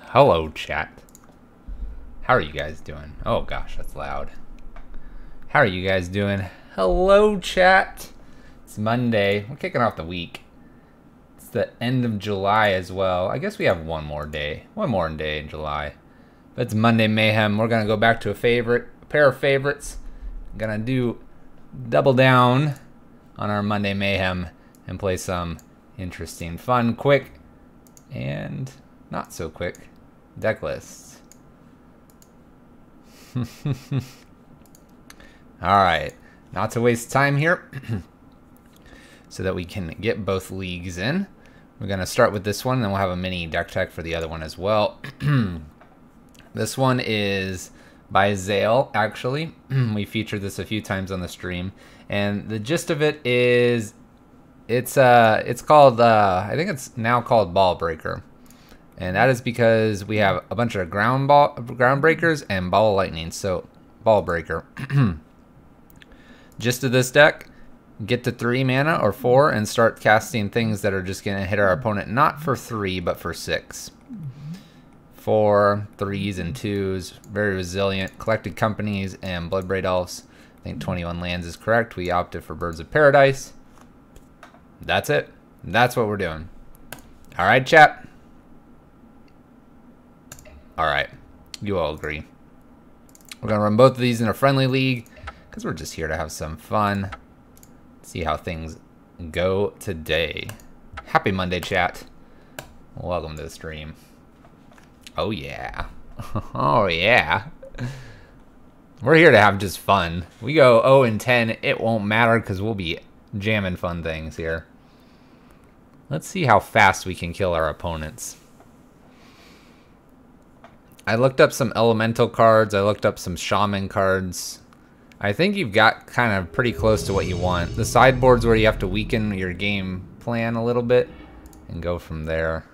Hello, chat. How are you guys doing? Oh gosh, that's loud. How are you guys doing? Hello, chat. It's Monday. We're kicking off the week. It's the end of July as well. I guess we have one more day in July. But it's Monday Mayhem. We're gonna go back to a pair of favorites. Gonna do double down on our Monday Mayhem and play some interesting, fun, quick, and not so quick deck lists. Alright, not to waste time here, so that we can get both leagues in. We're going to start with this one, and then we'll have a mini deck tech for the other one as well. This one is by Zale, actually. We featured this a few times on the stream, and the gist of it is it's called, I think it's now called Ball Breaker. And that is because we have a bunch of ground breakers and ball of lightning. So, Ball Breaker. Gist of this deck, get to 3 mana or 4 and start casting things that are just going to hit our opponent not for 3 but for 6. 4, 3s, and 2s. Very resilient. Collected Companies and Bloodbraid Elves. I think 21 lands is correct. We opted for Birds of Paradise. That's it. That's what we're doing. Alright, chat. Alright, you all agree. We're going to run both of these in a friendly league because we're just here to have some fun. See how things go today. Happy Monday, chat. Welcome to the stream. Oh, yeah. Oh, yeah. We're here to have just fun. We go 0-10. It won't matter because we'll be jamming fun things here. Let's see how fast we can kill our opponents. I looked up some elemental cards. I looked up some shaman cards. I think you've got kind of pretty close to what you want. The sideboard's where you have to weaken your game plan a little bit and go from there.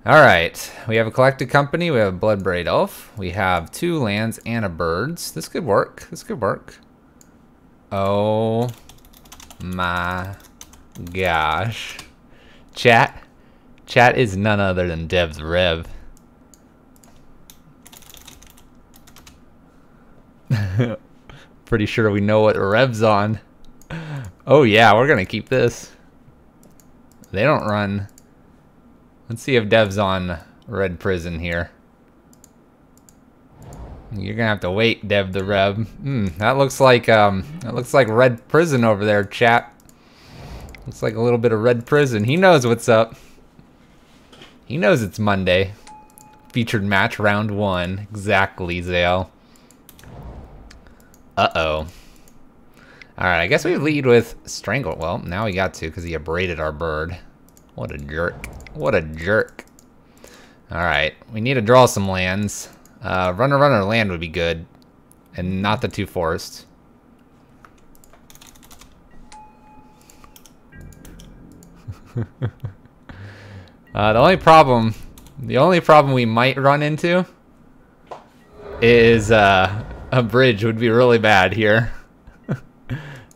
Alright, we have a Collected Company. We have a Bloodbraid Elf. We have 2 lands and a birds. This could work. This could work. Oh my gosh. Chat. Chat is none other than Dev's Rev. Pretty sure we know what Rev's on. Oh yeah, we're gonna keep this. They don't run. Let's see if Dev's on Red Prison here. You're gonna have to wait, Dev the Rev. That looks like Red Prison over there, chat. Looks like a little bit of Red Prison. He knows what's up. He knows it's Monday. Featured match round 1. Exactly, Zale. Uh-oh. Alright, I guess we lead with Strangle. Well, now we got to because he abraded our bird. What a jerk. What a jerk. Alright, we need to draw some lands. Runner land would be good. And not the 2 forests. The only problem we might run into is a bridge would be really bad here.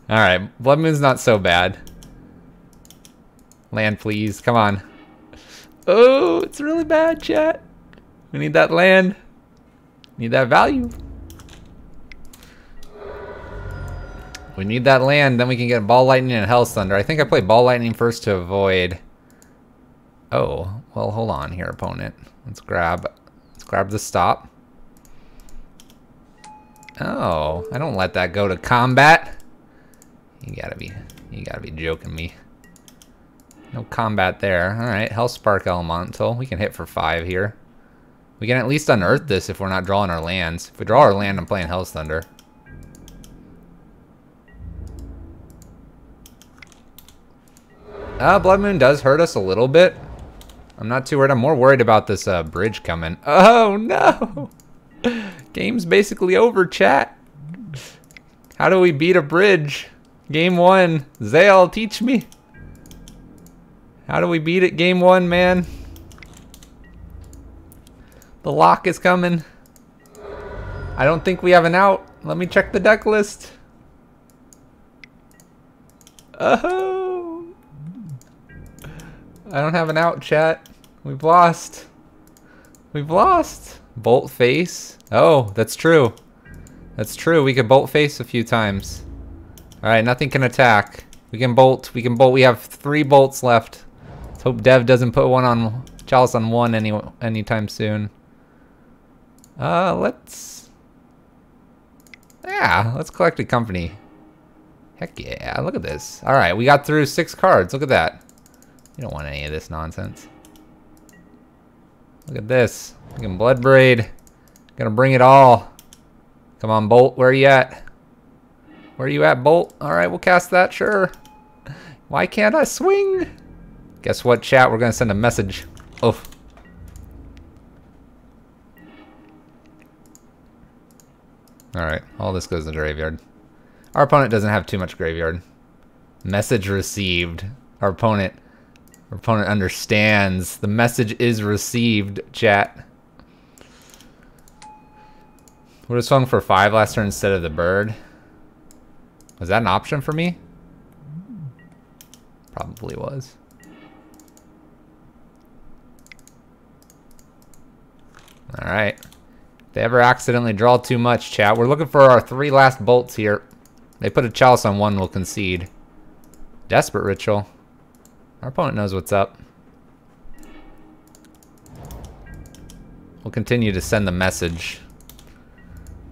Alright, Blood Moon's not so bad. Land, please. Come on. Oh, it's really bad, chat. We need that land. Need that value. We need that land, then we can get Ball Lightning and Hell's Thunder. I think I played Ball Lightning first to avoid... Oh, well, hold on here, opponent. Let's grab the stop. Oh, I don't let that go to combat. You gotta be joking me. No combat there. Alright, Hellspark Elemental. We can hit for 5 here. We can at least unearth this if we're not drawing our lands. If we draw our land, I'm playing Hell's Thunder. Blood Moon does hurt us a little bit. I'm not too worried. I'm more worried about this bridge coming. Oh, no! Game's basically over, chat. How do we beat a bridge? Game 1. Zale, teach me. How do we beat it game 1, man? The lock is coming. I don't think we have an out. Let me check the deck list. Oh. I don't have an out, chat. We've lost. We've lost. Bolt face. Oh, that's true. That's true. We could bolt face a few times. Alright, nothing can attack. We can bolt. We can bolt. We have 3 bolts left. Let's hope Dev doesn't put one on Chalice on 1 anytime soon. Let's collect a company. Heck yeah, look at this. Alright, we got through 6 cards. Look at that. You don't want any of this nonsense. Look at this. We can Blood Braid. Gonna bring it all. Come on, Bolt. Where are you at? Where are you at, Bolt? Alright, we'll cast that, sure. Why can't I swing? Guess what, chat? We're gonna send a message. Oh. Alright, all this goes to the graveyard. Our opponent doesn't have too much graveyard. Message received. Our opponent understands. The message is received, chat. Would have swung for 5 last turn instead of the bird. Was that an option for me? Probably was. Alright. If they ever accidentally draw too much, chat. We're looking for our 3 last bolts here. They put a Chalice on 1, we'll concede. Desperate Ritual. Our opponent knows what's up. We'll continue to send the message.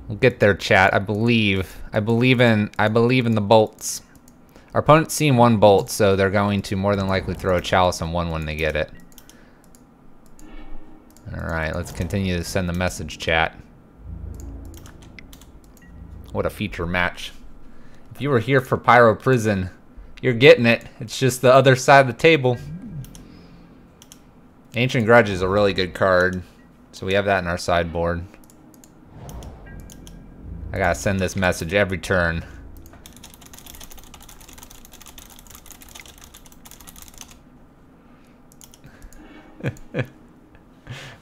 We'll get there, chat. I believe in the bolts. Our opponent's seen 1 bolt, so they're going to more than likely throw a Chalice on 1 when they get it. Alright, let's continue to send the message, chat. What a feature match. If you were here for Pyro Prison, you're getting it. It's just the other side of the table. Ancient Grudge is a really good card, so we have that in our sideboard. I gotta send this message every turn.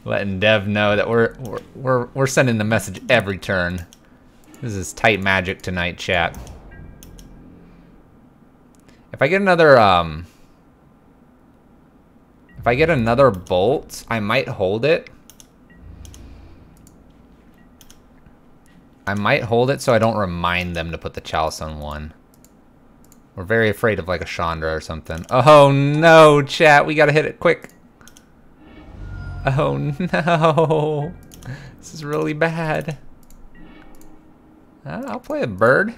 Letting Dev know that we're sending the message every turn. This is tight magic tonight, chat. If I get another bolt, I might hold it. I might hold it so I don't remind them to put the Chalice on 1. We're very afraid of like a Chandra or something. Oh no, chat, we gotta hit it quick. Oh no. This is really bad. I'll play a bird.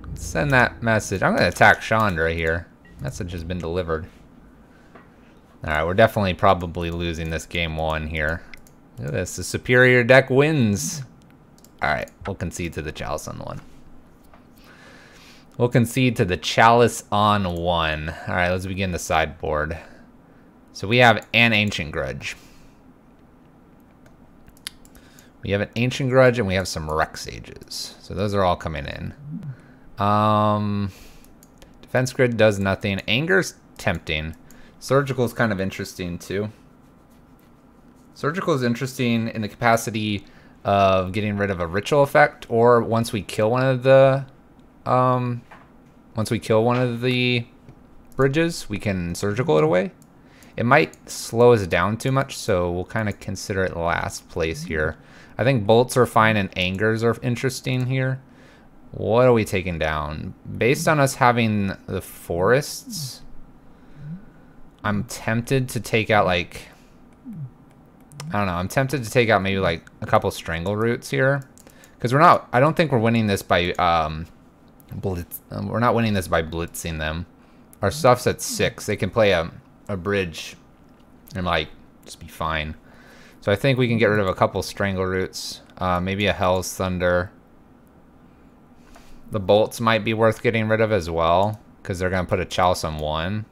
Let's send that message. I'm gonna attack Chandra here. Message has been delivered. Alright, we're definitely probably losing this game 1 here. Look at this, the superior deck wins. Alright, we'll concede to the Chalice on 1. We'll concede to the Chalice on 1. Alright, let's begin the sideboard. So we have an Ancient Grudge. We have an Ancient Grudge and we have some Wreck Sages. So those are all coming in. Defense Grid does nothing. Anger's tempting. Surgical is kind of interesting too. Surgical is interesting in the capacity of getting rid of a ritual effect, or once we kill one of the bridges, we can surgical it away. It might slow us down too much, so we'll kind of consider it last place here. I think bolts are fine and angers are interesting here. What are we taking down? Based on us having the forests, I'm tempted to take out like, I don't know, I'm tempted to take out maybe like a couple strangle roots here. Because I don't think we're winning this by we're not winning this by blitzing them. Our stuff's at 6. They can play a bridge and like just be fine. So I think we can get rid of a couple Strangle Roots. Maybe a Hell's Thunder. The bolts might be worth getting rid of as well, because they're going to put a Chalice on 1.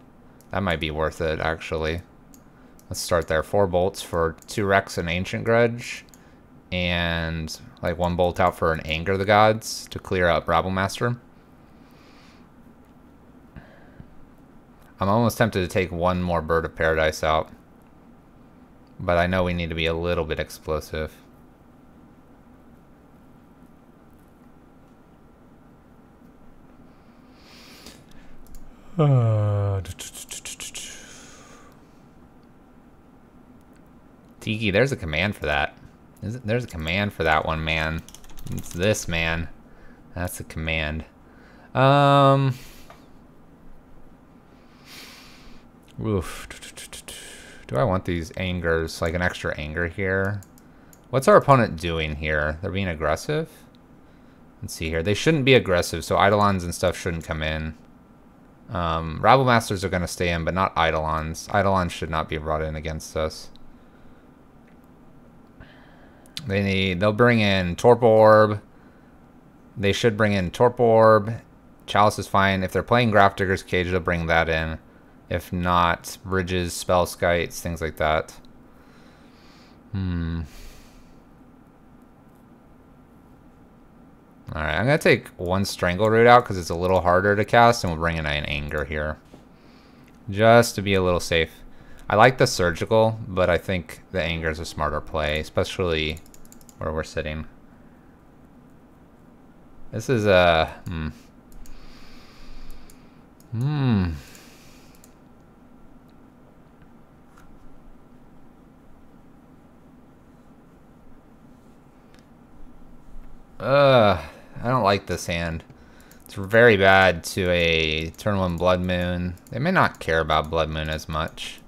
That might be worth it, actually. Let's start there. 4 bolts for 2 Rex and Ancient Grudge. And like 1 bolt out for an Anger the Gods to clear up Rabblemaster. I'm almost tempted to take 1 more Bird of Paradise out. But I know we need to be a little bit explosive. Tiki, there's a command for that. There's a command for that one, man. It's this, man. That's a command. Oof. Do I want these angers, like an extra anger here? What's our opponent doing here? They're being aggressive? Let's see here. They shouldn't be aggressive, so Eidolons and stuff shouldn't come in. Rabblemasters are going to stay in, but not Eidolons. Eidolons should not be brought in against us. They'll bring in Torpor Orb. They should bring in Torpor Orb. Chalice is fine. If they're playing Grafdigger's Cage, they'll bring that in. If not, Bridges, Spell Skites, things like that. Alright, I'm going to take 1 Strangle Root out because it's a little harder to cast, and we'll bring in an Anger here. Just to be a little safe. I like the Surgical, but I think the Anger is a smarter play, especially where we're sitting. This is a... I don't like this hand. It's very bad to a turn 1 Blood Moon. They may not care about Blood Moon as much.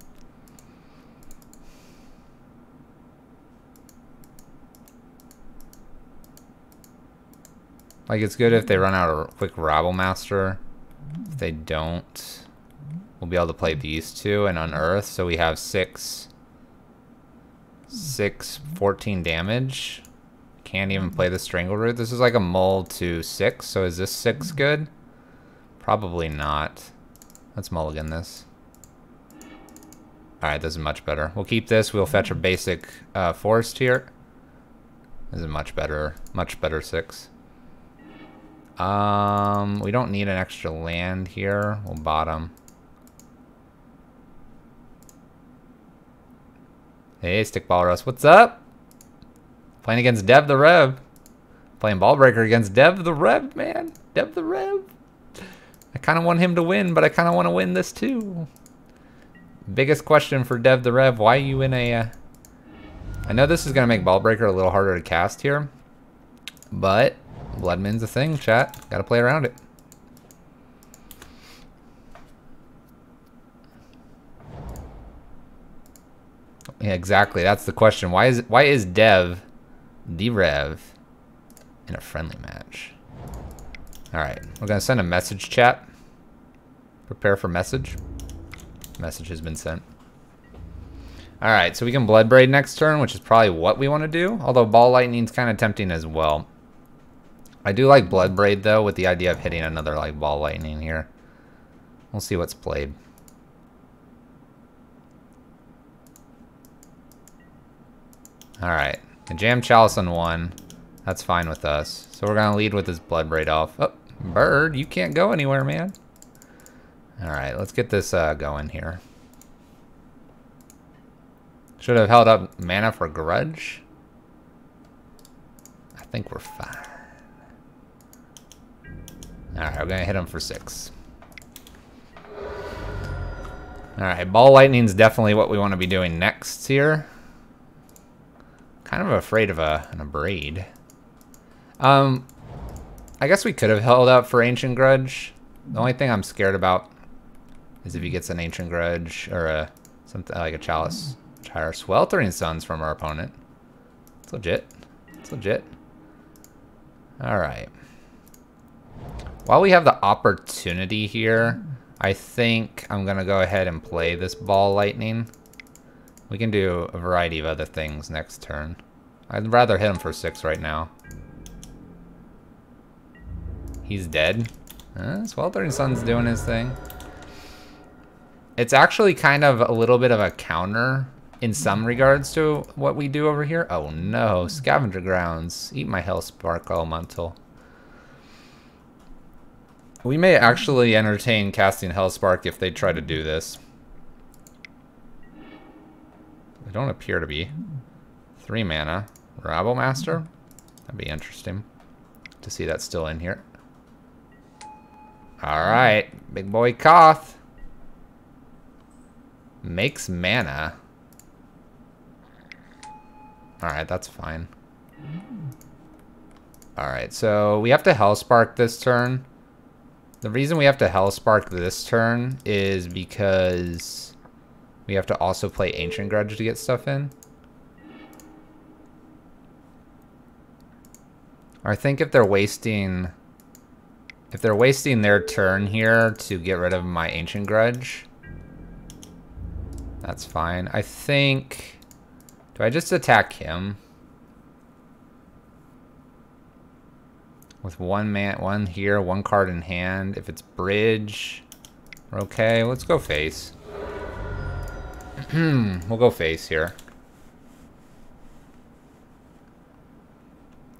Like, it's good if they run out a quick Rabblemaster. If they don't, we'll be able to play these 2 and unearth. So we have 6, 14 damage. Can't even play the Strangle Root. This is like a mull to 6, so is this 6 good? Probably not. Let's mulligan this. Alright, this is much better. We'll keep this. We'll fetch a basic forest here. This is much better 6. We don't need an extra land here. We'll bottom. Hey, Stickball Russ, what's up? Playing against Dev the Rev. Playing Ballbreaker against Dev the Rev, man. Dev the Rev. I kind of want him to win, but I kind of want to win this too. Biggest question for Dev the Rev, why are you in a... I know this is going to make Ballbreaker a little harder to cast here, but Blood Moon's a thing, chat. Got to play around it. Yeah, exactly. That's the question. Why is Dev the Rev in a friendly match? Alright, we're going to send a message, chat. Prepare for message. Message has been sent. Alright, so we can Bloodbraid next turn, which is probably what we want to do. Although Ball Lightning's kind of tempting as well. I do like Bloodbraid, though, with the idea of hitting another like Ball Lightning here. We'll see what's played. Alright, jam Chalice on 1. That's fine with us. So we're going to lead with this Bloodbraid off. Oh, Bird, you can't go anywhere, man. Alright, let's get this going here. Should have held up mana for Grudge. I think we're fine. Alright, we're going to hit him for 6. Alright, Ball Lightning's definitely what we want to be doing next here. Kind of afraid of an Abrade. I guess we could have held up for Ancient Grudge. The only thing I'm scared about is if he gets an Ancient Grudge or something like a Chalice. Higher Sweltering Suns from our opponent. It's legit. It's legit. Alright. While we have the opportunity here, I think I'm going to go ahead and play this ball lightning. We can do a variety of other things next turn. I'd rather hit him for 6 right now. He's dead. Sweltering Sun's doing his thing. It's actually kind of a little bit of a counter in some regards to what we do over here. Oh no, Scavenger Grounds. Eat my Hellspark Elemental. We may actually entertain casting Hellspark if they try to do this. They don't appear to be. 3 mana. Rabble Master? That'd be interesting to see that still in here. Alright, big boy Koth. Makes mana. Alright, that's fine. Alright, so we have to Hellspark this turn. The reason we have to Hellspark this turn is because we have to also play Ancient Grudge to get stuff in. I think if they're wasting their turn here to get rid of my Ancient Grudge, that's fine. I think, do I just attack him? With one here, 1 card in hand. If it's bridge, we're okay. Let's go face. We'll go face here.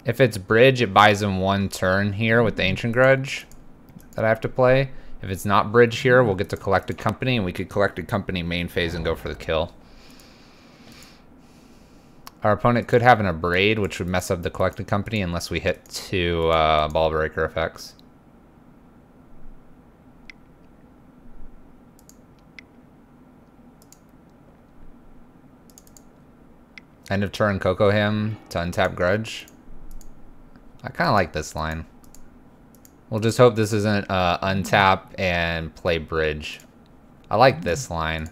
If it's bridge, it buys him 1 turn here with the Ancient Grudge that I have to play. If it's not bridge here, we'll get to Collected Company, and we could Collected Company main phase and go for the kill. Our opponent could have an Abrade, which would mess up the Collected Company unless we hit 2 Ball Breaker effects. End of turn Coco him to untap Grudge. I kind of like this line. We'll just hope this isn't untap and play bridge. I like this line.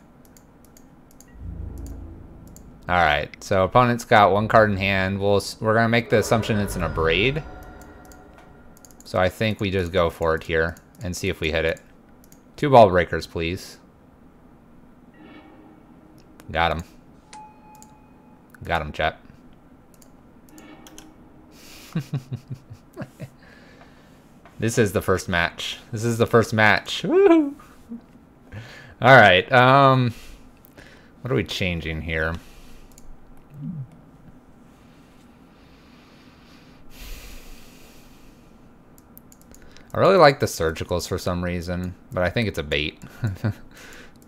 Alright, so opponent's got 1 card in hand. We're going to make the assumption it's an Abrade. So I think we just go for it here and see if we hit it. 2 Ball Breakers, please. Got him. Got him, chat. This is the first match. This is the first match. Woo! Alright, what are we changing here? I really like the surgicals for some reason, but I think it's a bait.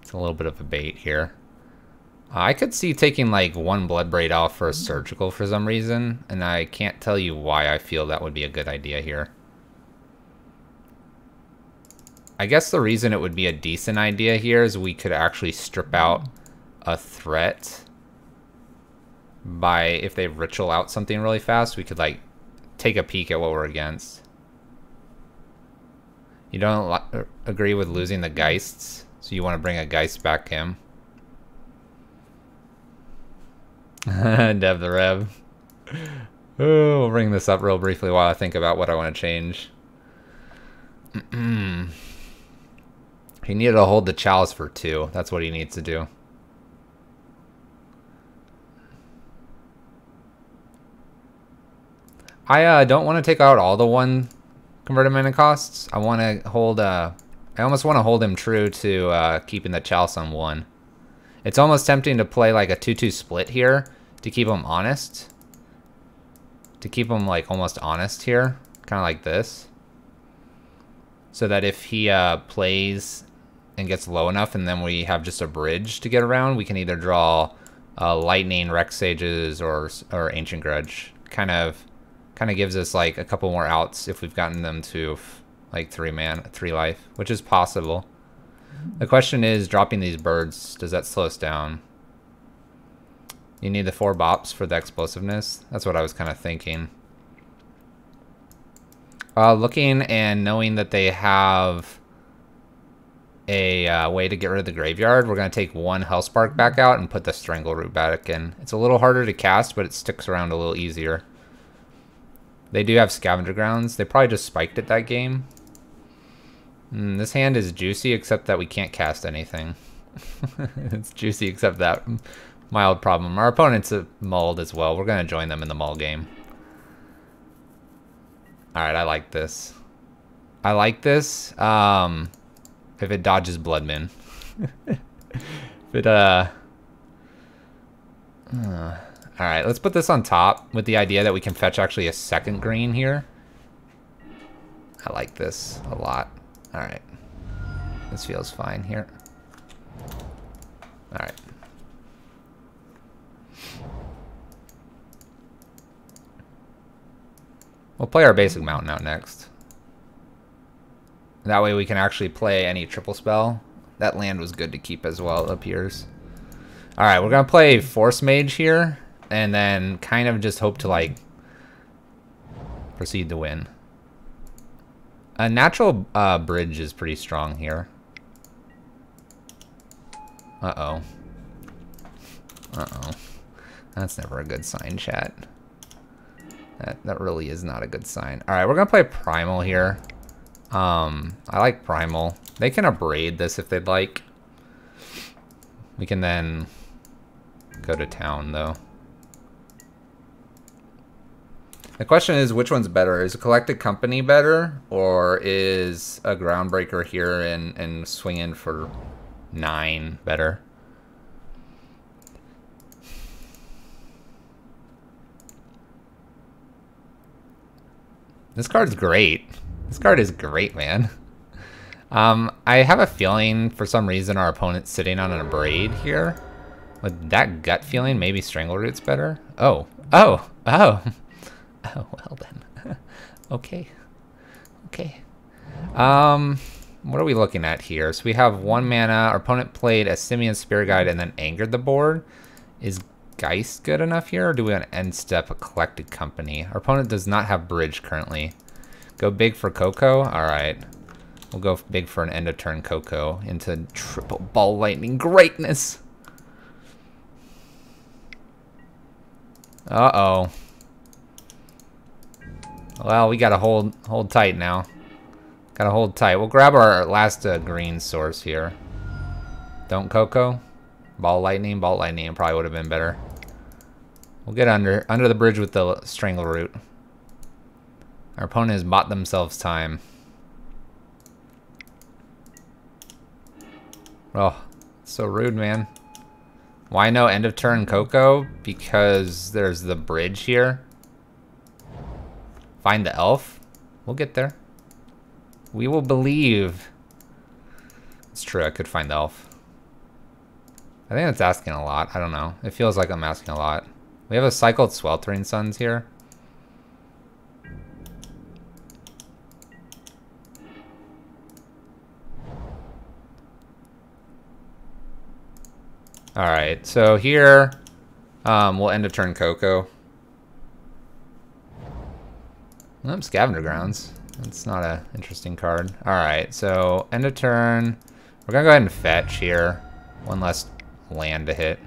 It's a little bit of a bait here. I could see taking like 1 Bloodbraid off for a surgical for some reason, and I can't tell you why I feel that would be a good idea here. I guess the reason it would be a decent idea here is we could actually strip out a threat by, if they ritual out something really fast, we could like take a peek at what we're against. You don't agree with losing the Geists, so you want to bring a Geist back him. Dev the Rev. Oh, we'll bring this up real briefly while I think about what I want to change. He needed to hold the Chalice for 2. That's what he needs to do. I don't want to take out all the 1 converted mana costs. I want to hold, I almost want to hold him true to keeping the Chalice on 1. It's almost tempting to play like a 2-2 split here to keep him honest. To keep him like almost honest here. Kind of like this. So that if he plays and gets low enough and then we have just a bridge to get around, we can either draw Lightning, Rex Sages, or Ancient Grudge. Kind of gives us like a couple more outs if we've gotten them to like 3 life, which is possible. The question is, dropping these birds, does that slow us down? You need the 4 bops for the explosiveness. That's what I was kind of thinking. Looking and knowing that they have a way to get rid of the graveyard, we're going to take 1 Hellspark back out and put the Strangleroot back in. It's a little harder to cast, but it sticks around a little easier. They do have Scavenger Grounds. They probably just spiked it that game. This hand is juicy, except that we can't cast anything. It's juicy, except that mild problem. Our opponent's a mulled as well. We're going to join them in the mull game. Alright, I like this. I like this. If it dodges Blood Moon. If it, Alright, let's put this on top with the idea that we can fetch actually a second green here. I like this a lot. Alright. This feels fine here. Alright. We'll play our basic mountain out next. That way we can actually play any triple spell. That land was good to keep as well, it appears. Alright, we're going to play Force Mage here. And then kind of just hope to, like, proceed to win. A natural bridge is pretty strong here. Uh-oh. Uh-oh. That's never a good sign, chat. That really is not a good sign. Alright, we're going to play Primal here. I like Primal. They can abrade this if they'd like. We can then go to town, though. The question is, which one's better? Is a Collected Company better? Or is a Groundbreaker here and swing in for 9 better? This card's great. This card is great, man. I have a feeling, for some reason, our opponent's sitting on an Abrade here. With that gut feeling, maybe Strangleroot's better. Oh. Oh. Oh. Oh, well then. Okay. Okay. What are we looking at here? So we have 1 mana. Our opponent played a Simian Spirit Guide and then angered the board. Is Geist good enough here, or do we want to end step a Collected Company? Our opponent does not have bridge currently. Go big for Coco? Alright. We'll go big for an end of turn Coco into triple ball lightning greatness. Uh-oh. Well, we gotta hold tight now. Gotta hold tight. We'll grab our last green source here. Don't Coco. Ball lightning probably would have been better. We'll get under the bridge with the Strangleroot. Our opponent has bought themselves time. Oh, so rude, man. Why no end of turn Coco? Because there's the bridge here. Find the elf. We'll get there. We will believe. It's true, I could find the elf. I think that's asking a lot. I don't know. It feels like I'm asking a lot. We have a cycled Sweltering Suns here. Alright, so here we'll end of turn Coco. Scavenger Grounds. That's not an interesting card. Alright, so end of turn. We're gonna go ahead and fetch here. 1 less land to hit.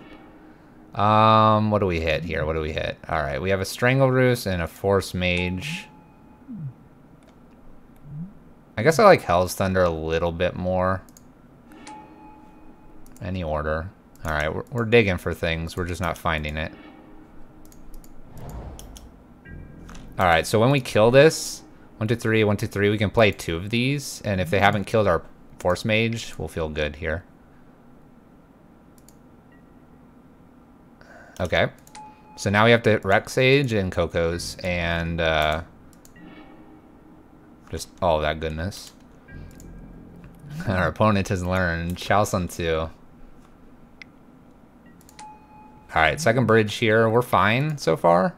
What do we hit here? What do we hit? Alright, we have a Strangleroot and a Force Mage. I guess I like Hell's Thunder a little bit more. Any order. Alright, we're digging for things. We're just not finding it. Alright, so when we kill this, 1, 2, 3, 1, 2, 3, we can play 2 of these. And if they haven't killed our Force Mage, we'll feel good here. Okay. So now we have to Rex Sage and Coco's and just all of that goodness. Our opponent has learned. Chao Sun 2. Alright, second bridge here. We're fine so far.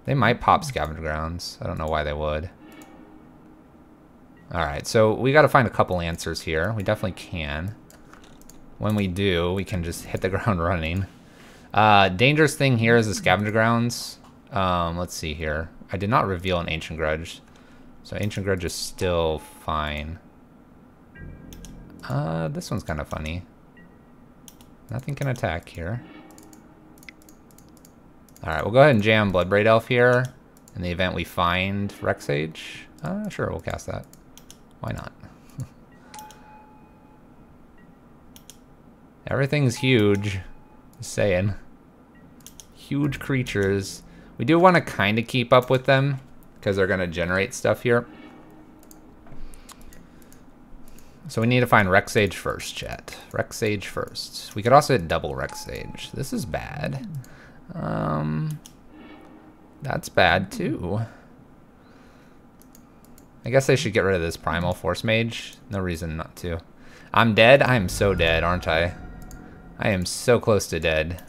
They might pop Scavenger Grounds. I don't know why they would. Alright, so we got to find a couple answers here. We definitely can. When we do, we can just hit the ground running. Dangerous thing here is the Scavenger Grounds. Let's see here. I did not reveal an Ancient Grudge. So Ancient Grudge is still fine. This one's kind of funny. Nothing can attack here. Alright, we'll go ahead and jam Bloodbraid Elf here. In the event we find Rex Sage. Sure, we'll cast that. Why not? Everything's huge. Just saying. Huge creatures. We do want to kind of keep up with them because they're going to generate stuff here. So we need to find Rex Sage first, chat. Rex Sage first. We could also hit double Rex Sage. This is bad. That's bad too. I guess I should get rid of this Primal Force Mage. No reason not to. I'm dead? I am so dead, aren't I? I am so close to dead.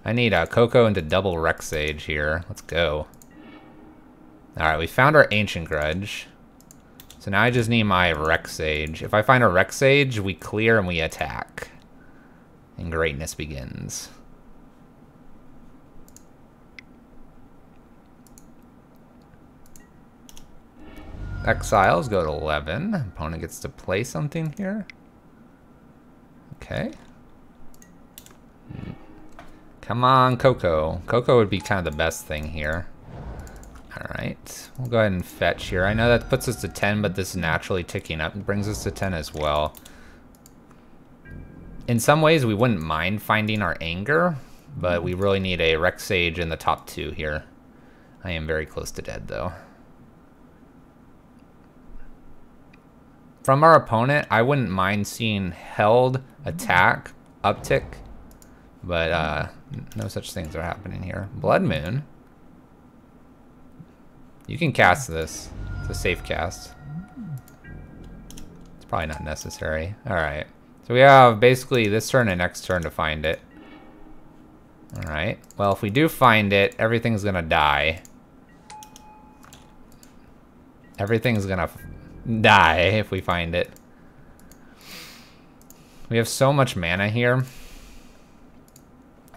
I need a Coco into double Rex Sage here. Let's go. Alright, we found our Ancient Grudge. So now I just need my Rex Sage. If I find a Rex Sage, we clear and we attack. And greatness begins. Exiles go to 11. Opponent gets to play something here. Okay. Come on, Coco. Coco would be kind of the best thing here. Alright. We'll go ahead and fetch here. I know that puts us to 10, but this is naturally ticking up and brings us to 10 as well. In some ways, we wouldn't mind finding our anger, but we really need a Rex Sage in the top 2 here. I am very close to dead, though. From our opponent, I wouldn't mind seeing held, attack, uptick, but no such things are happening here. Blood Moon. You can cast this. It's a safe cast. It's probably not necessary. Alright. So we have basically this turn and next turn to find it. Alright. Well, if we do find it, everything's gonna die. Everything's gonna die if we find it. We have so much mana here.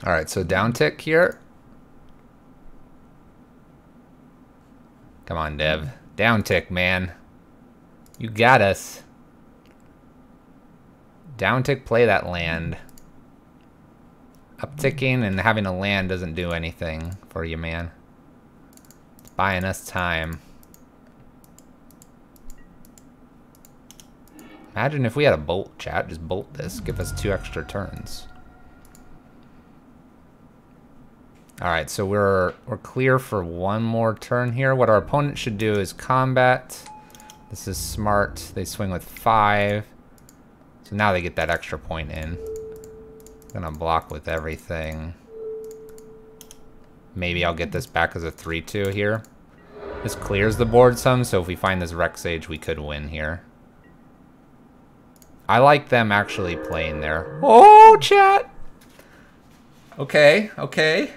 Alright, so down tick here. Come on, Dev. Down tick, man. You got us. Down tick, play that land. Upticking and having a land doesn't do anything for you, man. It's buying us time. Imagine if we had a bolt, chat. Just bolt this. Give us 2 extra turns. Alright, so we're clear for 1 more turn here. What our opponent should do is combat. This is smart. They swing with 5. So now they get that extra point in. Gonna block with everything. Maybe I'll get this back as a 3-2 here. This clears the board some, so if we find this Rex Sage, we could win here. I like them actually playing there. Oh, chat! Okay, okay.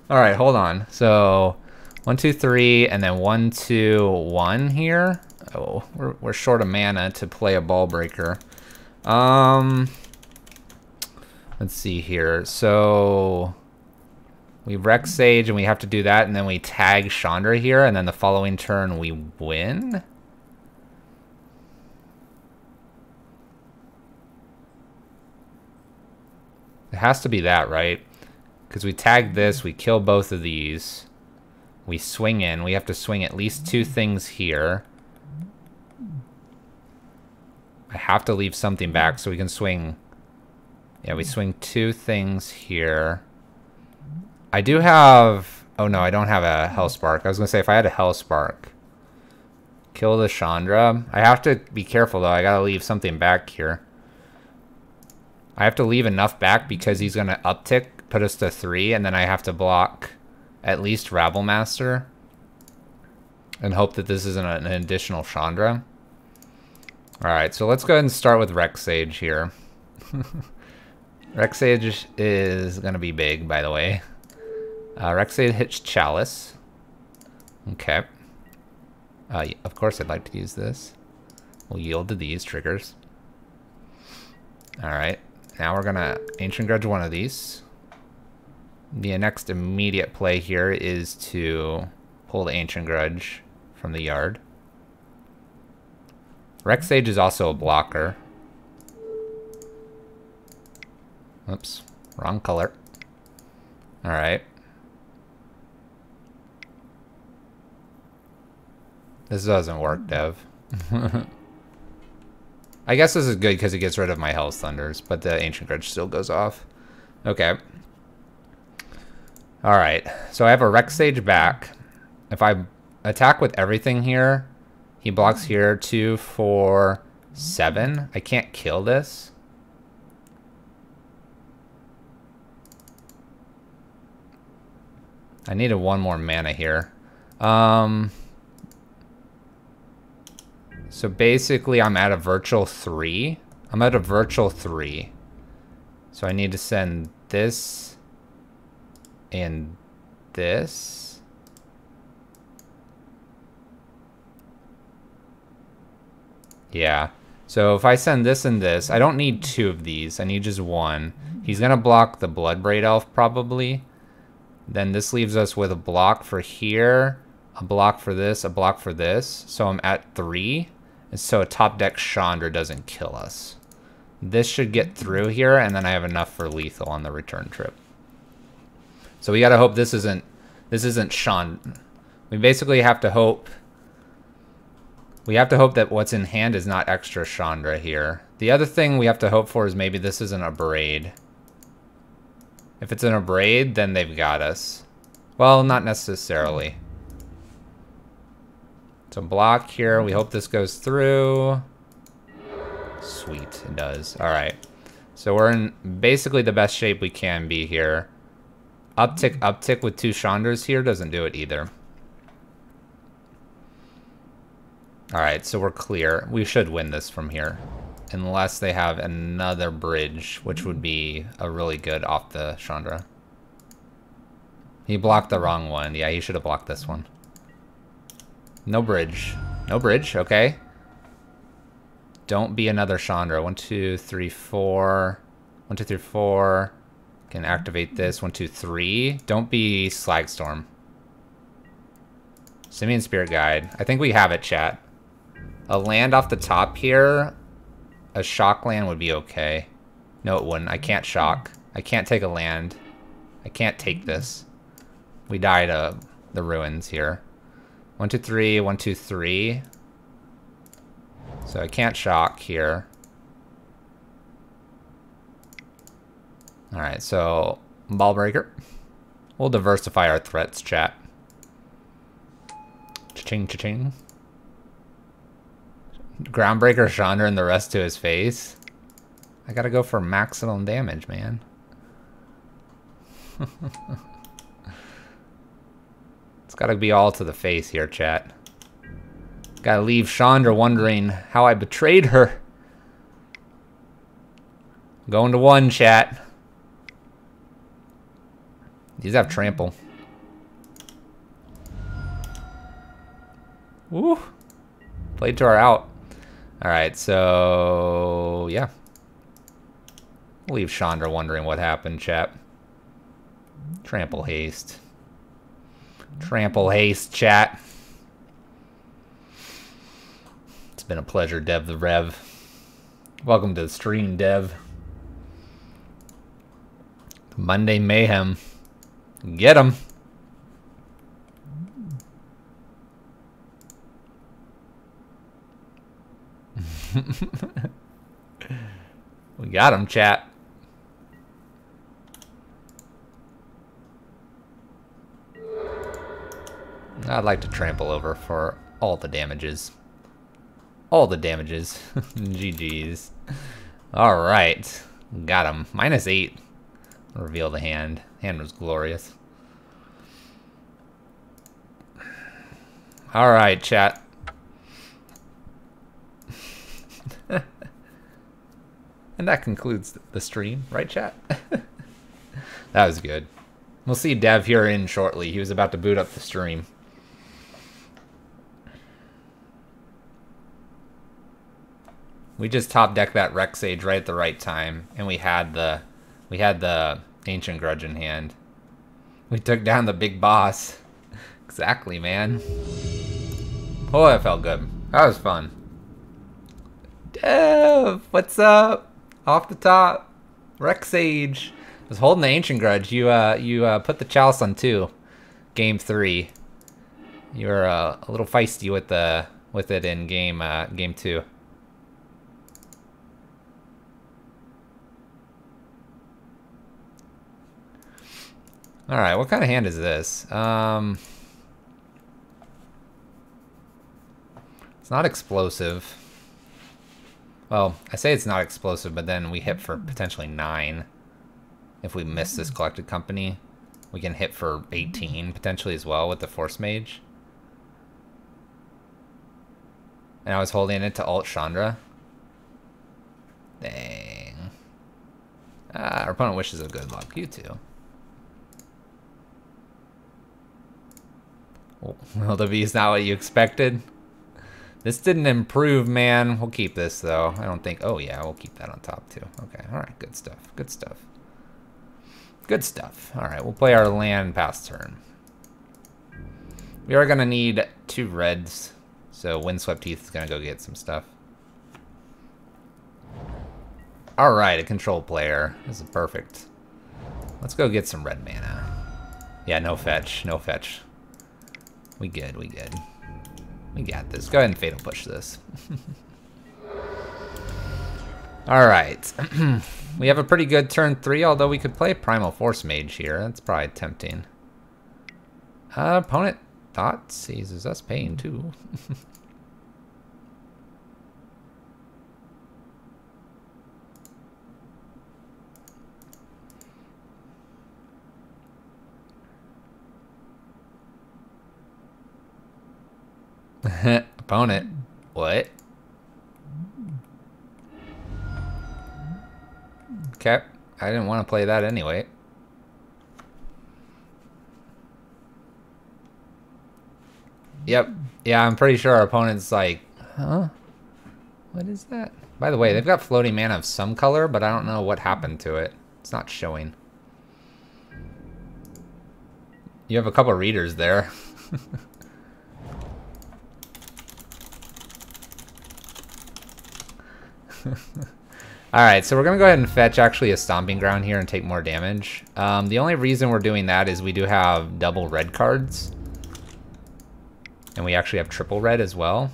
Alright, hold on. So, 1, 2, 3, and then 1, 2, 1 here. Oh, we're short of mana to play a ball breaker. Let's see here. So, we Rex Sage and we have to do that, and then we tag Chandra here, and then the following turn we win. It has to be that, right? Because we tag this, we kill both of these. We swing in. We have to swing at least 2 things here. I have to leave something back so we can swing. Yeah, we swing 2 things here. I do have... Oh no, I don't have a Hellspark. I was going to say, if I had a Hellspark. Kill the Chandra. I have to be careful though. I got to leave something back here. I have to leave enough back because he's going to uptick, put us to 3, and then I have to block at least Rabblemaster and hope that this isn't an additional Chandra. Alright, so let's go ahead and start with Rex Sage here. Rex Sage is going to be big, by the way. Rex Sage hits Chalice. Okay. Of course I'd like to use this. We'll yield to these triggers. Alright. Now we're gonna Ancient Grudge one of these. The next immediate play here is to pull the Ancient Grudge from the yard. Rex Sage is also a blocker. Oops, wrong color. Alright. This doesn't work, Dev. I guess this is good because it gets rid of my Hell's Thunders, but the Ancient Grudge still goes off. Okay. Alright, so I have a Rex Sage back. If I attack with everything here, he blocks here 2, 4, 7. I can't kill this. I needed 1 more mana here. So basically I'm at a virtual 3. I'm at a virtual 3. So I need to send this and this. Yeah. So if I send this and this, I don't need 2 of these. I need just 1. He's gonna block the Bloodbraid Elf probably. Then this leaves us with a block for here, a block for this, a block for this. So I'm at 3. And so a top deck Chandra doesn't kill us. This should get through here, and then I have enough for lethal on the return trip. So we gotta hope this isn't Chandra. We basically have to hope. We have to hope that what's in hand is not extra Chandra here. The other thing we have to hope for is maybe this isn't a Braid. If it's in a Braid, then they've got us. Well, not necessarily. So block here. We hope this goes through. Sweet, it does. All right. So we're in basically the best shape we can be here. Uptick, uptick with 2 Chandras here doesn't do it either. All right, so we're clear. We should win this from here. Unless they have another bridge, which would be a really good off the Chandra. He blocked the wrong one. Yeah, he should have blocked this one. No bridge. No bridge, okay. Don't be another Chandra. 1, 2, 3, 4. 1, 2, 3, 4. Can activate this. 1, 2, 3. Don't be Slagstorm. Simian Spirit Guide. I think we have it, chat. A land off the top here. A shock land would be okay. No, it wouldn't. I can't shock. I can't take a land. I can't take this. We die to the ruins here. 1, 2, 3. 1, 2, 3. So I can't shock here. Alright, so Ball Breaker. We'll diversify our threats, chat. Cha-ching, cha-ching. Groundbreaker Chandra and the rest to his face. I gotta go for maximum damage, man. It's gotta be all to the face here, chat. Gotta leave Chandra wondering how I betrayed her. Going to 1, chat. These have trample. Woo. Played to our out. Alright, so yeah. We'll leave Chandra wondering what happened, chat. Trample haste. Trample haste, chat. It's been a pleasure, Dev the Rev. Welcome to the stream, Dev. Monday Mayhem. Get him. We got him, chat. I'd like to trample over for all the damages. All the damages. GG's. Alright. Got him. -8. Reveal the hand. Hand was glorious. Alright, chat. And that concludes the stream, right, chat? That was good. We'll see Dev here in shortly. He was about to boot up the stream. We just top decked that Rex Sage right at the right time, and we had the Ancient Grudge in hand. We took down the big boss. Exactly, man. Oh, that felt good. That was fun. Dev, what's up? Off the top, Rex Sage. I was holding the Ancient Grudge. You put the Chalice on 2. Game 3. You were a little feisty with the with it in game 2. All right, what kind of hand is this? It's not explosive. Well, I say it's not explosive, but then we hit for potentially 9. If we miss this collected company, we can hit for 18 potentially as well with the Force Mage. And I was holding it to Alt Chandra. Dang. Our opponent wishes of good luck. You too. Well, the V is not what you expected. This didn't improve, man. We'll keep this, though. I don't think... Oh, yeah, we'll keep that on top, too. Okay, all right, good stuff. Good stuff. Good stuff. All right, we'll play our land past turn. We are going to need 2 reds, so Windswept Heath is going to go get some stuff. All right, a control player. This is perfect. Let's go get some red mana. Yeah, no fetch. No fetch. We good, we good. We got this. Go ahead and Fatal Push this. Alright. We have a pretty good turn 3, although we could play Primal Force Mage here. That's probably tempting. Opponent thought seizes us pain too. Opponent. What? Okay. I didn't want to play that anyway. Yep. Yeah, I'm pretty sure our opponent's like, huh? What is that? By the way, they've got floating mana of some color, but I don't know what happened to it. It's not showing. You have a couple readers there. Alright, so we're going to go ahead and fetch actually a Stomping Ground here and take more damage. The only reason we're doing that is we do have double red cards. And we actually have triple red as well.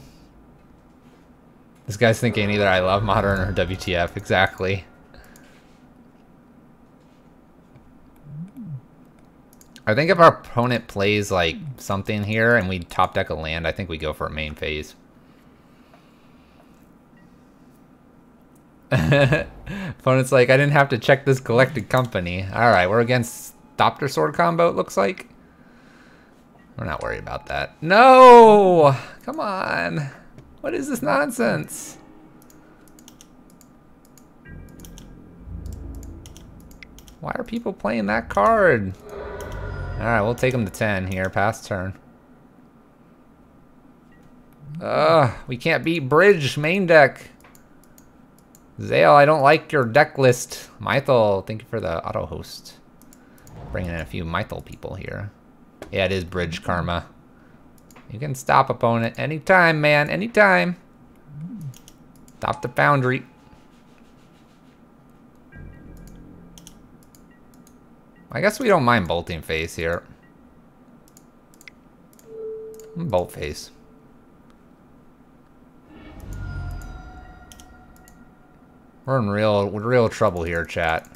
This guy's thinking either I love Modern or WTF, exactly. I think if our opponent plays like something here and we top deck a land, I think we go for a main phase. Opponent's like, I didn't have to check this collected company. Alright, we're against Thopter Sword combo, it looks like. We're not worried about that. No! Come on. What is this nonsense? Why are people playing that card? Alright, we'll take him to 10 here, past turn. We can't beat Bridge main deck. Zale, I don't like your deck list. Mythal, thank you for the auto host. Bringing in a few Mythal people here. Yeah, it is Bridge Karma. You can stop opponent anytime, man, anytime. Stop the Foundry. I guess we don't mind bolting face here. Bolt face. We're in real trouble here, chat.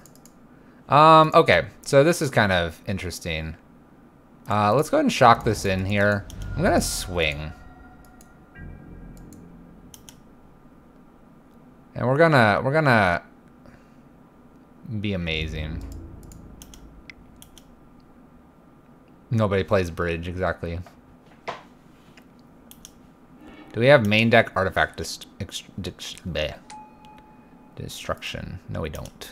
Okay, so this is kind of interesting. Let's go ahead and shock this in here. I'm gonna swing. And we're gonna be amazing. Nobody plays Bridge, exactly. Do we have main deck artifact destruction? No, we don't.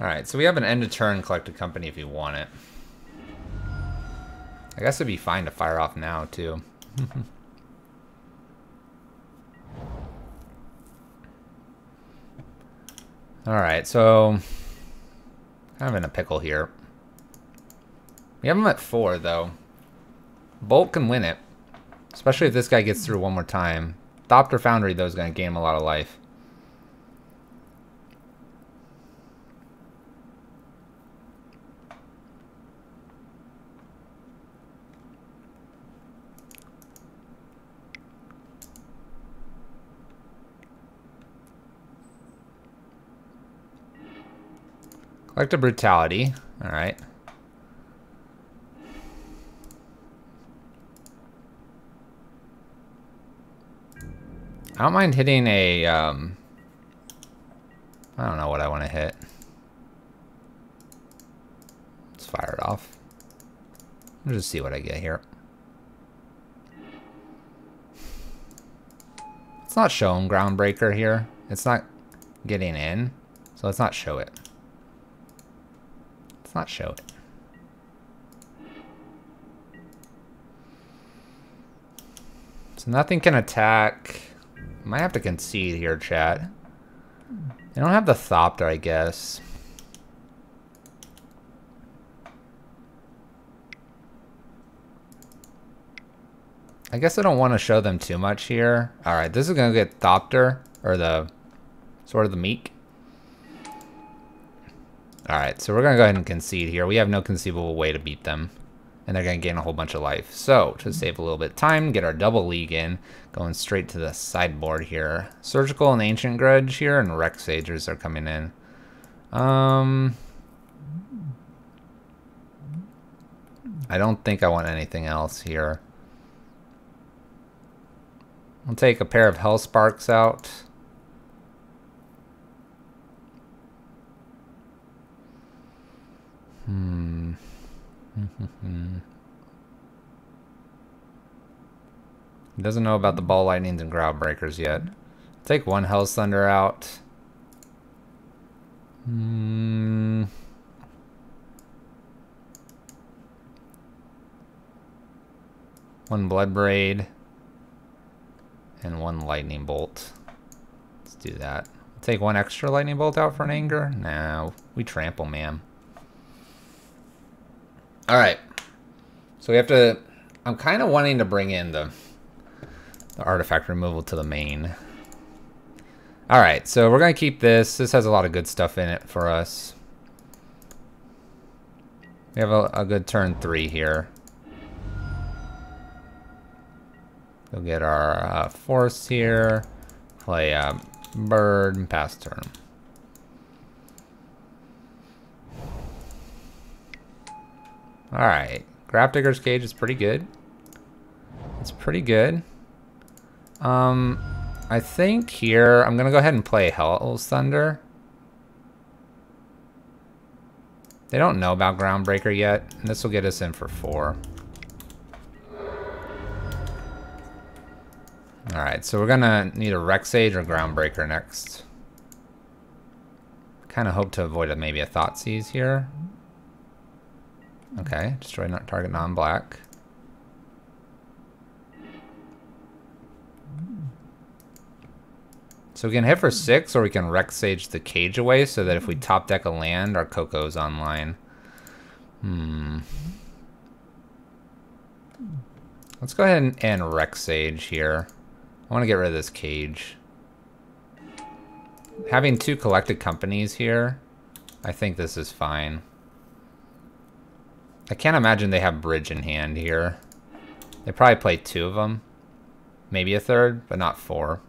Alright, so we have an end of turn collected company if you want it. I guess it'd be fine to fire off now, too. Alright, so kind of in a pickle here. We have him at 4, though. Bolt can win it. Especially if this guy gets through one more time. Thopter Foundry, though, is going to gain him a lot of life. Collective brutality. All right. I don't mind hitting a, I don't know what I want to hit. Let's fire it off. Let's just see what I get here. It's not showing Groundbreaker here. It's not getting in, so let's not show it. Let's not show it. So nothing can attack. Might have to concede here, chat. They don't have the Thopter, I guess. I guess I don't want to show them too much here. Alright, this is going to get Thopter, or the, sort of the Meek. Alright, so we're going to go ahead and concede here. We have no conceivable way to beat them. And they're going to gain a whole bunch of life. So, to save a little bit of time, get our double league in. Going straight to the sideboard here. Surgical and Ancient Grudge here, and Rex Sagers are coming in. I don't think I want anything else here. I'll take a pair of Hellsparks out. Doesn't know about the Ball Lightnings and Groundbreakers yet. Take one Hell's Thunder out. One Blood Braid. And one Lightning Bolt. Let's do that. Take one extra Lightning Bolt out for an Anger? No, we trample, man. Alright. So we have to... I'm kind of wanting to bring in the artifact removal to the main. Alright, so we're going to keep this. This has a lot of good stuff in it for us. We have a good turn 3 here. We'll get our force here. Play bird and pass turn. Alright. Grafdigger's Cage is pretty good. It's pretty good. I think here I'm gonna go ahead and play Hell's Thunder. They don't know about Groundbreaker yet, and this will get us in for 4. Alright, so we're gonna need a Rex Sage or Groundbreaker next. Kinda hope to avoid maybe a Thoughtseize here. Okay, destroy target non-black. So we can hit for 6, or we can Rex Sage the cage away so that if we top deck a land, our Coco's online. Let's go ahead and Rex Sage here. I want to get rid of this cage. Having 2 collected companies here, I think this is fine. I can't imagine they have bridge in hand here. They probably play 2 of them. Maybe a 3rd, but not 4.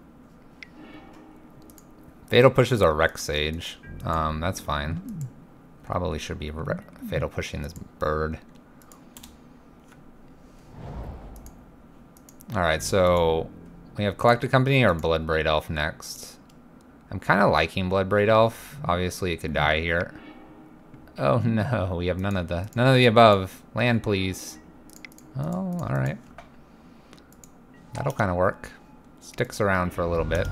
Fatal pushes our Rex Sage. That's fine. Probably should be Fatal pushing this bird. Alright, so we have Collected Company or Bloodbraid Elf next. I'm kind of liking Bloodbraid Elf. Obviously, it could die here. Oh no, we have none of the above. Land, please. Oh, alright. That'll kind of work. Sticks around for a little bit.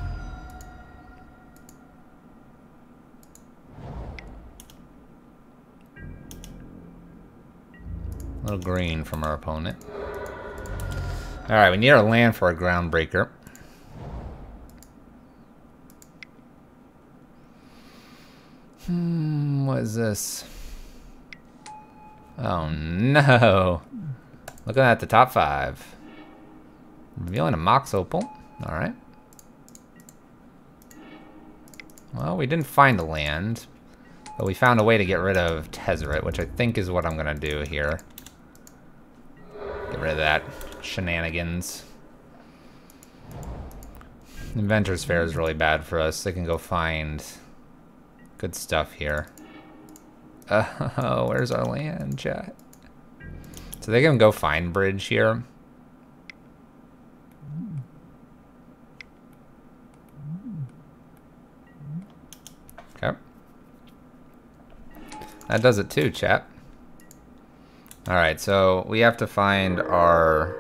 A little green from our opponent. Alright, we need our land for our Groundbreaker. What is this? Oh no! Looking at the top 5. Revealing a Mox Opal. Alright. Well, we didn't find a land, but we found a way to get rid of Tezzeret, which I think is what I'm gonna do here. Get rid of that shenanigans. Inventor's Fair is really bad for us. They can go find good stuff here. Where's our land, chat? So they can go find bridge here. Okay. That does it too, chat. Alright, so we have to find our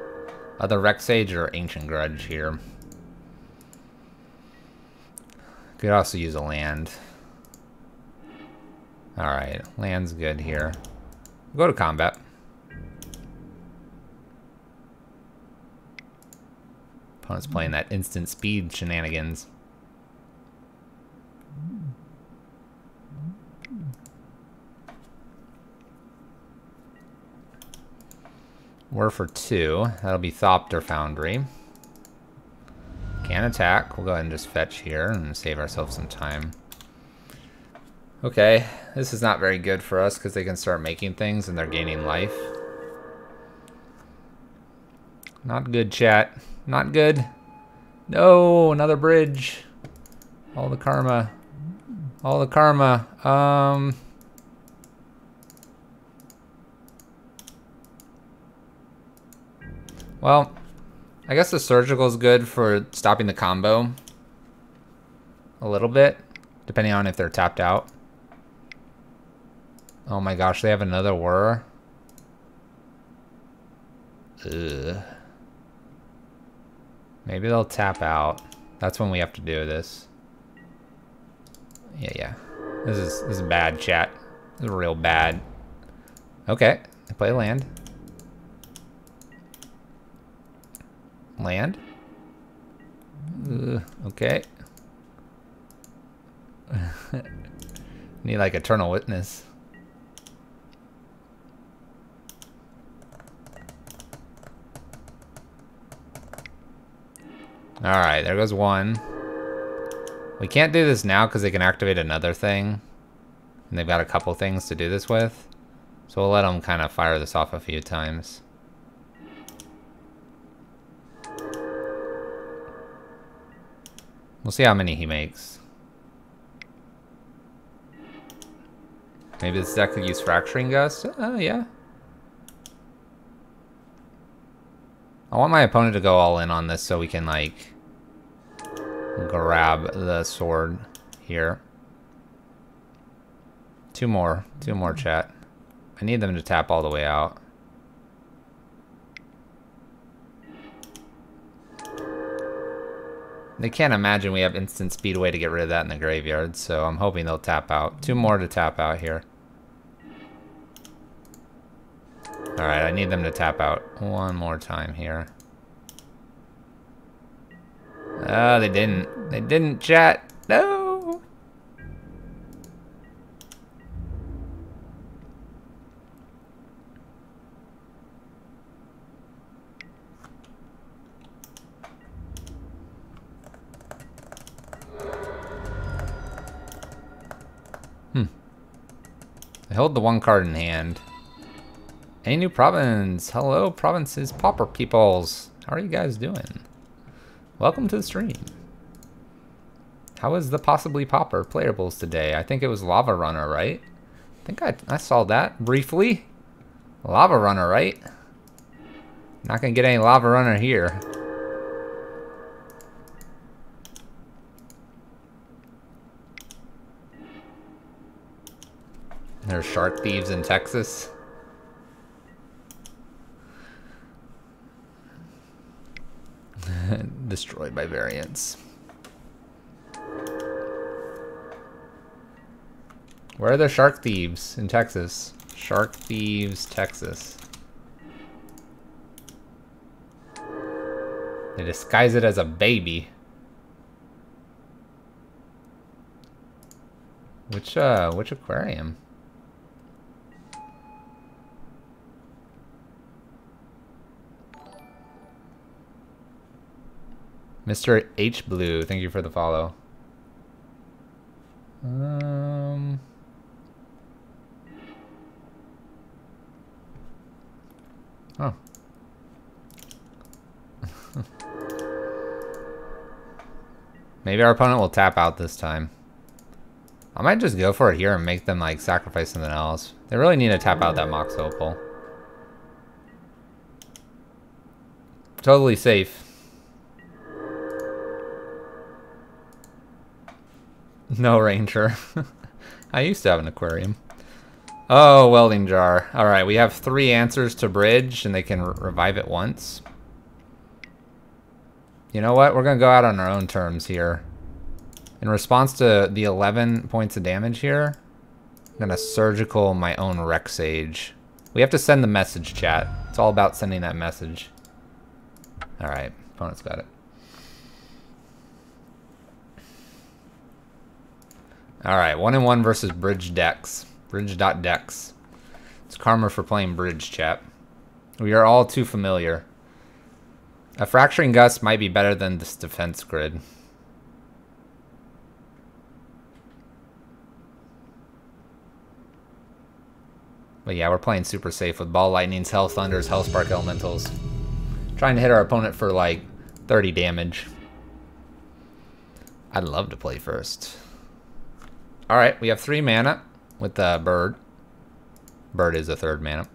other Rex Sage or Ancient Grudge here. Could also use a land. Alright, land's good here. Go to combat. Opponent's playing that instant speed shenanigans. We're for 2. That'll be Thopter Foundry. Can attack. We'll go ahead and just fetch here and save ourselves some time. Okay, this is not very good for us because they can start making things and they're gaining life. Not good, chat. Not good. No, another bridge. All the karma. All the karma. Well, I guess the surgical is good for stopping the combo a little bit, depending on if they're tapped out. Oh my gosh, they have another whir. Ugh. Maybe they'll tap out. That's when we have to do this. Yeah. This is bad, chat. This is real bad. Okay, I play land. Land. Okay. Need like Eternal Witness. Alright, there goes one. We can't do this now because they can activate another thing. And they've got a couple things to do this with. So we'll let them kind of fire this off a few times. We'll see how many he makes. Maybe this deck could use Fracturing Gust? Oh, yeah. I want my opponent to go all in on this so we can, like, grab the sword here. Two more, chat. I need them to tap all the way out. They can't imagine we have instant speedway to get rid of that in the graveyard, so I'm hoping they'll tap out. 2 more to tap out here. Alright, I need them to tap out one more time here. Oh, they didn't. They didn't, chat. No! I hold the 1 card in hand. Any new province? Hello, provinces, pauper peoples. How are you guys doing? Welcome to the stream. How is the possibly pauper playables today? I think it was Lava Runner, right? I think I saw that briefly. Lava Runner, right? Not gonna get any Lava Runner here. There's shark thieves in Texas. Destroyed by variants. Where are the shark thieves in Texas? Shark thieves, Texas. They disguise it as a baby. Which aquarium? Mr. H Blue, thank you for the follow. Oh. Maybe our opponent will tap out this time. I might just go for it here and make them like sacrifice something else. They really need to tap out that Mox Opal. Totally safe. No Ranger. I used to have an aquarium. Oh, welding jar. Alright, we have 3 answers to bridge, and they can revive it once. You know what? We're going to go out on our own terms here. In response to the 11 points of damage here, I'm going to surgical my own Rec Sage. We have to send the message, chat. It's all about sending that message. Alright, opponent's got it. Alright, 1-1 versus Bridge Decks. Bridge.decks. It's karma for playing Bridge, chat. We are all too familiar. A Fracturing Gust might be better than this defense grid. But yeah, we're playing super safe with Ball Lightnings, Hell Thunders, Hellspark Elementals. Trying to hit our opponent for like 30 damage. I'd love to play first. Alright, we have 3 mana with the Bird. Bird is a 3rd mana.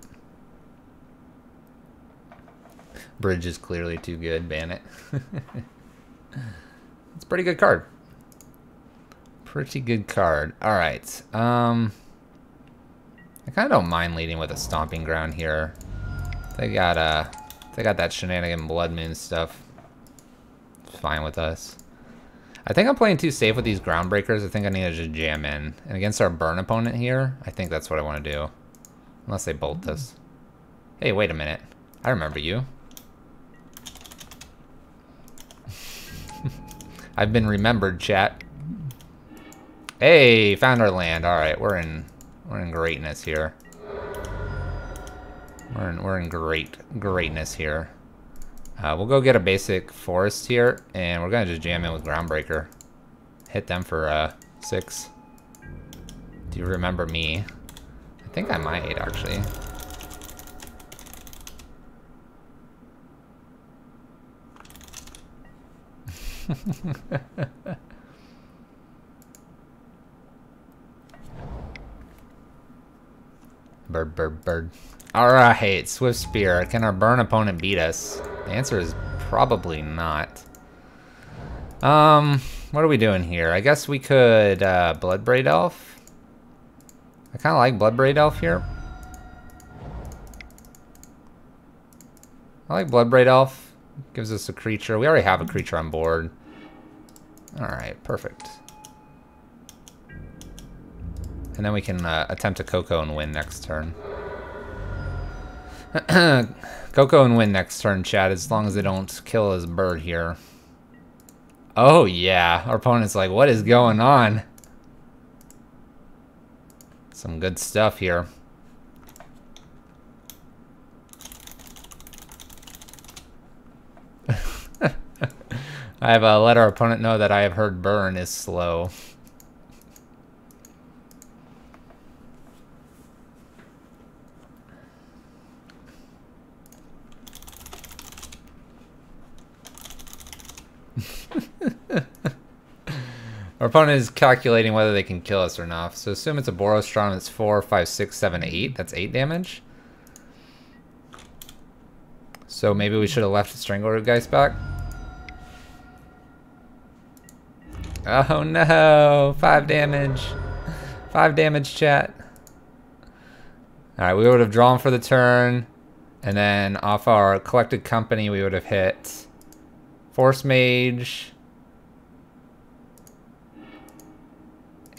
Bridge is clearly too good, ban it. It's a pretty good card. Pretty good card. Alright. I kind of don't mind leading with a Stomping Ground here. They got that Shenanigan Blood Moon stuff. It's fine with us. I think I'm playing too safe with these Groundbreakers. I think I need to just jam in. And against our burn opponent here, I think that's what I want to do. Unless they bolt us. Hey, wait a minute. I remember you. I've been remembered, chat. Hey, found our land. All right, we're in greatness here. We're in greatness here. We'll go get a basic forest here, and we're gonna just jam in with Groundbreaker. Hit them for 6. Do you remember me? I think I might actually. Bird, bird, bird. Alright, Swift Spear. Can our burn opponent beat us? The answer is probably not. What are we doing here? I guess we could Bloodbraid Elf. I kind of like Bloodbraid Elf here. I like Bloodbraid Elf. Gives us a creature. We already have a creature on board. Alright, perfect. And then we can attempt a Coco and win next turn. Coco and win next turn, chat, as long as they don't kill his bird here. Oh yeah, our opponent's like, what is going on? Some good stuff here. I have let our opponent know that I have heard burn is slow. Our opponent is calculating whether they can kill us or not. So assume it's a Borostron that's 4, 5, 6, 7, 8. That's 8 damage. So maybe we should have left the Strangleroot Geist back. Oh no! 5 damage. 5 damage, chat. Alright, we would have drawn for the turn. And then off our Collected Company, we would have hit Force Mage.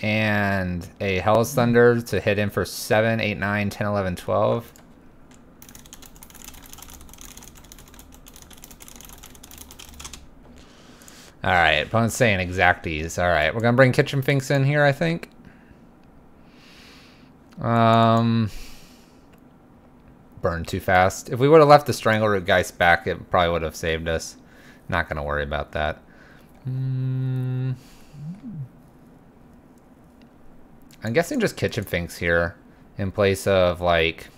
And a Hell's Thunder to hit him for 7, 8, 9, 10, 11, 12. Alright, opponent's saying exacties. Alright, we're gonna bring Kitchen Finks in here, I think. Burn too fast. If we would have left the Strangleroot Geist back, it probably would have saved us. Not gonna worry about that. I'm guessing just Kitchen Finks here in place of like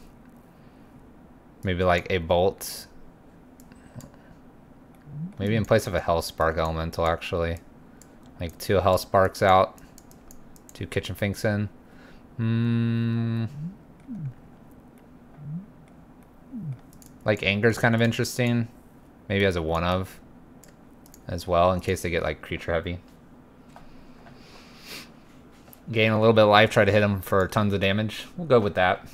maybe like a bolt. Maybe in place of a Hellspark Elemental actually. Like 2 Hellsparks out. 2 Kitchen Finks in. Hmm. Like Anger's kind of interesting. Maybe as a 1-of as well, in case they get like creature heavy. Gain a little bit of life, try to hit them for tons of damage. We'll go with that.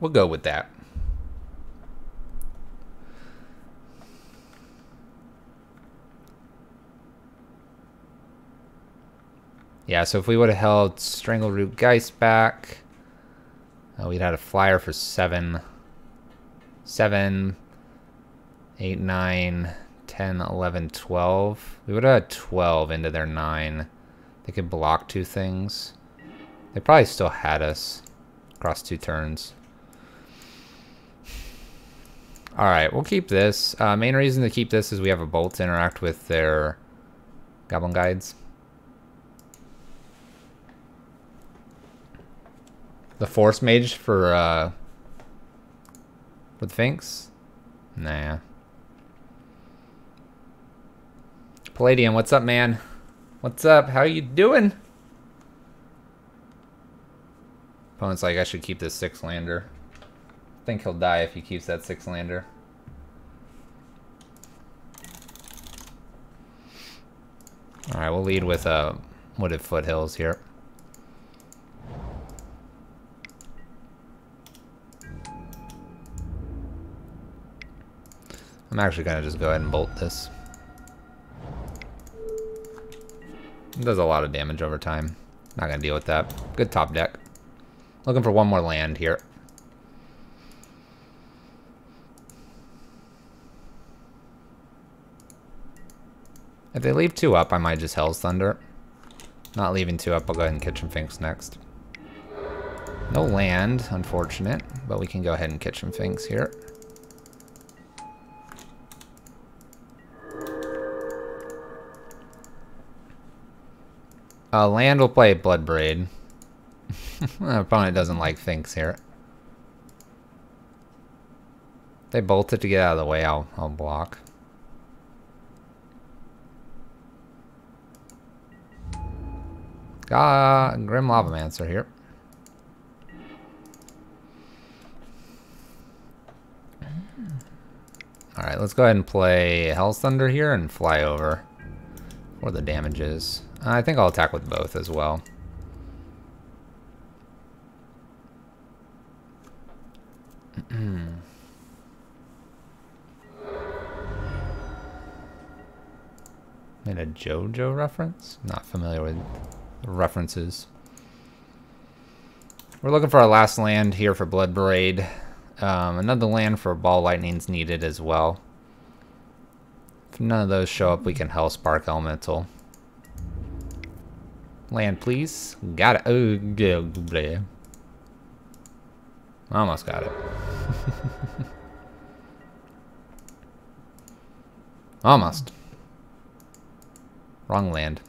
We'll go with that. Yeah, so if we would have held Strangleroot Geist back, we'd had a flyer for 7. 7, 8, 9, 10, 11, 12. We would have had 12 into their 9. They could block 2 things. They probably still had us across 2 turns. Alright, we'll keep this. Main reason to keep this is we have a bolt to interact with their Goblin Guides. The Force Mage for with Finks? Nah. Palladium, what's up, man? What's up? How you doing? Opponent's like, I should keep this 6-lander. I think he'll die if he keeps that 6-lander. Alright, we'll lead with Wooded Foothills here. I'm actually gonna just go ahead and bolt this. It does a lot of damage over time. Not gonna deal with that. Good top deck. Looking for 1 more land here. If they leave 2 up, I might just Hell's Thunder. Not leaving 2 up, I'll go ahead and Kitchen Finks next. No land, unfortunate, but we can go ahead and Kitchen Finks here. Land will play Bloodbraid. My opponent doesn't like Finks here. They bolt it to get out of the way, I'll block. Grim Lavamancer here. Alright, let's go ahead and play Hell's Thunder here and fly over for the damages. I think I'll attack with both as well. Made a JoJo reference? Not familiar with references. We're looking for our last land here for Bloodbraid. Another land for Ball Lightning's needed as well. If none of those show up, we can Hellspark Elemental. Land, please. Got it. Oh, yeah. Almost got it. Almost. Wrong land.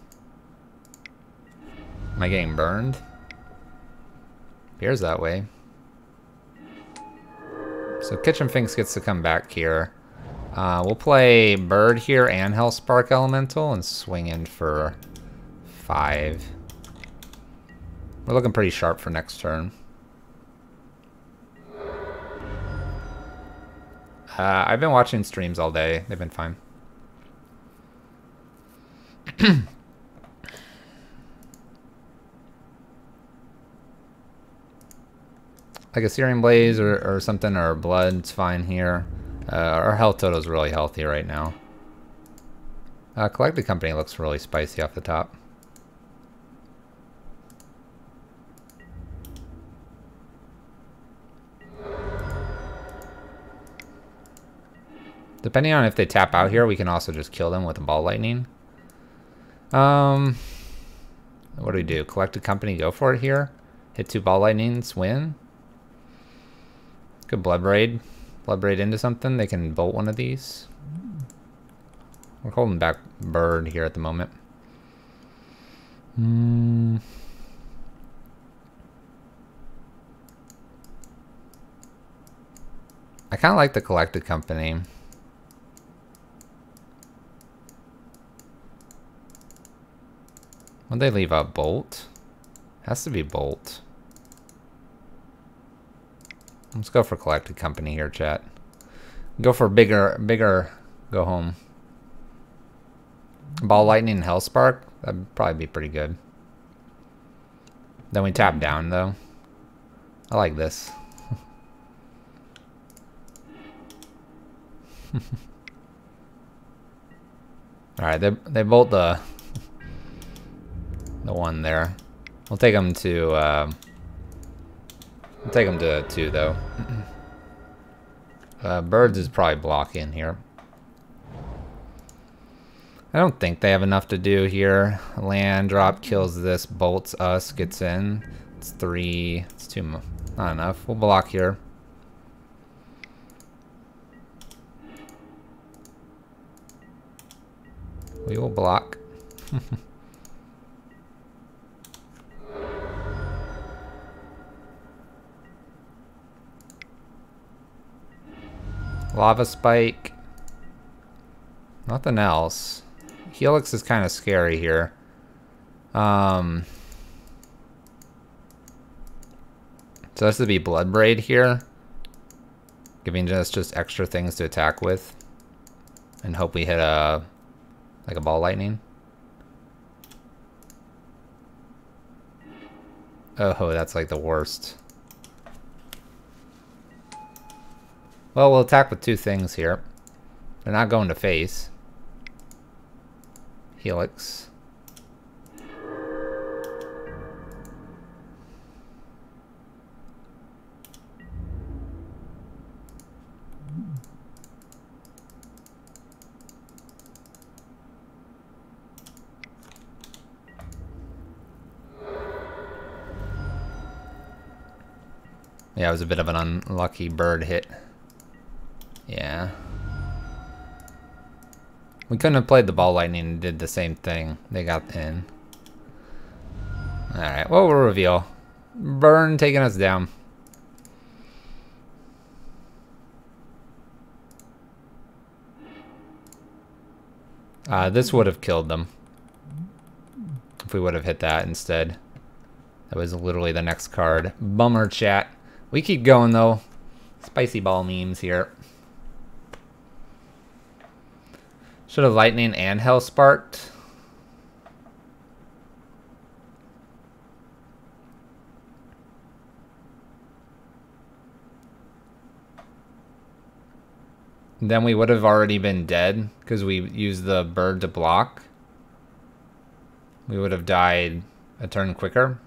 Am I getting burned? Appears that way. So Kitchen Finks gets to come back here. We'll play Bird here and Hellspark Elemental and swing in for 5. We're looking pretty sharp for next turn. I've been watching streams all day. They've been fine. Like a Searing Blaze or something, or Blood's fine here. Our health total is really healthy right now. Collected Company looks really spicy off the top. Depending on if they tap out here, we can also just kill them with a Ball Lightning. What do we do? Collected Company, go for it here. Hit 2 Ball Lightnings, win. Good Bloodbraid. Bloodbraid into something. They can bolt one of these. We're holding back Bird here at the moment. I kind of like the Collected Company. Would they leave a bolt? Has to be bolt. Let's go for collected company here, chat. Go for bigger, go home. Ball lightning and hellspark? That'd probably be pretty good. Then we tap down though. I like this. Alright, they bolt the one there. We'll take them to 2 though. Birds is probably blocking here. I don't think they have enough to do here. Land drop kills this, bolts us, gets in. It's 3. It's 2. Not enough. We'll block here. We will block. Lava spike. Nothing else. Helix is kind of scary here. So this would be Blood Braid here. Giving us just extra things to attack with. And hope we hit a ball lightning. Oh, that's like the worst. Well, we'll attack with 2 things here. They're not going to face. Helix. Yeah, it was a bit of an unlucky bird hit. Yeah. We couldn't have played the ball lightning and did the same thing. They got in. Alright, well, we'll reveal. Burn taking us down. This would have killed them. If we would have hit that instead. That was literally the next card. Bummer, chat. We keep going, though. Spicy ball memes here. Should have lightning and hell sparked. Then we would have already been dead because we used the bird to block. We would have died a turn quicker.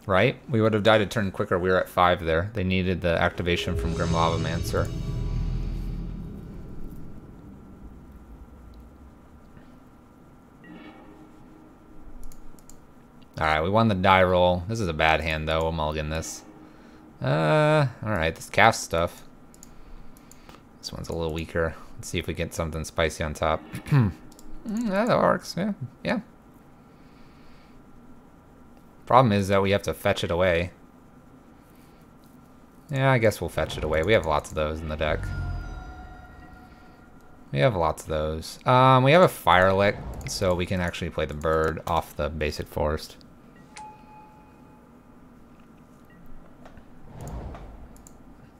Right? We would have died a turn quicker. We were at 5 there. They needed the activation from Grim Lavamancer. Alright, we won the die roll. This is a bad hand though. We'll mulligan this. Alright, this calf stuff. This one's a little weaker. Let's see if we get something spicy on top. Yeah, that works. Yeah, yeah. Problem is that we have to fetch it away. Yeah, I guess we'll fetch it away. We have lots of those in the deck. We have lots of those. We have a Fire Lick, so we can actually play the bird off the basic forest.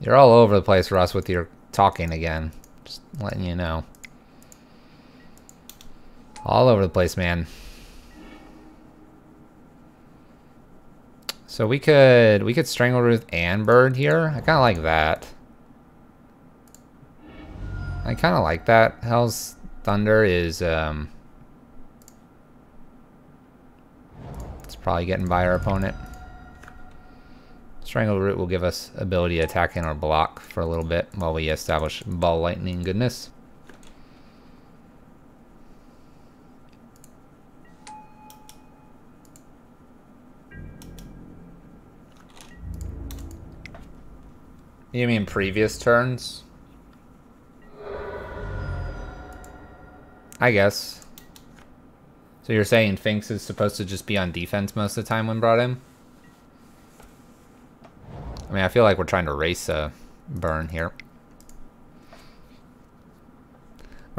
You're all over the place, Russ, with your talking again. Just letting you know. All over the place, man. So we could Strangleroot and Bird here. I kind of like that. I kind of like that. Hell's Thunder is it's probably getting by our opponent. Strangleroot will give us ability to attack in or block for a little bit while we establish ball lightning goodness. You mean previous turns? I guess. So you're saying Finks is supposed to just be on defense most of the time when brought in? I mean, I feel like we're trying to race a burn here.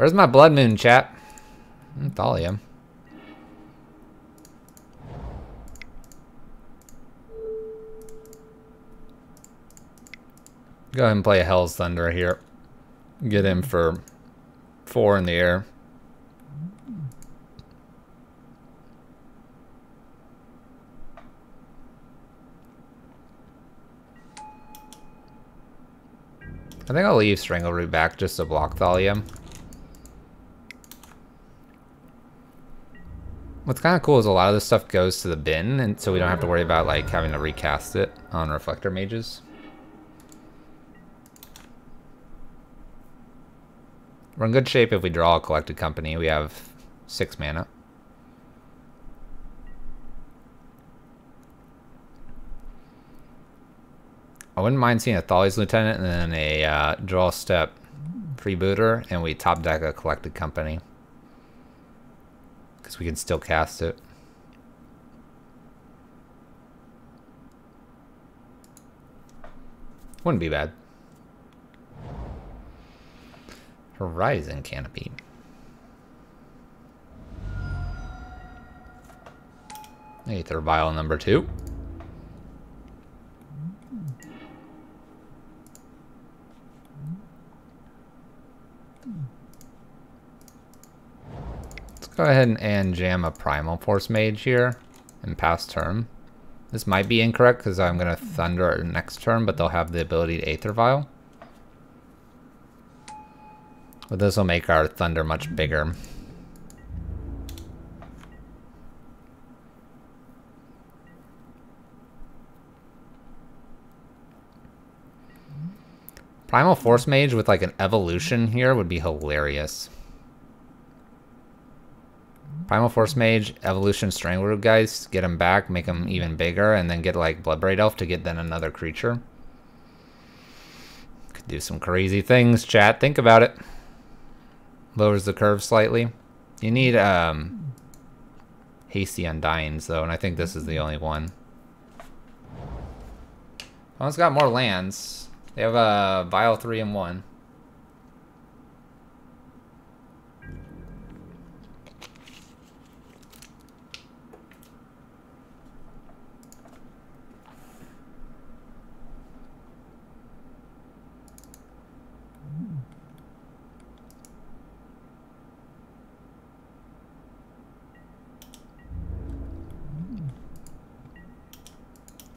Where's my blood moon, chat? Thalia. Go ahead and play a Hell's Thunder here. Get him for 4 in the air. I think I'll leave Strangleroot back just to block Thalia. What's kind of cool is a lot of this stuff goes to the bin, and so we don't have to worry about like having to recast it on Reflector Mages. We're in good shape if we draw a Collected Company. We have 6 mana. I wouldn't mind seeing a Thalia's Lieutenant and then a draw step freebooter, and we top deck a Collected Company. Because we can still cast it. Wouldn't be bad. Horizon Canopy. Aether Vial number 2. Let's go ahead and jam a Primal Force Mage here and pass turn. This might be incorrect because I'm going to Thunder next turn, but they'll have the ability to Aether Vial. But this will make our Thunder much bigger. Primal Force Mage with like an evolution here would be hilarious. Primal Force Mage, Evolution Strangleroot guys, get him back, make him even bigger, and then get like Bloodbraid Elf to get then another creature. Could do some crazy things, chat. Think about it. Lowers the curve slightly. You need Hasty Undyings though, and I think this is the only one. One's got more lands. They have a Vial 3 and 1.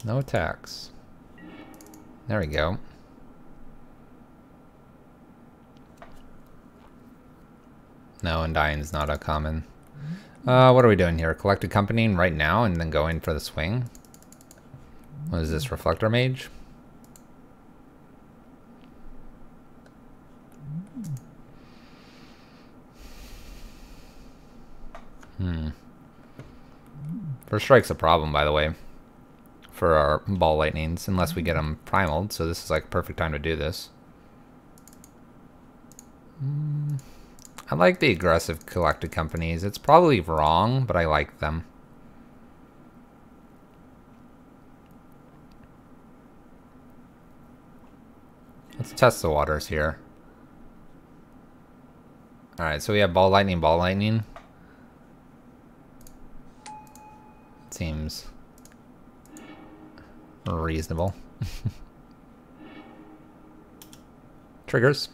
No attacks. There we go. No, Undying's not a common. What are we doing here? Collected Company right now and then go in for the swing? What is this, Reflector Mage? First strike's a problem, by the way, for our Ball Lightnings, unless we get them primaled, so this is like perfect time to do this. I like the aggressive Collected Companies. It's probably wrong, but I like them. Let's test the waters here. Alright, so we have Ball Lightning, Ball Lightning. Seems reasonable. Triggers.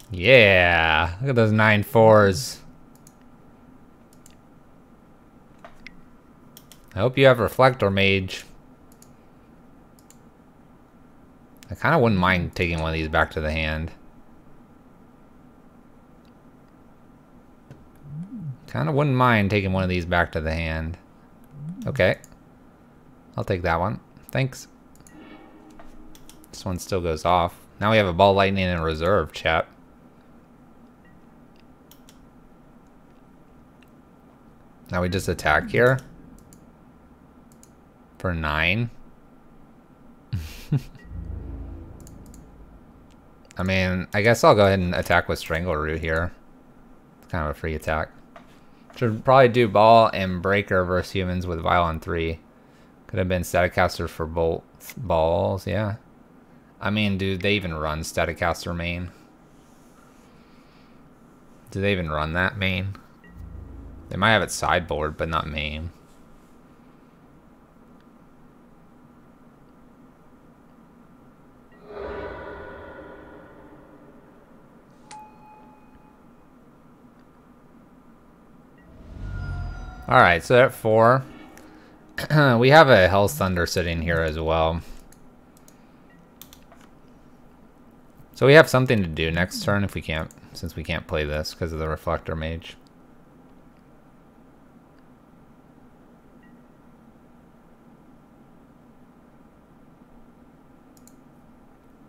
Yeah, look at those 9/4s. I hope you have Reflector Mage. I kind of wouldn't mind taking one of these back to the hand. Kind of wouldn't mind taking one of these back to the hand. Okay. I'll take that one. Thanks. This one still goes off. Now we have a Ball Lightning in reserve, chat. Now we just attack here. For 9. I mean, I guess I'll go ahead and attack with Strangleroot here. It's kind of a free attack. Should probably do Ball and Breaker versus humans with Vial on 3. Could have been Staticaster for both balls, yeah. I mean, dude, they even run Staticaster main. Do they even run that main? They might have it sideboard, but not main. Alright, so at 4. We have a Hell's Thunder sitting here as well. So we have something to do next turn if we can't, since we can't play this because of the Reflector Mage.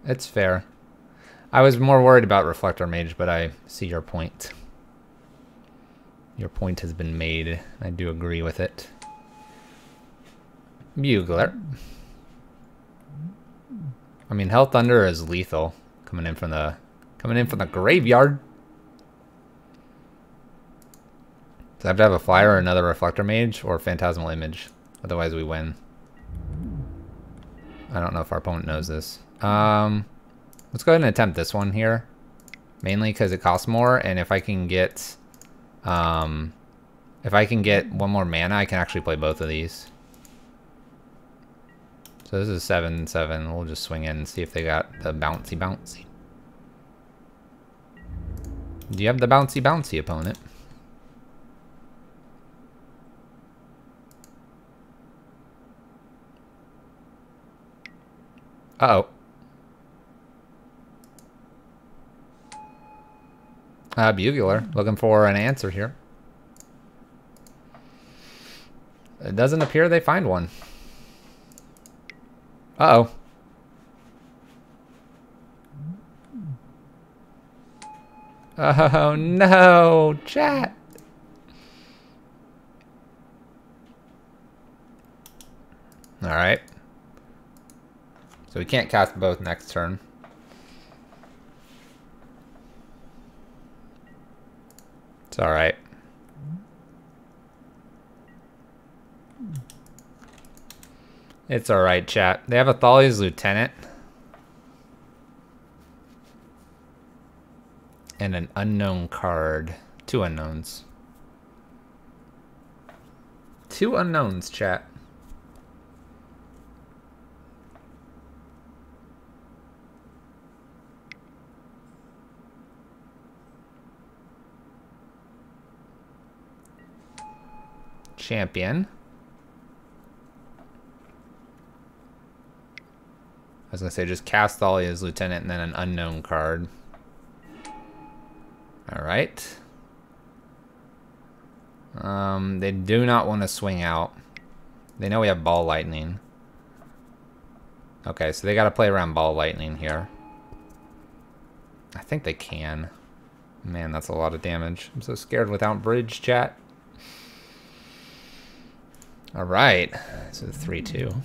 It's fair. I was more worried about Reflector Mage, but I see your point. Your point has been made. I do agree with it. Bugler. I mean, Hell Thunder is lethal coming in from the graveyard. So I have to have a flyer or another Reflector Mage or Phantasmal Image. Otherwise we win. I don't know if our opponent knows this. Let's go ahead and attempt this one here. Mainly because it costs more, and if I can get one more mana, I can actually play both of these. So this is 7/7. We'll just swing in and see if they got the bouncy. Do you have the bouncy opponent? Uh-oh. Bugler, looking for an answer here. It doesn't appear they find one. Uh-oh. Oh no, chat. All right. So we can't cast both next turn. It's all right. It's all right, chat. They have a Thalia's Lieutenant. And an unknown card. 2 unknowns. 2 unknowns, chat. Champion. I was gonna say just cast Thalia's Lieutenant and then an unknown card. Alright. They do not want to swing out. They know we have Ball Lightning. Okay, so they gotta play around Ball Lightning here. I think they can. Man, that's a lot of damage. I'm so scared without bridge, chat. Alright, so 3/2.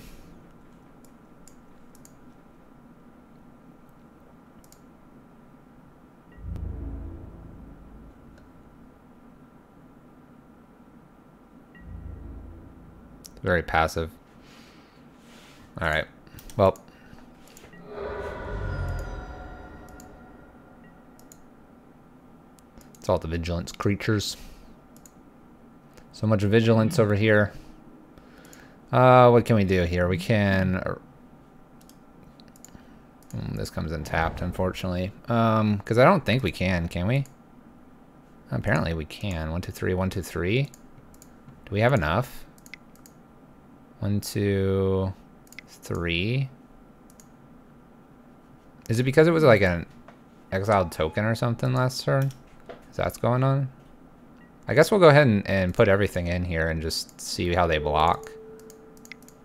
Very passive. Alright, well. It's all the vigilance creatures. So much vigilance over here. What can we do here? We can... this comes in tapped, unfortunately. Because I don't think we can we? Apparently we can. 1, 2, 3, 1, 2, 3. Do we have enough? 1, 2, 3. Is it because it was like an exiled token or something last turn? Is that what's going on? I guess we'll go ahead and put everything in here and just see how they block.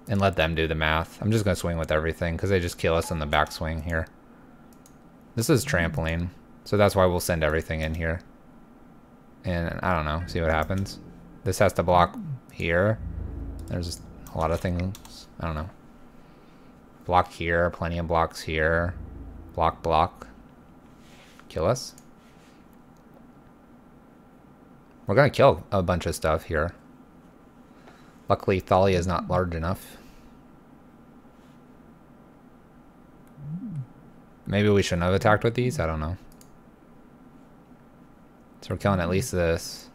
And let them do the math. I'm just going to swing with everything because they just kill us on the backswing here. This is trampling. So that's why we'll send everything in here. And I don't know. See what happens. This has to block here. There's a lot of things. I don't know. Block here. Plenty of blocks here. Block. Kill us. We're going to kill a bunch of stuff here. Luckily, Thalia is not large enough. Maybe we shouldn't have attacked with these? I don't know. So we're killing at least this.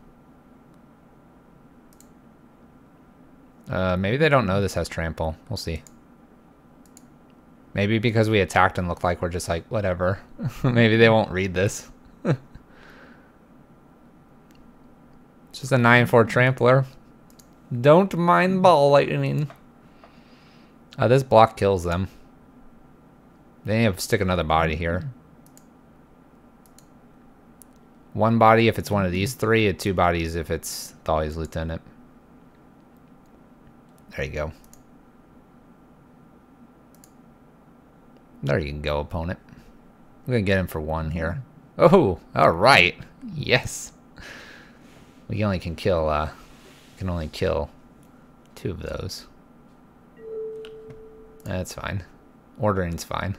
Maybe they don't know this has trample. We'll see. Maybe because we attacked and looked like we're just like, whatever. Maybe they won't read this. It's just a 9-4 trampler. Don't mind ball lightning. This block kills them. They need to stick another body here. One body if it's one of these three, and 2 bodies if it's Thalia's lieutenant. There you go. There you go, opponent. We're gonna get him for 1 here. Oh, all right. Yes. We only can kill. Can only kill 2 of those. That's fine. Ordering's fine.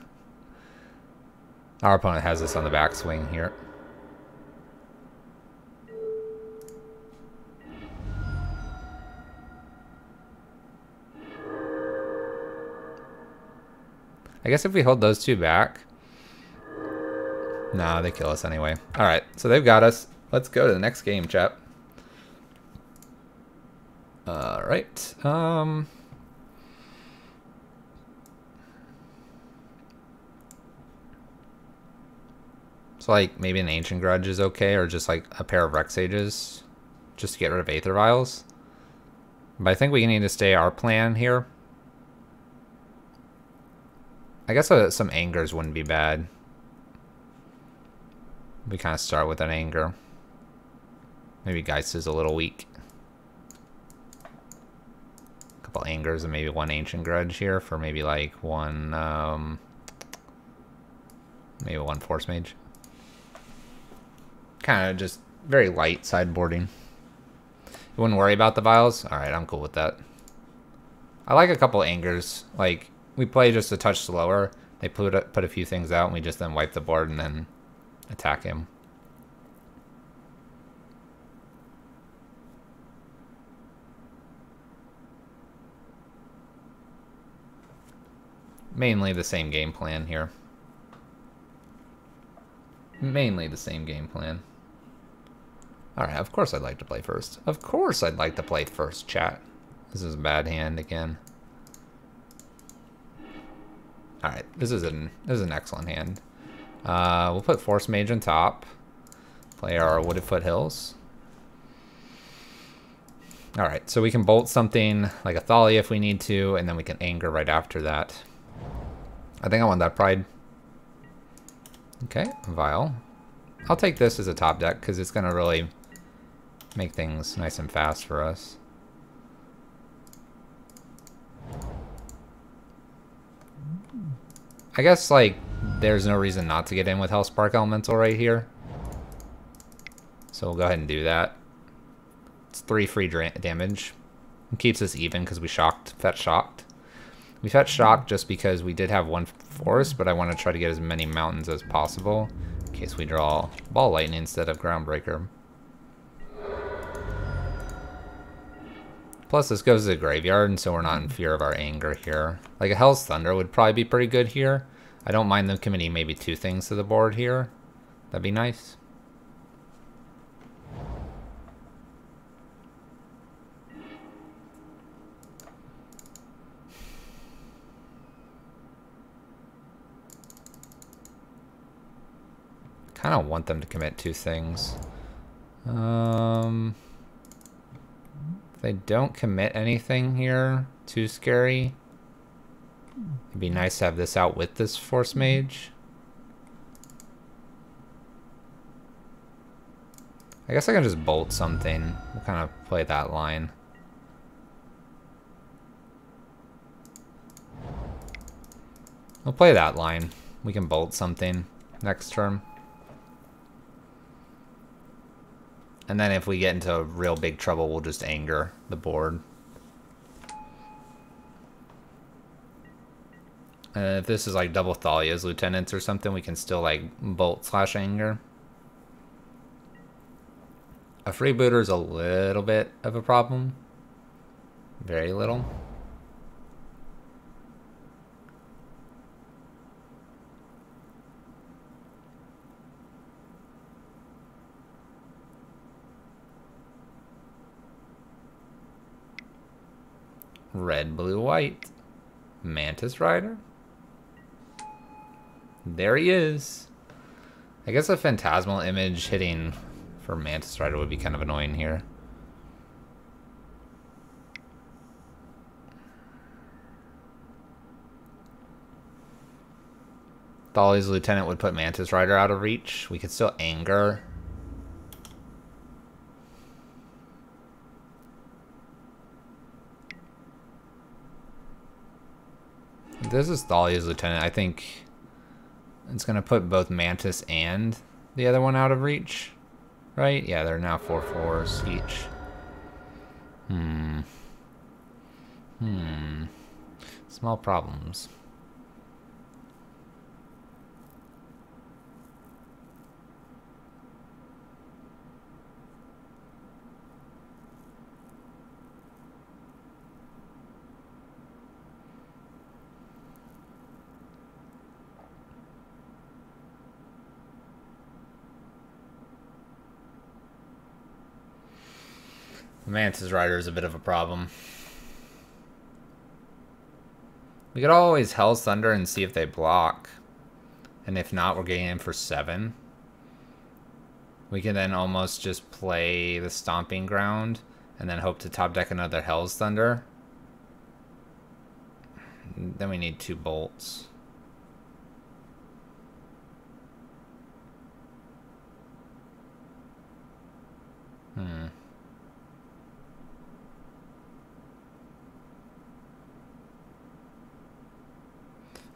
Our opponent has this on the backswing here. I guess if we hold those 2 back. Nah, they kill us anyway. Alright, so they've got us. Let's go to the next game, chap. Alright. So like maybe an Ancient Grudge is okay, or just like a pair of Rex Sages. Just to get rid of Aether Vials. But I think we need to stay our plan here. I guess some Angers wouldn't be bad. We kind of start with an Anger. Maybe Geist is a little weak. A couple Angers and maybe 1 Ancient Grudge here for maybe like 1, maybe 1 Force Mage. Kind of just very light sideboarding. You wouldn't worry about the vials? Alright, I'm cool with that. I like a couple Angers. Like, we play just a touch slower. They put a few things out and we just then wipe the board and then attack him. Mainly the same game plan here. Mainly the same game plan. Alright, of course I'd like to play first. Of course I'd like to play first, chat. This is a bad hand again. Alright, this is an excellent hand. We'll put Force Mage on top. Play our Wooded Foothills. Alright, so we can bolt something like a Thalia if we need to, and then we can Anger right after that. I think I want that Pride. Okay, Vial. I'll take this as a top deck because it's going to really make things nice and fast for us. I guess, like, there's no reason not to get in with Hellspark Elemental right here. So we'll go ahead and do that. It's 3 free damage. It keeps us even because we fetch shocked. We fetch shocked just because we did have 1 forest, but I want to try to get as many mountains as possible in case we draw Ball Lightning instead of Groundbreaker. Plus, this goes to the graveyard, and so we're not in fear of our Anger here. Like a Hell's Thunder would probably be pretty good here. I don't mind them committing maybe 2 things to the board here. That'd be nice. Kind of want them to commit 2 things. If they don't commit anything here, too scary. It'd be nice to have this out with this Force Mage. I guess I can just bolt something. We'll kind of play that line. We'll play that line. We can bolt something next turn. And then if we get into real big trouble, we'll just Anger the board. If this is like double Thalia's Lieutenants or something, we can still like bolt/Anger. A freebooter is a little bit of a problem. Very little. Red, blue, white. Mantis Rider. There he is. I guess a phantasmal image hitting for Mantis Rider would be kind of annoying here. Thalia's Lieutenant would put Mantis Rider out of reach. We could still anger. If this is Thalia's Lieutenant, I think it's going to put both Mantis and the other one out of reach. Right? Yeah, they're now 4/4s each. Small problems. The Mantis Rider is a bit of a problem. We could always Hell's Thunder and see if they block. And if not, we're getting in for 7. We can then almost just play the Stomping Ground and then hope to top deck another Hell's Thunder. Then we need 2 bolts.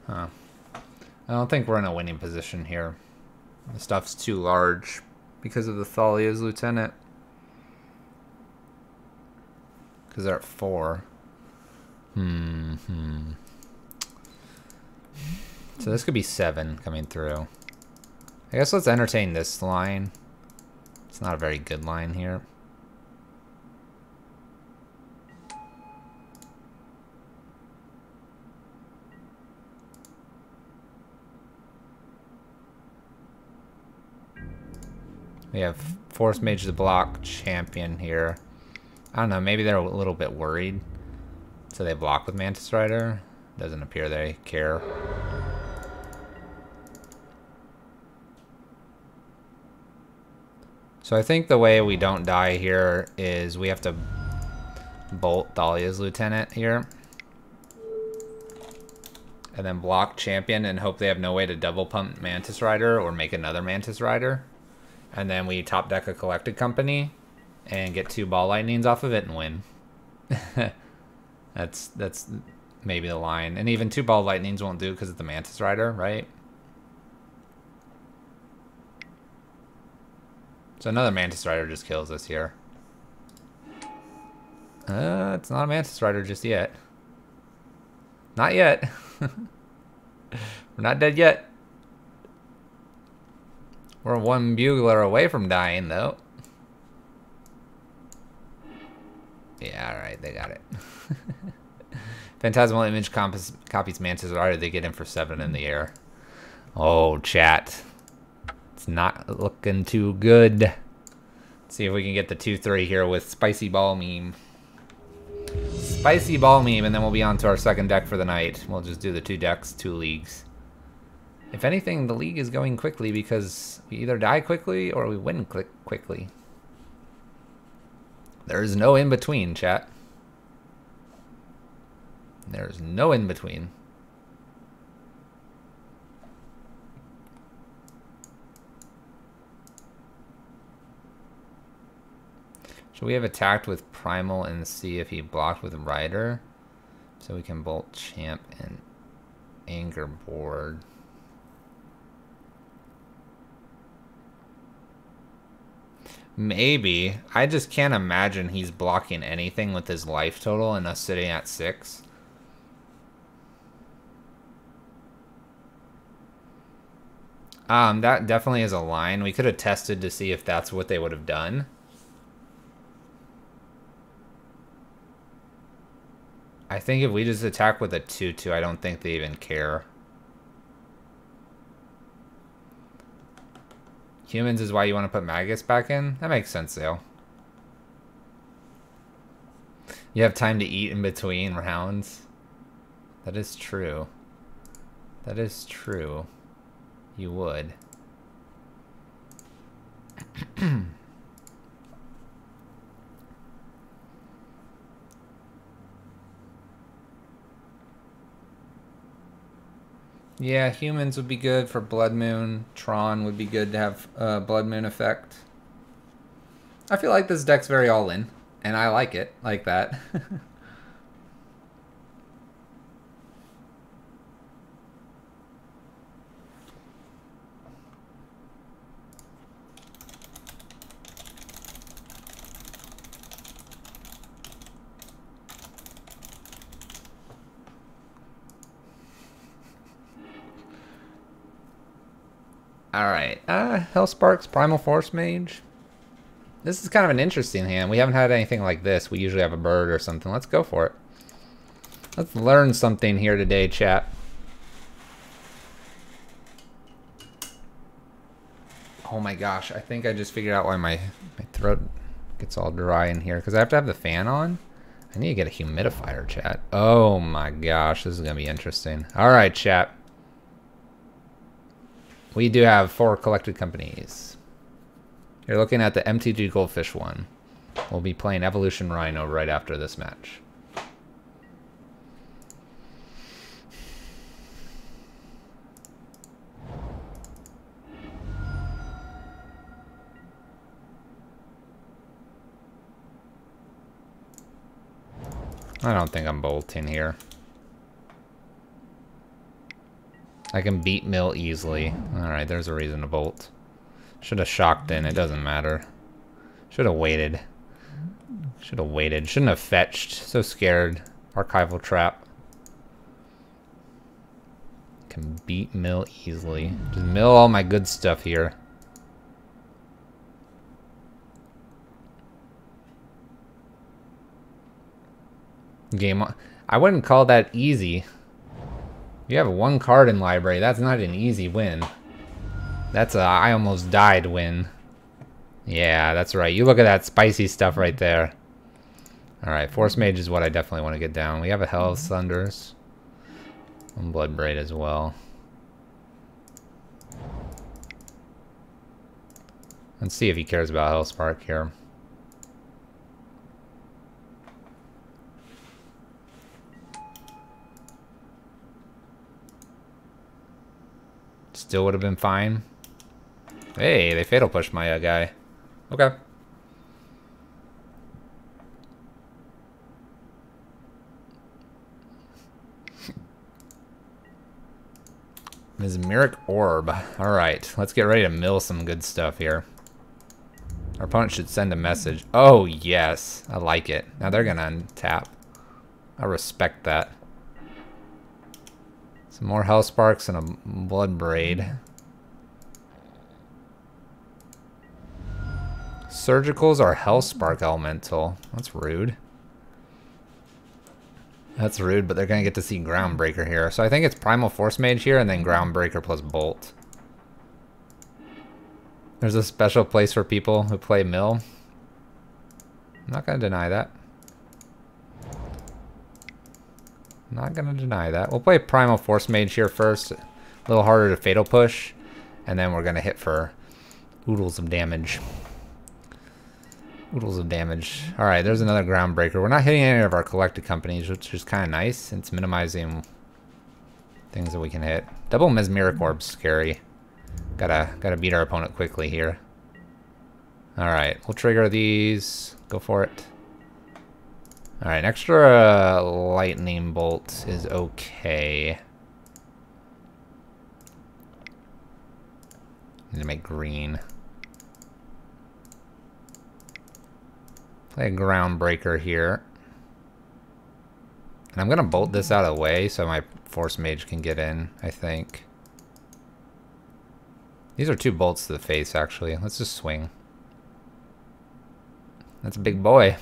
Huh. I don't think we're in a winning position here. The stuff's too large because of the Thalia's Lieutenant. Because they're at 4. So this could be 7 coming through. I guess let's entertain this line. It's not a very good line here. We have Force Mage the block champion here. I don't know, maybe they're a little bit worried. So they block with Mantis Rider. Doesn't appear they care. So I think the way we don't die here is we have to bolt Thalia's Lieutenant here. And then block champion and hope they have no way to double pump Mantis Rider or make another Mantis Rider. And then we top deck a Collected Company and get 2 Ball Lightnings off of it and win. That's maybe the line. And even 2 Ball Lightnings won't do because it's the Mantis Rider, right? So another Mantis Rider just kills us here. It's not a Mantis Rider just yet. Not yet. We're not dead yet. We're 1 bugler away from dying, though. Yeah, alright, they got it. Phantasmal Image copies Mantis Rider. They get in for 7 in the air. Oh, chat. It's not looking too good. Let's see if we can get the 2-3 here with Spicy Ball Meme. Spicy Ball Meme, and then we'll be on to our second deck for the night. We'll just do the 2 decks, 2 leagues. If anything, the league is going quickly because we either die quickly or we win quickly. There's no in-between, chat. There's no in-between. Should we have attacked with Primal and see if he blocked with Rider? So we can bolt Champ and Anger board. Maybe. I just can't imagine he's blocking anything with his life total and us sitting at 6. That definitely is a line. We could have tested to see if that's what they would have done. I think if we just attack with a 2-2, I don't think they even care. Humans is why you want to put Magus back in? That makes sense, though. You have time to eat in between rounds. That is true. That is true. You would. Yeah, humans would be good for Blood Moon. Tron would be good to have Blood Moon effect. I feel like this deck's very all-in, and I like it like that. Alright, Hellsparks, Primal Force Mage. This is kind of an interesting hand. We haven't had anything like this. We usually have a bird or something. Let's go for it. Let's learn something here today, chat. Oh my gosh, I think I just figured out why my throat gets all dry in here. Because I have to have the fan on. I need to get a humidifier, chat. Oh my gosh, this is going to be interesting. Alright, chat. We do have 4 collected companies. You're looking at the MTG Goldfish one. We'll be playing Evolution Rhino right after this match. I don't think I'm bolting here. I can beat Mill easily. Alright, there's a reason to bolt. Should have shocked in, it doesn't matter. Should have waited. Should have waited. Shouldn't have fetched. So scared. Archival trap. Can beat Mill easily. Just mill all my good stuff here. Game on. I wouldn't call that easy. You have 1 card in library. That's not an easy win. That's a I almost died win. Yeah, that's right. You look at that spicy stuff right there. Alright, Force Mage is what I definitely want to get down. We have a Hell of Thunders. And Blood Braid as well. Let's see if he cares about Hellspark here. Still would have been fine. Hey, they fatal pushed my guy. Okay. Mesmeric Orb. Alright, let's get ready to mill some good stuff here. Our opponent should send a message. Oh, yes. I like it. Now they're going to untap. I respect that. Some more Hellsparks and a Blood Braid. Surgicals are Hellspark Elemental. That's rude. That's rude, but they're going to get to see Groundbreaker here. So I think it's Primal Force Mage here and then Groundbreaker plus Bolt. There's a special place for people who play Mill. I'm not going to deny that. Not going to deny that. We'll play Primal Force Mage here first. A little harder to Fatal Push. And then we're going to hit for oodles of damage. Oodles of damage. Alright, there's another Groundbreaker. We're not hitting any of our collected companies, which is kind of nice. It's minimizing things that we can hit. Double Mesmeric Orb's scary. Gotta beat our opponent quickly here. Alright, we'll trigger these. Go for it. Alright, an extra lightning bolt is okay. Need to make green. Play a Groundbreaker here. And I'm gonna bolt this out of the way so my Force Mage can get in, I think. These are 2 bolts to the face, actually. Let's just swing. That's a big boy.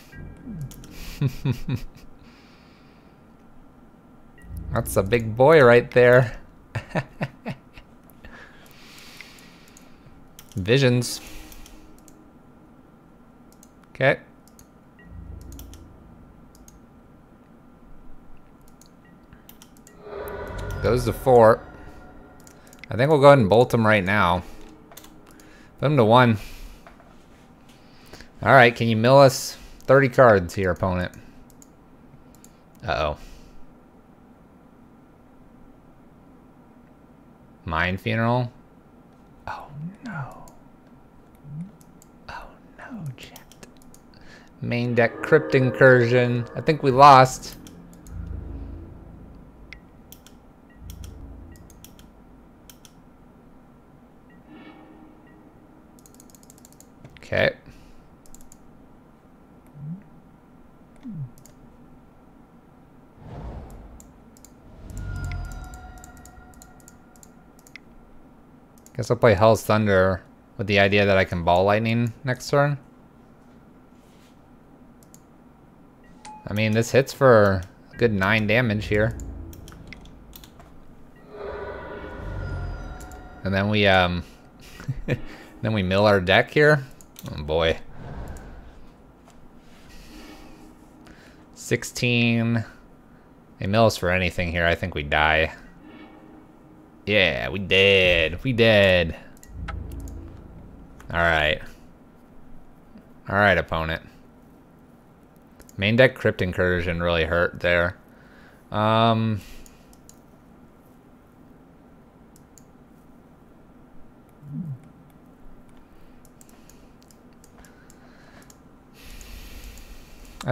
That's a big boy right there. Visions. Okay. Goes to 4. I think we'll go ahead and bolt him right now. Put him to 1. Alright, can you mill us 30 cards here, opponent? Uh-oh. Mine Funeral? Oh no. Oh no, chat. Main deck Crypt Incursion. I think we lost. Okay. Guess I'll play Hell's Thunder with the idea that I can Ball Lightning next turn. I mean, this hits for a good 9 damage here. And then we, then we mill our deck here. Oh boy. 16. They mill us for anything here. I think we die. Yeah, we did. We did. Alright. Alright, opponent. Main deck Crypt Incursion really hurt there. I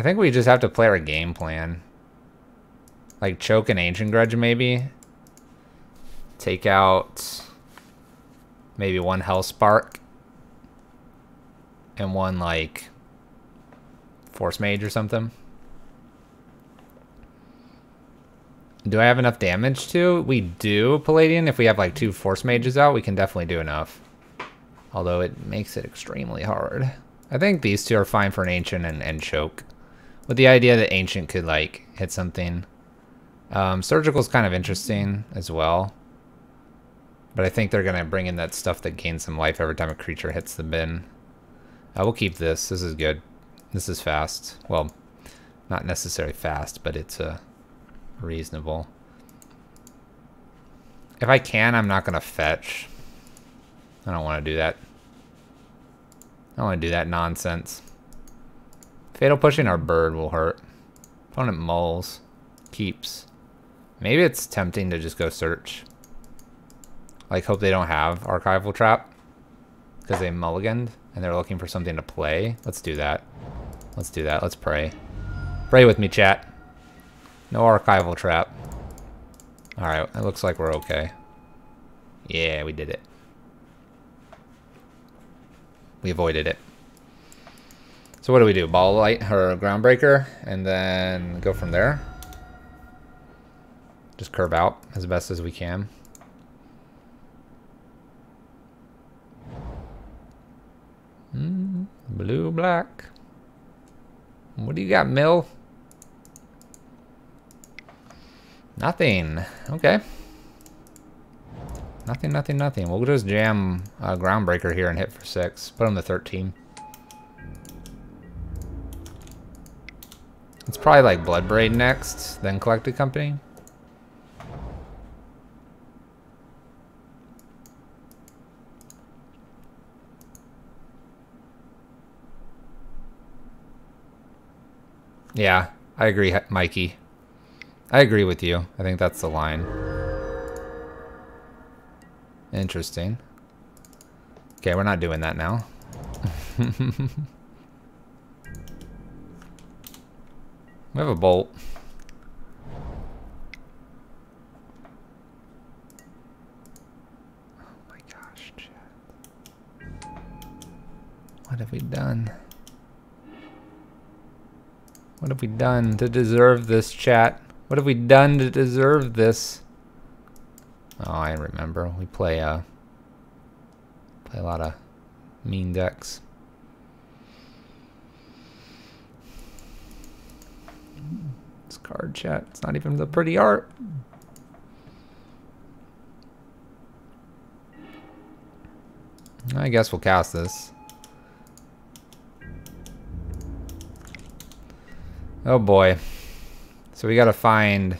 think we just have to play our game plan. Like choke an Ancient Grudge maybe. Take out maybe 1 Hellspark. And 1 like Force Mage or something. Do I have enough damage to? We do, Palladian. If we have like 2 Force Mages out, we can definitely do enough. Although it makes it extremely hard. I think these 2 are fine for an Ancient and choke. With the idea that Ancient could like hit something. Surgical's kind of interesting as well. But I think they're going to bring in that stuff that gains some life every time a creature hits the bin. We'll keep this. This is good. This is fast. Well, not necessarily fast, but it's reasonable. If I can, I'm not going to fetch. I don't want to do that. I don't want to do that nonsense. Fatal Pushing our bird will hurt. Opponent mulls. Keeps. Maybe it's tempting to just go search. Like, hope they don't have Archival Trap. Because they mulliganed and they're looking for something to play. Let's do that. Let's do that. Let's pray. Pray with me, chat. No Archival Trap. Alright, it looks like we're okay. Yeah, we did it. We avoided it. So what do we do? Ball Light or Groundbreaker and then go from there? Just curve out as best as we can. Blue, black. What do you got, Mill? Nothing. Okay. Nothing, nothing, nothing. We'll just jam a Groundbreaker here and hit for 6. Put him to 13. It's probably like Bloodbraid next, then Collected Company. Yeah, I agree, Mikey. I agree with you. I think that's the line. Interesting. Okay, we're not doing that now. We have a bolt. Oh my gosh, chat. What have we done? What have we done to deserve this, chat? What have we done to deserve this? Oh, I remember. We play a lot of mean decks. This card, chat. It's not even the pretty art. I guess we'll cast this. Oh boy. So we gotta find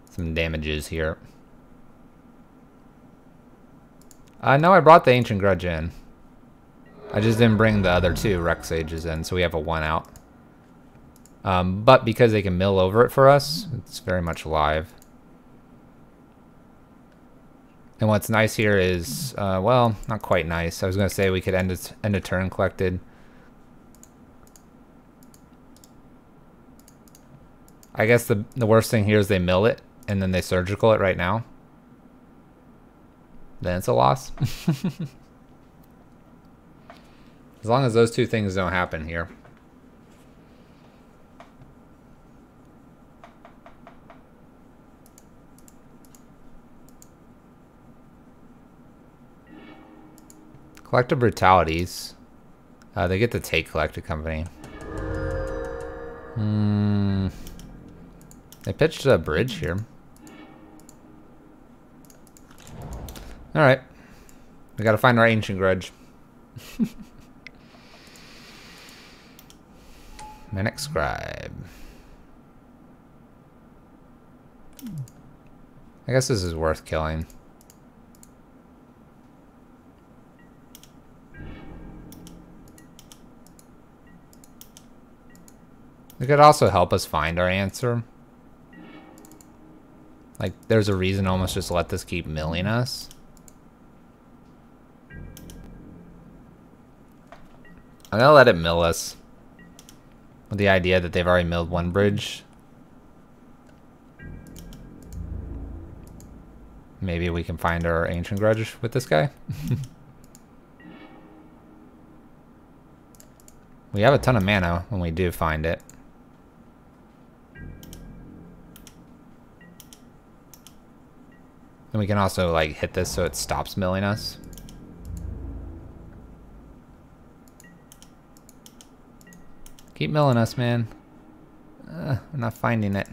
some damages here. No, I brought the Ancient Grudge in. I just didn't bring the other 2 Rex Sages in, so we have a 1 out. But because they can mill over it for us, it's very much live. And what's nice here is, well, not quite nice. I was going to say we could end a turn collected. I guess the worst thing here is they mill it, and then they surgical it right now. Then it's a loss. As long as those 2 things don't happen here. Collective Brutalities. They get to take Collective Company. They pitched a bridge here. Alright. We gotta find our Ancient Grudge. Manic Scribe. I guess this is worth killing. It could also help us find our answer. Like, there's a reason to almost just let this keep milling us. I'm gonna let it mill us. With the idea that they've already milled 1 bridge. Maybe we can find our Ancient Grudge with this guy. We have a ton of mana when we do find it. And we can also like hit this so it stops milling us. Keep milling us, man. I'm not finding it.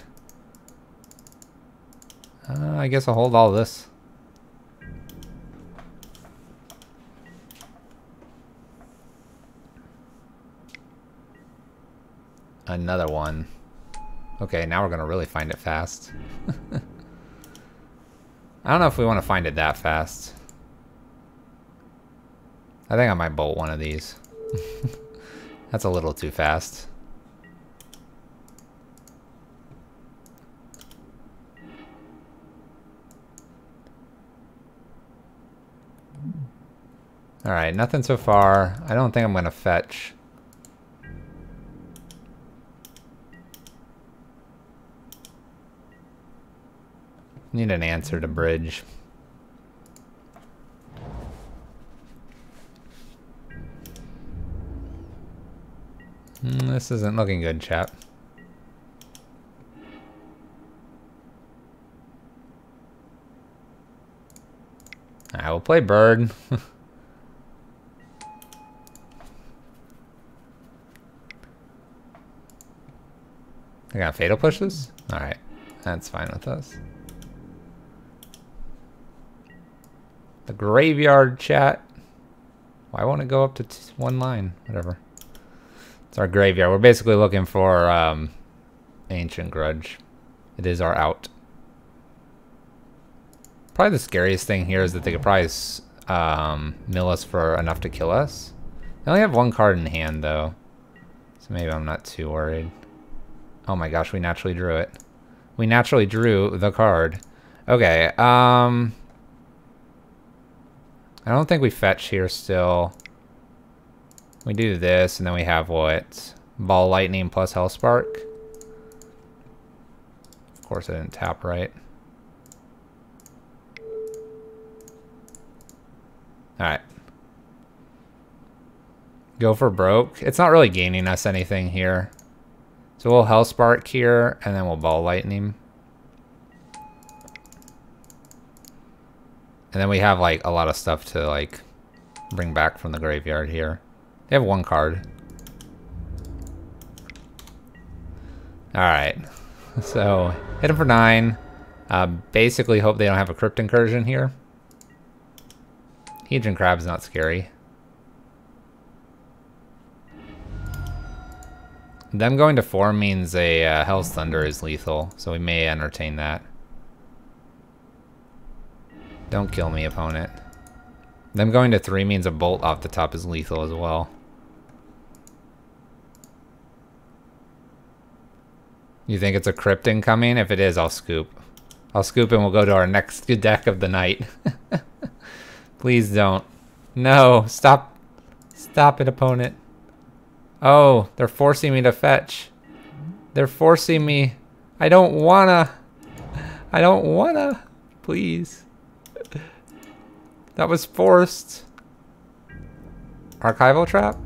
I guess I'll hold all this. Another one. Okay, now we're gonna really find it fast. I don't know if we want to find it that fast. I think I might bolt one of these. That's a little too fast. Alright, nothing so far. I don't think I'm going to fetch. Need an answer to bridge. This isn't looking good, chap. I will play bird. I got fatal pushes? Alright, that's fine with us. The graveyard, chat. Why won't it go up to 1 line? Whatever. It's our graveyard. We're basically looking for Ancient Grudge. It is our out. Probably the scariest thing here is that they could probably mill us for enough to kill us. They only have 1 card in hand, though. So maybe I'm not too worried. Oh my gosh, we naturally drew it. We naturally drew the card. Okay, I don't think we fetch here still. We do this, and then we have what? Ball Lightning plus Hellspark. Of course I didn't tap right. Alright. Go for broke. It's not really gaining us anything here. So we'll Hellspark here, and then we'll Ball Lightning. And then we have like a lot of stuff to like bring back from the graveyard here. They have 1 card. Alright. So hit him for 9. Basically hope they don't have a Crypt Incursion here. Hedron Crab's not scary. Them going to 4 means a Hell's Thunder is lethal, so we may entertain that. Don't kill me, opponent. Them going to 3 means a bolt off the top is lethal as well. You think it's a crypt incoming? If it is, I'll scoop. I'll scoop and we'll go to our next deck of the night. Please don't. No, stop. Stop it, opponent. Oh, they're forcing me to fetch. They're forcing me. I don't wanna. I don't wanna. Please. That was forced. Archival trap?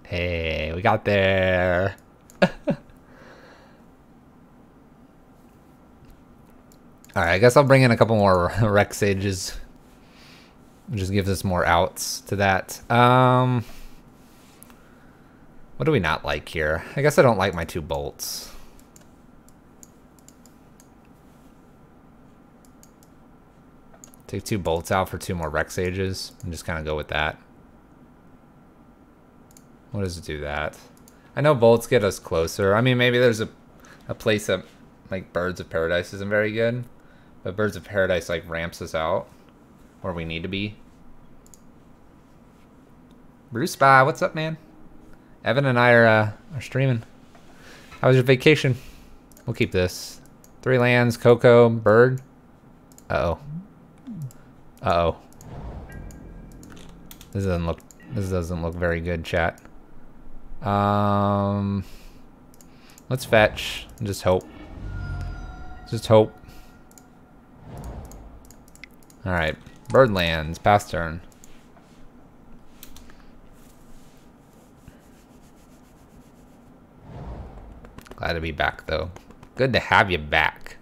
Hey, we got there. Alright, I guess I'll bring in a couple more Rex Sages. Just gives us more outs to that. What do we not like here? I guess I don't like my 2 bolts. Take 2 bolts out for 2 more Rex Sages and just kind of go with that. What does it do that? I know bolts get us closer. I mean, maybe there's a place that, like, Birds of Paradise isn't very good. But Birds of Paradise, like, ramps us out where we need to be. Bruce Spy, what's up, man? Evan and I are streaming. How was your vacation? We'll keep this. 3 lands, Coco, Bird. Uh-oh. Uh-oh. This doesn't look very good, chat. Let's fetch and just hope. Just hope. Alright. Bird lands, pass turn. Glad to be back, though. Good to have you back.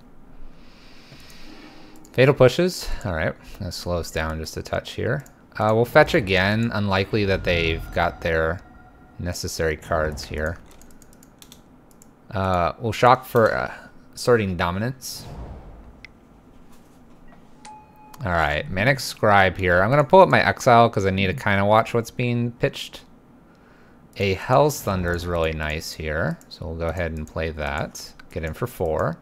Fatal pushes. Alright. Gonna slow us down just a touch here. We'll fetch again. Unlikely that they've got their necessary cards here. We'll shock for sorting dominance. Alright. Manic Scribe here. I'm gonna pull up my exile because I need to kind of watch what's being pitched. A Hell's Thunder is really nice here, so we'll go ahead and play that. Get in for 4.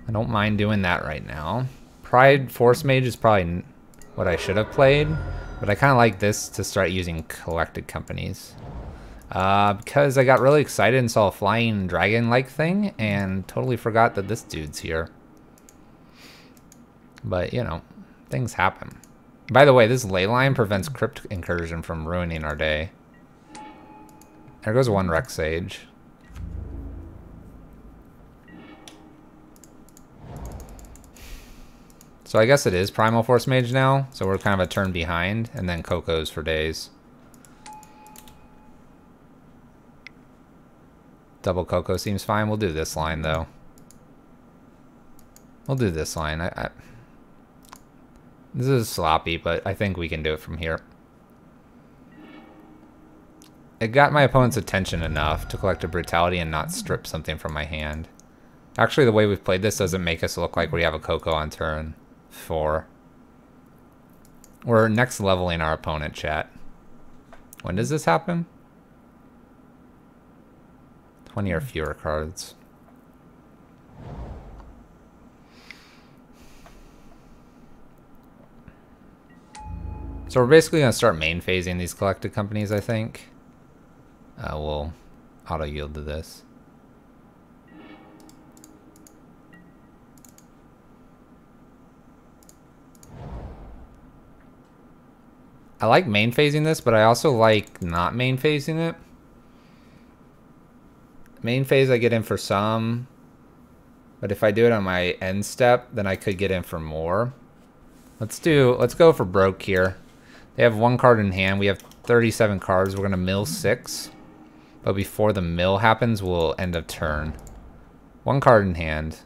I don't mind doing that right now. Pride Force Mage is probably what I should have played, but I kind of like this to start using Collected Companies. Because I got really excited and saw a flying dragon-like thing, and totally forgot that this dude's here. But, you know. Things happen. By the way, this ley line prevents Crypt Incursion from ruining our day. There goes 1 Rex Sage. So I guess it is Primal Force Mage now, so we're kind of a turn behind, and then Coco's for days. Double Coco seems fine. We'll do this line, though. We'll do this line. This is sloppy, but I think we can do it from here. It got my opponent's attention enough to collect a Brutality and not strip something from my hand. Actually, the way we've played this doesn't make us look like we have a Coco on turn 4. We're next leveling our opponent, chat. When does this happen? 20 or fewer cards. So we're basically going to start main phasing these Collected Companies, I think. We'll auto-yield to this. I like main phasing this, but I also like not main phasing it. Main phase I get in for some, but if I do it on my end step, then I could get in for more. Let's go for broke here. They have 1 card in hand. We have 37 cards. We're going to mill 6. But before the mill happens, we'll end of turn. 1 card in hand.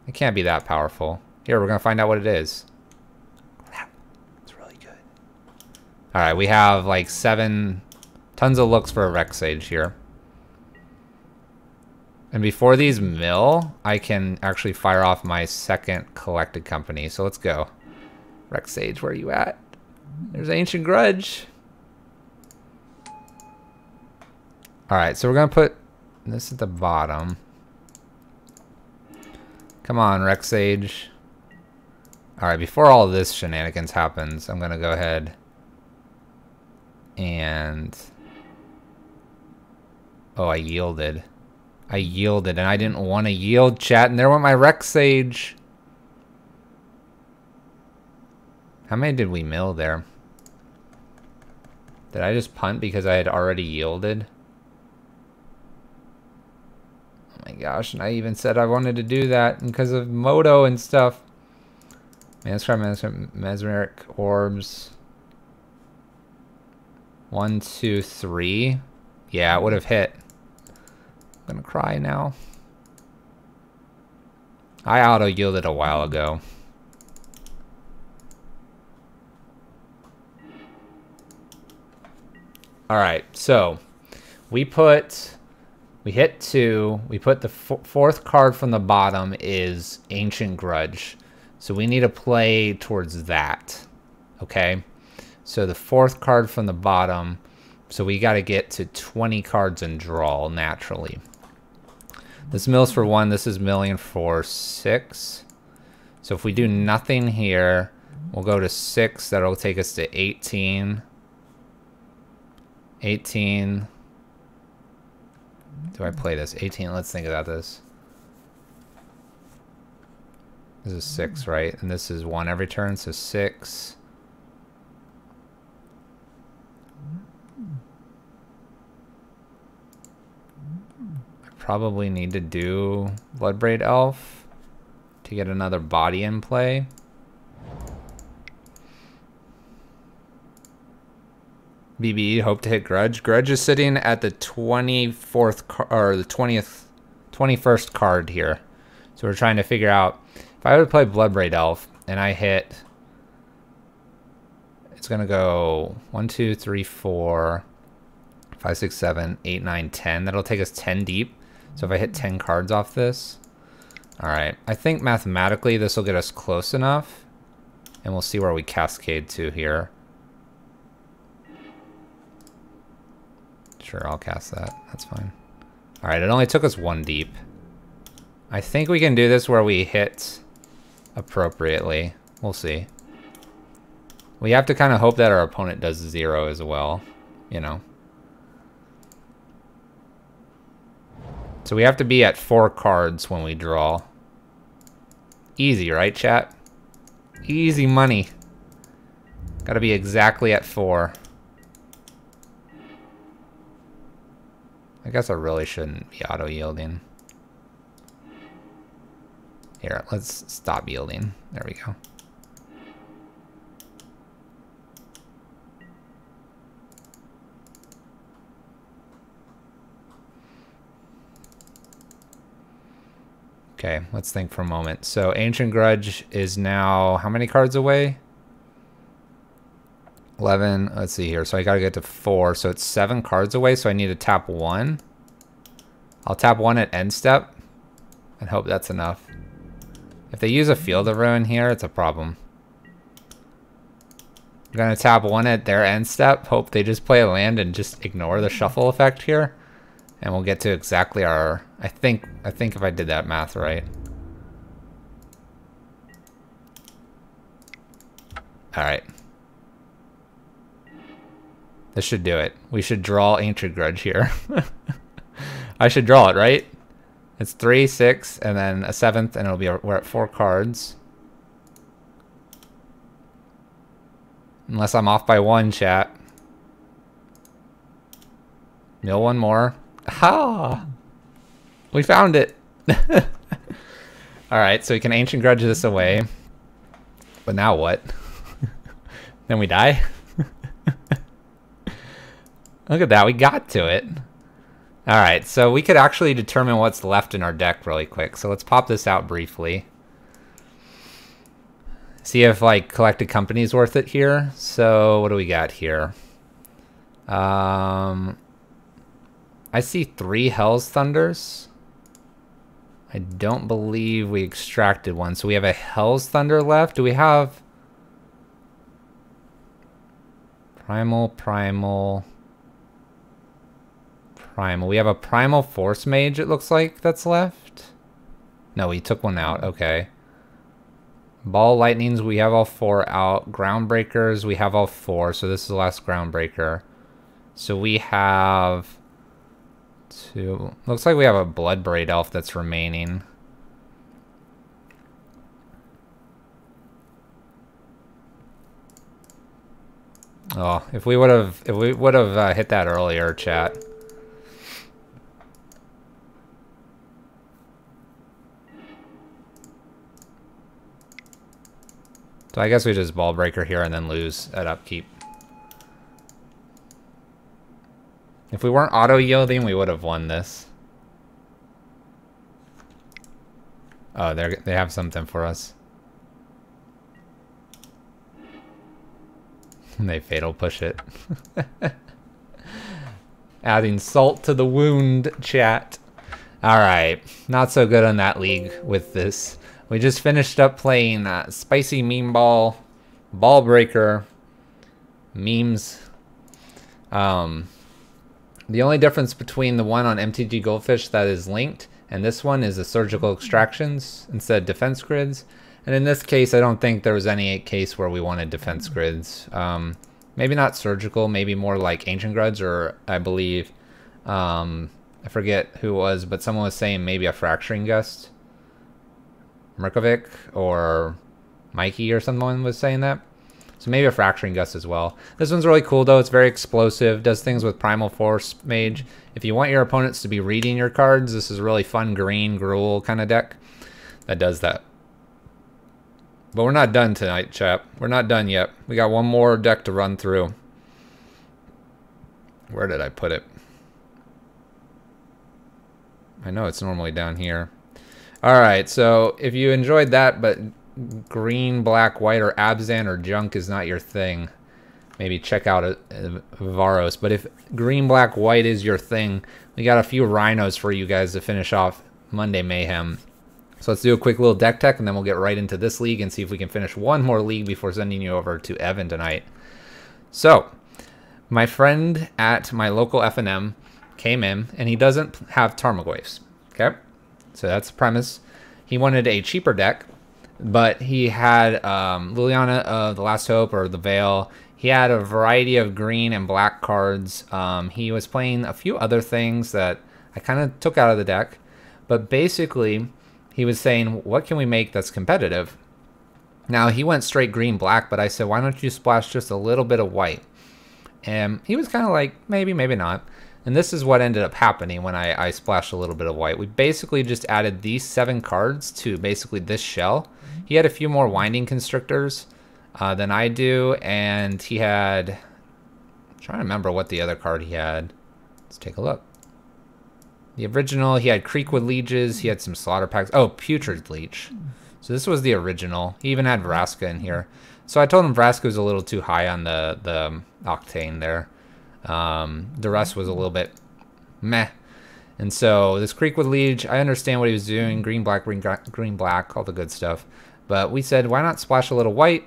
It can't be that powerful. Here, we're going to find out what it is. Crap. It's really good. Alright, we have like 7 tons of looks for a Rex Sage here. And before these mill, I can actually fire off my second Collected Company. So let's go. Rex Sage, where are you at? There's Ancient Grudge. Alright, so we're going to put this at the bottom. Come on, Rex Sage. Alright, before all this shenanigans happens, I'm going to go ahead and... Oh, I yielded. I yielded, and I didn't want to yield, chat, and there went my Rex Sage. How many did we mill there? Did I just punt because I had already yielded? Oh my gosh, and I even said I wanted to do that because of Moto and stuff. Mesmeric Orbs. 1, 2, 3. Yeah, it would have hit. I'm gonna cry now. I auto-yielded a while ago. Alright, so we hit 2. We put the fourth card from the bottom is Ancient Grudge. So we need to play towards that. Okay? So the fourth card from the bottom. So we got to get to 20 cards and draw naturally. This mills for 1. This is milling for 6. So if we do nothing here, we'll go to 6. That'll take us to 18. 18. Do I play this? 18. Let's think about this. This is 6, right? And this is 1 every turn, so 6. I probably need to do Bloodbraid Elf to get another body in play. BB, hope to hit Grudge. Grudge is sitting at the 24th or the 21st card here. So we're trying to figure out if I would play Bloodbraid Elf and I hit, it's gonna go 1, 2, 3, 4, 5, 6, 7, 8, 9, 10. That'll take us 10 deep. So if I hit 10 cards off this, all right. I think mathematically this will get us close enough, and we'll see where we cascade to here. Sure, I'll cast that. That's fine. All right, it only took us 1 deep. I think we can do this where we hit appropriately. We'll see. We have to kind of hope that our opponent does 0 as well, you know. So we have to be at 4 cards when we draw. Easy, right, chat? Easy money. Gotta be exactly at 4. I guess I really shouldn't be auto-yielding. Here, let's stop yielding. There we go. Okay, let's think for a moment. So Ancient Grudge is now how many cards away? 11. Let's see here. So I gotta get to 4. So it's 7 cards away. So I need to tap 1. I'll tap 1 at end step and hope that's enough. If they use a Field of Ruin here, it's a problem. I'm gonna tap 1 at their end step. Hope they just play a land and just ignore the shuffle effect here, and we'll get to exactly our. I think if I did that math right. All right. This should do it. We should draw Ancient Grudge here. I should draw it, right? It's 3, 6, and then a 7th, and it'll be we're at 4 cards. Unless I'm off by 1, chat. Mill 1 more. Ha! We found it. All right, so we can Ancient Grudge this away. But now what? Then we die? Look at that, we got to it. All right, so we could actually determine what's left in our deck really quick. So let's pop this out briefly. See if like Collected Company is worth it here. So what do we got here? I see 3 Hell's Thunders. I don't believe we extracted one. So we have a Hell's Thunder left. Do we have... Primal. We have a Primal Force Mage, it looks like, that's left. No, we took one out. Okay. Ball Lightnings, we have all 4 out. Groundbreakers, we have all 4. So this is the last Groundbreaker. So we have 2. Looks like we have a Bloodbraid Elf that's remaining. Oh, if we would have hit that earlier, chat. So I guess we just Ball Breaker here and then lose at upkeep. If we weren't auto-yielding, we would have won this. Oh, they have something for us. They fatal push it. Adding salt to the wound, chat. Alright, not so good on that league with this. We just finished up playing Spicy Meme Ball, Ball Breaker, Memes. The only difference between the one on MTG Goldfish that is linked and this one is the surgical extractions instead of defense grids. And in this case, I don't think there was any case where we wanted defense grids. Maybe not surgical, maybe more like ancient grids, or I believe, I forget who it was, but someone was saying maybe a fracturing gust. Merkovic or Mikey or someone was saying that. So maybe a fracturing gust as well. This one's really cool though. It's very explosive. Does things with Primal Force Mage. If you want your opponents to be reading your cards, this is a really fun green Gruul kind of deck that does that. But we're not done tonight, chap. We're not done yet. We got one more deck to run through. Where did I put it? I know it's normally down here. Alright, so if you enjoyed that, but green, black, white, or Abzan or junk is not your thing, maybe check out Varos. But if green, black, white is your thing, we got a few Rhinos for you guys to finish off Monday Mayhem. So let's do a quick little deck tech, and then we'll get right into this league and see if we can finish one more league before sending you over to Evan tonight. So, my friend at my local F&M came in, and he doesn't have Tarmogoyfs, okay? So that's the premise. He wanted a cheaper deck, but he had Liliana of the Last Hope or the Veil. He had a variety of green and black cards. He was playing a few other things that I kind of took out of the deck, but basically he was saying, what can we make that's competitive? Now, he went straight green-black, but I said, why don't you splash just a little bit of white? And he was kind of like, maybe, maybe not. And this is what ended up happening when I splashed a little bit of white. We basically just added these 7 cards to basically this shell. He had a few more Winding Constrictors than I do, and he had... I'm trying to remember what the other card he had. Let's take a look. The original, he had Creekwood Leeches, he had some Slaughter Packs. Oh, Putrid Leech. So this was the original. He even had Vraska in here. So I told him Vraska was a little too high on the octane there. The rest was a little bit meh. And so this Creekwood Leech, I understand what he was doing. Green, black, green, black, all the good stuff. But we said, why not splash a little white,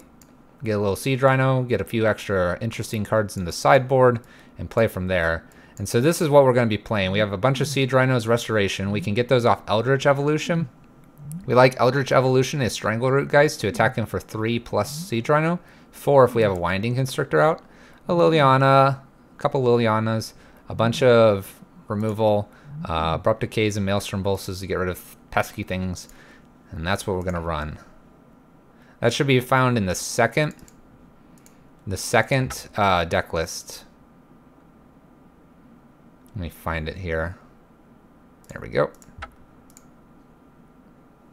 get a little Siege Rhino, get a few extra interesting cards in the sideboard, and play from there. And so this is what we're going to be playing. We have a bunch of Siege Rhinos Restoration. We can get those off Eldritch Evolution. We like Eldritch Evolution as Strangleroot guys to attack them for 3 plus Siege Rhino. 4 if we have a Winding Constrictor out. A Liliana, a couple Lilianas, a bunch of removal, Abrupt Decays and Maelstrom Bolsters to get rid of pesky things. And that's what we're going to run. That should be found in the second deck list. Let me find it here. There we go.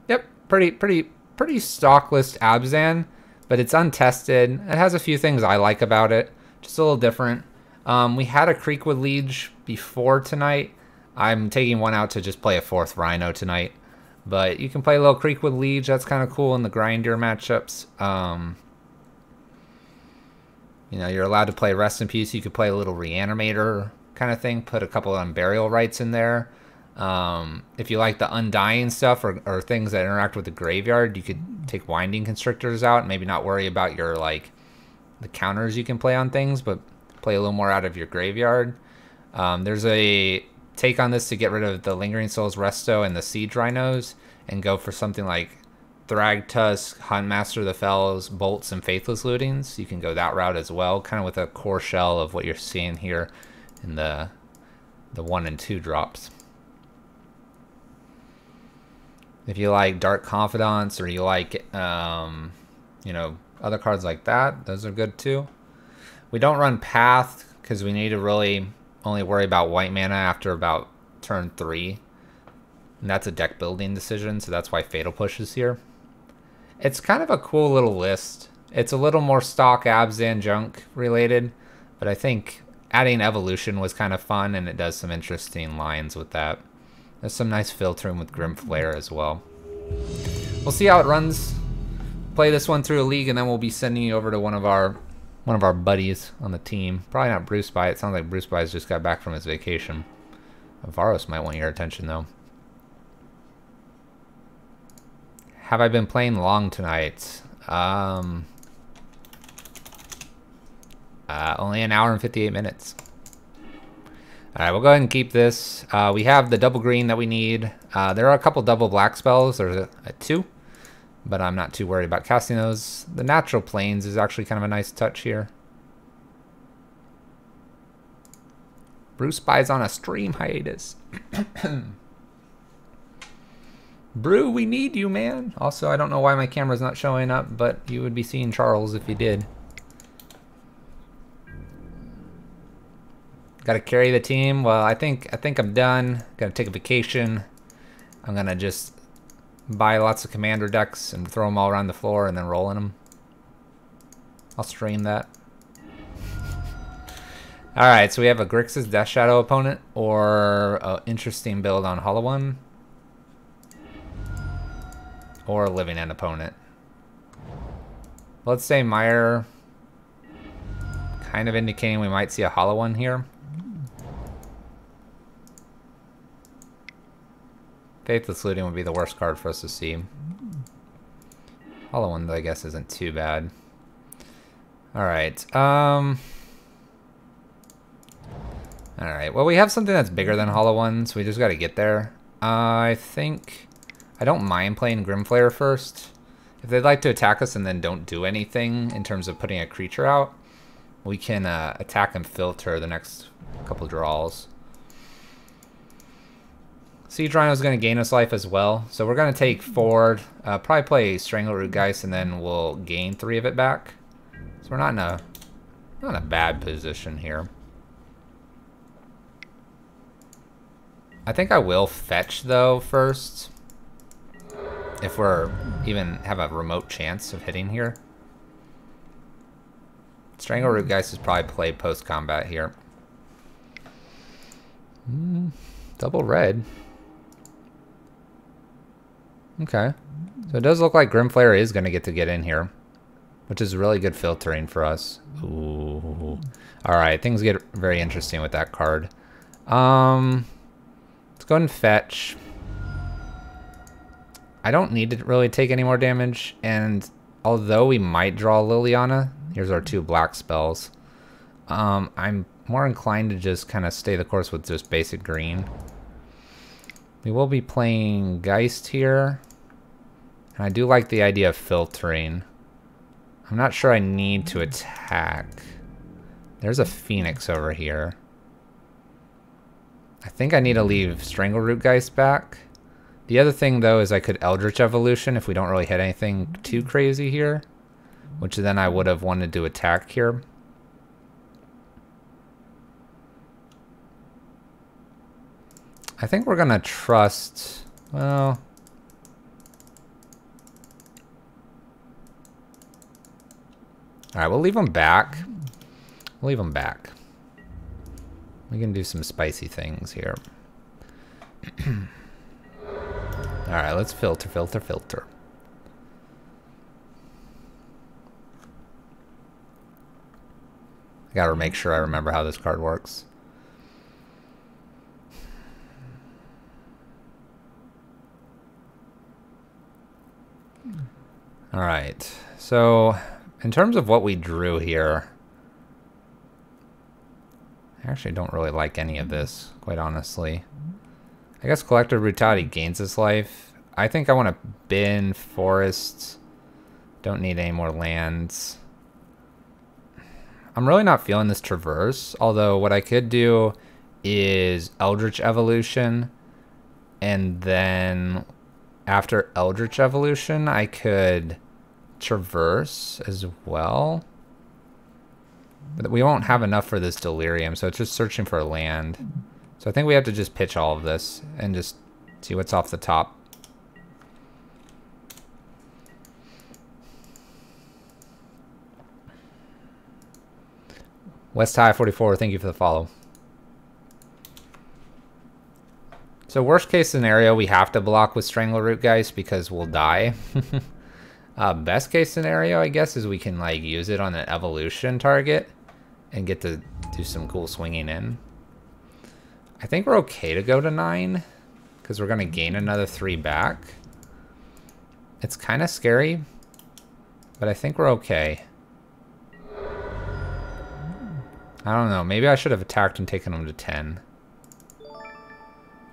Yep, pretty stock list Abzan, but it's untested. It has a few things I like about it, just a little different. We had a Creekwood Liege before tonight. I'm taking one out to just play a 4th Rhino tonight. But you can play a little Creekwood Liege. That's kind of cool in the Grinder matchups. You know, you're allowed to play Rest in Peace. You could play a little Reanimator kind of thing. Put a couple of Unburial Rites in there. If you like the Undying stuff or things that interact with the graveyard, you could take Winding Constrictors out and maybe not worry about your, like, the counters you can play on things. But play a little more out of your graveyard. There's a take on this to get rid of the Lingering Souls Resto and the Siege Rhinos and go for something like Thragtusk, Huntmaster of the Fells, Bolts, and Faithless Lootings. You can go that route as well, kind of with a core shell of what you're seeing here in the 1 and 2 drops. If you like Dark Confidants or you like, you know, other cards like that, those are good too. We don't run Path because we need to really only worry about white mana after about turn 3. And that's a deck building decision, so that's why Fatal Push is here. It's kind of a cool little list. It's a little more stock Abzan junk related, but I think adding Evolution was kind of fun, and it does some interesting lines with that. There's some nice filtering with Grim Flare as well. We'll see how it runs. Play this one through a league, and then we'll be sending you over to one of our buddies on the team. Probably not Bruce By. It sounds like Bruce By's just got back from his vacation. Varos might want your attention though. Have I been playing long tonight? Only an hour and 58 minutes. Alright, we'll go ahead and keep this. We have the double green that we need. There are a couple double black spells. There's a 2, but I'm not too worried about casting those. The Natural Plains is actually kind of a nice touch here. Bruce By's on a stream hiatus. Brew, we need you, man. Also, I don't know why my camera's not showing up, but you would be seeing Charles if you did. Gotta carry the team. Well, I think I'm done. Gotta take a vacation. I'm gonna just buy lots of commander decks and throw them all around the floor and then roll in them. I'll stream that. Alright, so we have a Grixis Death Shadow opponent or an interesting build on Hollow One. Or a Living End opponent. Let's say Meyer, kind of indicating we might see a Hollow One here. Faithless Looting would be the worst card for us to see. Hollow One, I guess, isn't too bad. Alright, alright, well, we have something that's bigger than Hollow One, so we just gotta get there. I think I don't mind playing Grimflare first. If they'd like to attack us and then don't do anything in terms of putting a creature out, we can attack and filter the next couple draws. Siege Rhino is going to gain us life as well, so we're going to take forward, probably play Strangleroot Geist, and then we'll gain 3 of it back. So we're not in a bad position here. I think I will fetch though first, if we're even have a remote chance of hitting here. Strangleroot Geist is probably played post-combat here. Double red. Okay. So it does look like Grimflare is going to get in here, which is really good filtering for us. Ooh. Alright, things get very interesting with that card. Let's go ahead and fetch. I don't need to really take any more damage, and although we might draw Liliana, here's our 2 black spells. I'm more inclined to just kind of stay the course with just basic green. We will be playing Geist here, and I do like the idea of filtering. I'm not sure I need to attack. There's a Phoenix over here. I think I need to leave Strangleroot Geist back. The other thing, though, is I could Eldritch Evolution if we don't really hit anything too crazy here, which then I would have wanted to attack here. I think we're going to trust, well, alright, we'll leave them back. We'll leave them back. We can do some spicy things here. Alright, let's filter, filter, filter. I gotta make sure I remember how this card works. Alright, so in terms of what we drew here, I actually don't really like any of this, quite honestly. I guess Collective Brutality gains his life. I think I want to bin forests. Don't need any more lands. I'm really not feeling this Traverse, although what I could do is Eldritch Evolution, and then after Eldritch Evolution, I could Traverse as well. But we won't have enough for this Delirium, so it's just searching for land. So I think we have to just pitch all of this and just see what's off the top. West High 44, thank you for the follow. So worst case scenario, we have to block with Strangleroot Geist because we'll die. Best case scenario, I guess, is we can like use it on an evolution target and get to do some cool swinging in. I think we're okay to go to 9 because we're going to gain another 3 back. It's kind of scary, but I think we're okay. I don't know. Maybe I should have attacked and taken him to 10.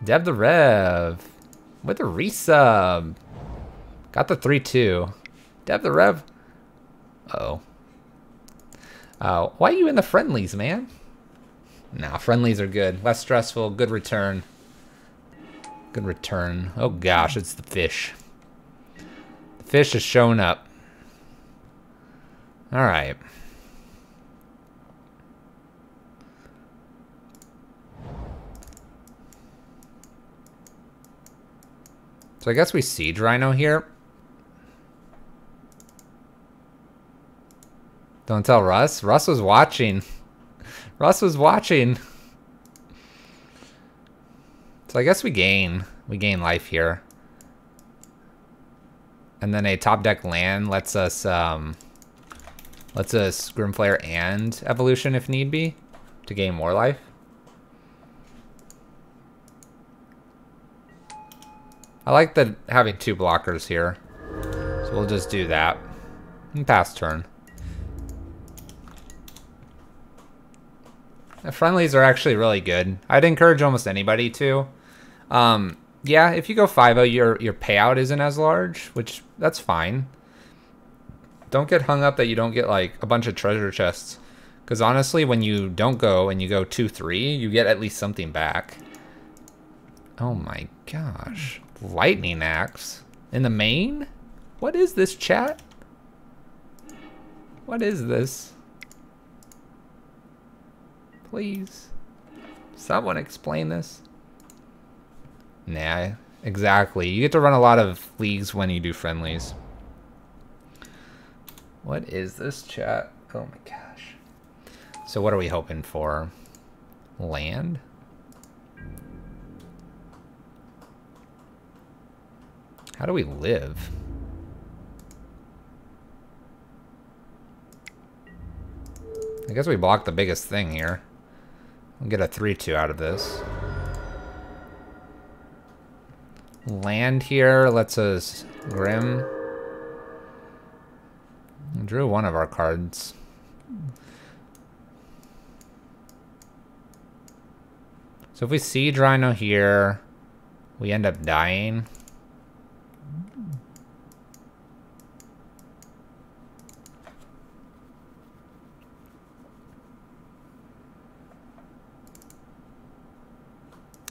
Deb the Rev with a resub. Got the 3-2. Deb the Rev. Uh-oh. Why are you in the friendlies, man? Nah, friendlies are good. Less stressful. Good return. Good return. Oh gosh, it's the fish. The fish has shown up. Alright. So I guess we siege Rhino here. Don't tell Russ. Russ was watching. Russ was watching. So I guess we gain life here. And then a top deck land lets us Grimflare and Evolution if need be to gain more life. I like having 2 blockers here. So we'll just do that. And pass turn. The friendlies are actually really good. I'd encourage almost anybody to. Yeah, if you go 5-0, your payout isn't as large, which that's fine. Don't get hung up that you don't get like a bunch of treasure chests. Because honestly, when you don't go and you go 2-3, you get at least something back. Oh my gosh. Lightning Axe in the main? What is this, chat? What is this? Please, someone explain this. Nah, exactly. You get to run a lot of leagues when you do friendlies. What is this, chat? Oh my gosh. So what are we hoping for? Land? How do we live? I guess we block the biggest thing here. We'll get a 3-2 out of this. Land here lets us Grim. I drew one of our cards. So if we siege Rhino here, we end up dying.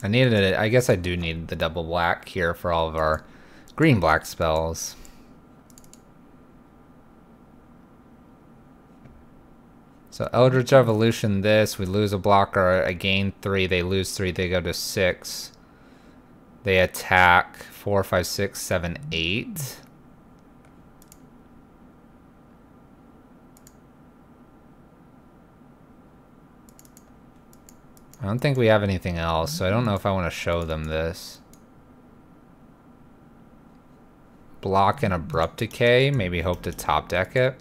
I needed it. I guess I do need the double black here for all of our green-black spells. So Eldritch Evolution this, we lose a blocker, I gain 3, they lose 3, they go to 6. They attack 4, 5, 6, 7, 8. I don't think we have anything else, so I don't know if I want to show them this. Block and Abrupt Decay, maybe hope to top deck it.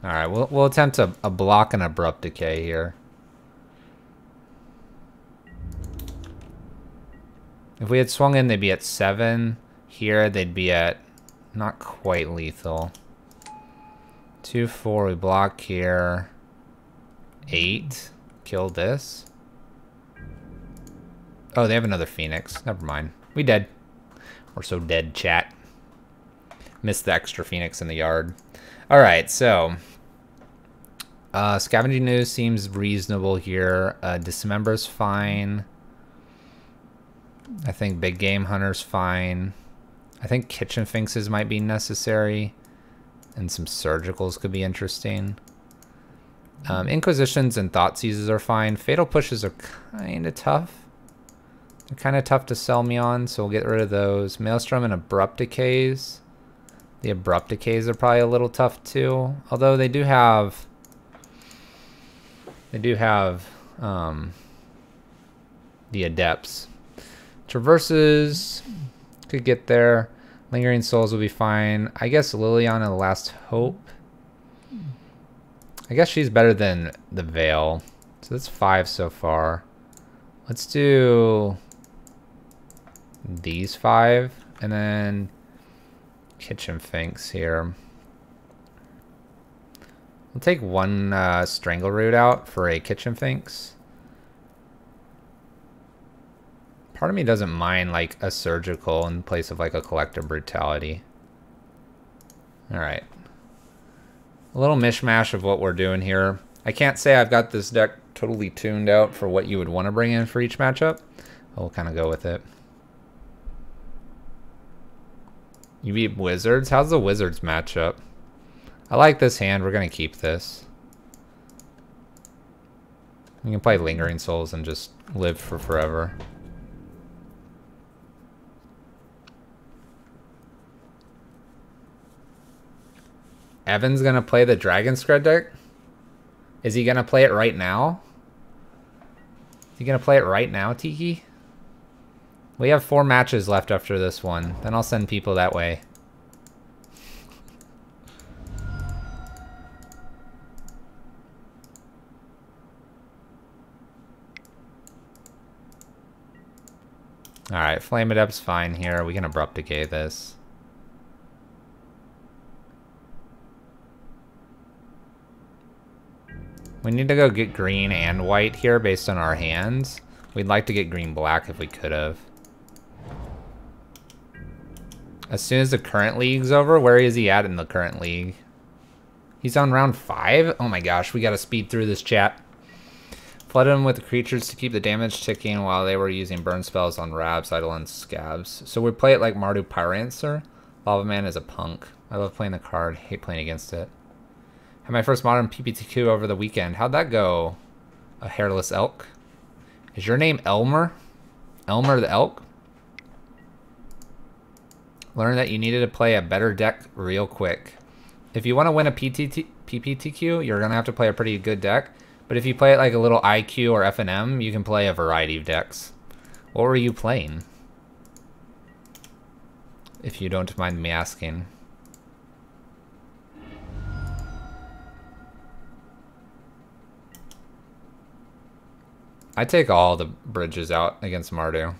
Alright, we'll attempt a block and Abrupt Decay here. If we had swung in, they'd be at 7. Here, they'd be at not quite lethal. 2, 4, we block here. 8, kill this. Oh, they have another Phoenix. Never mind. We dead. We're so dead, chat. Missed the extra Phoenix in the yard. Alright, so... Scavenging News seems reasonable here. Dismember's fine. I think Big Game Hunter's fine. I think Kitchen Finxes might be necessary. And some Surgicals could be interesting. Inquisitions and Thought Seizes are fine. Fatal Pushes are kind of tough. They're kind of tough to sell me on, so we'll get rid of those. Maelstrom and Abrupt Decays. The Abrupt Decays are probably a little tough too. Although they do have... the Adepts. Traverses could get there. Lingering Souls will be fine. I guess Liliana, the Last Hope. I guess she's better than the Veil. So that's 5 so far. Let's do these 5. And then Kitchen Finks here. We'll take one Strangleroot out for a Kitchen Finks. Part of me doesn't mind like a Surgical in place of like a Collective Brutality. Alright. A little mishmash of what we're doing here. I can't say I've got this deck totally tuned out for what you would want to bring in for each matchup. We'll kind of go with it. You beat Wizards? How's the Wizards matchup? I like this hand. We're going to keep this. We can play Lingering Souls and just live for forever. Evan's going to play the Dragon Scred deck? Is he going to play it right now? Is he going to play it right now, Tiki? We have 4 matches left after this one. Then I'll send people that way. Alright, Flame Adept's fine here. We can Abrupt Decay this. We need to go get green and white here based on our hands. We'd like to get green-black if we could have. As soon as the current league's over, where is he at in the current league? He's on round 5? Oh my gosh, we gotta speed through this, chat. Flooded him with creatures to keep the damage ticking while they were using burn spells on Rabs, Idle, and Scabs. So we play it like Mardu Pyrancer. Lava Man is a punk. I love playing the card, hate playing against it. Had my first modern PPTQ over the weekend. How'd that go? A hairless elk. Is your name Elmer? Elmer the elk? Learned that you needed to play a better deck real quick. If you want to win a PPTQ, you're going to have to play a pretty good deck. But if you play it like a little IQ or FNM, you can play a variety of decks. What were you playing? If you don't mind me asking. I take all the bridges out against Mardu.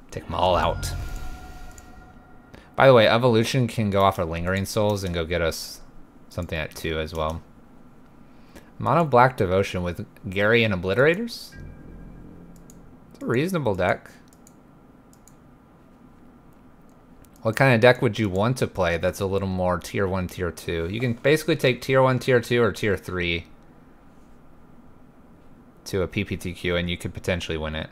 Take them all out. By the way, Evolution can go off our Lingering Souls and go get us something at 2 as well. Mono Black Devotion with Gary and Obliterators? It's a reasonable deck. What kind of deck would you want to play that's a little more tier 1, tier 2? You can basically take tier 1, tier 2, or tier 3 to a PPTQ and you could potentially win it.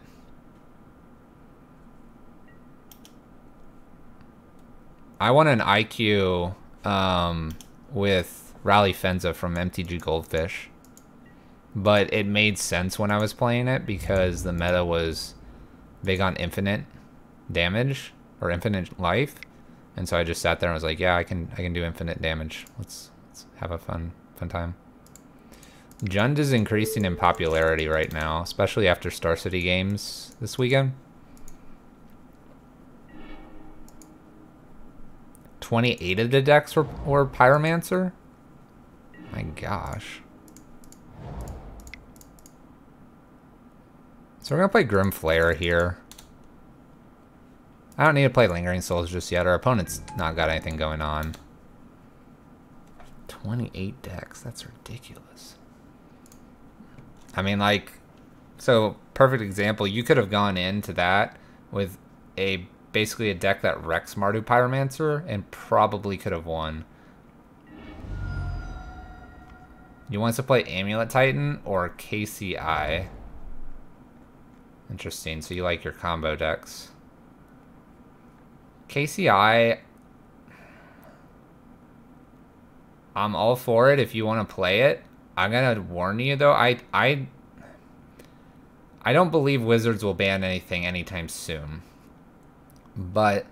I want an IQ with Rally Fenza from MTG Goldfish. But it made sense when I was playing it because the meta was big on infinite damage. Or infinite life, and so I just sat there and was like, yeah, I can do infinite damage. Let's have a fun time. Jund is increasing in popularity right now, especially after Star City games this weekend. 28 of the decks were Pyromancer. My gosh. So we're gonna play Grim Flare here. I don't need to play Lingering Souls just yet. Our opponent's not got anything going on. 28 decks. That's ridiculous. I mean, like, so perfect example. You could have gone into that with basically a deck that wrecks Mardu Pyromancer and probably could have won. You want to play Amulet Titan or KCI? Interesting. So you like your combo decks. KCI, I'm all for it if you want to play it. I'm gonna warn you though. I don't believe Wizards will ban anything anytime soon. But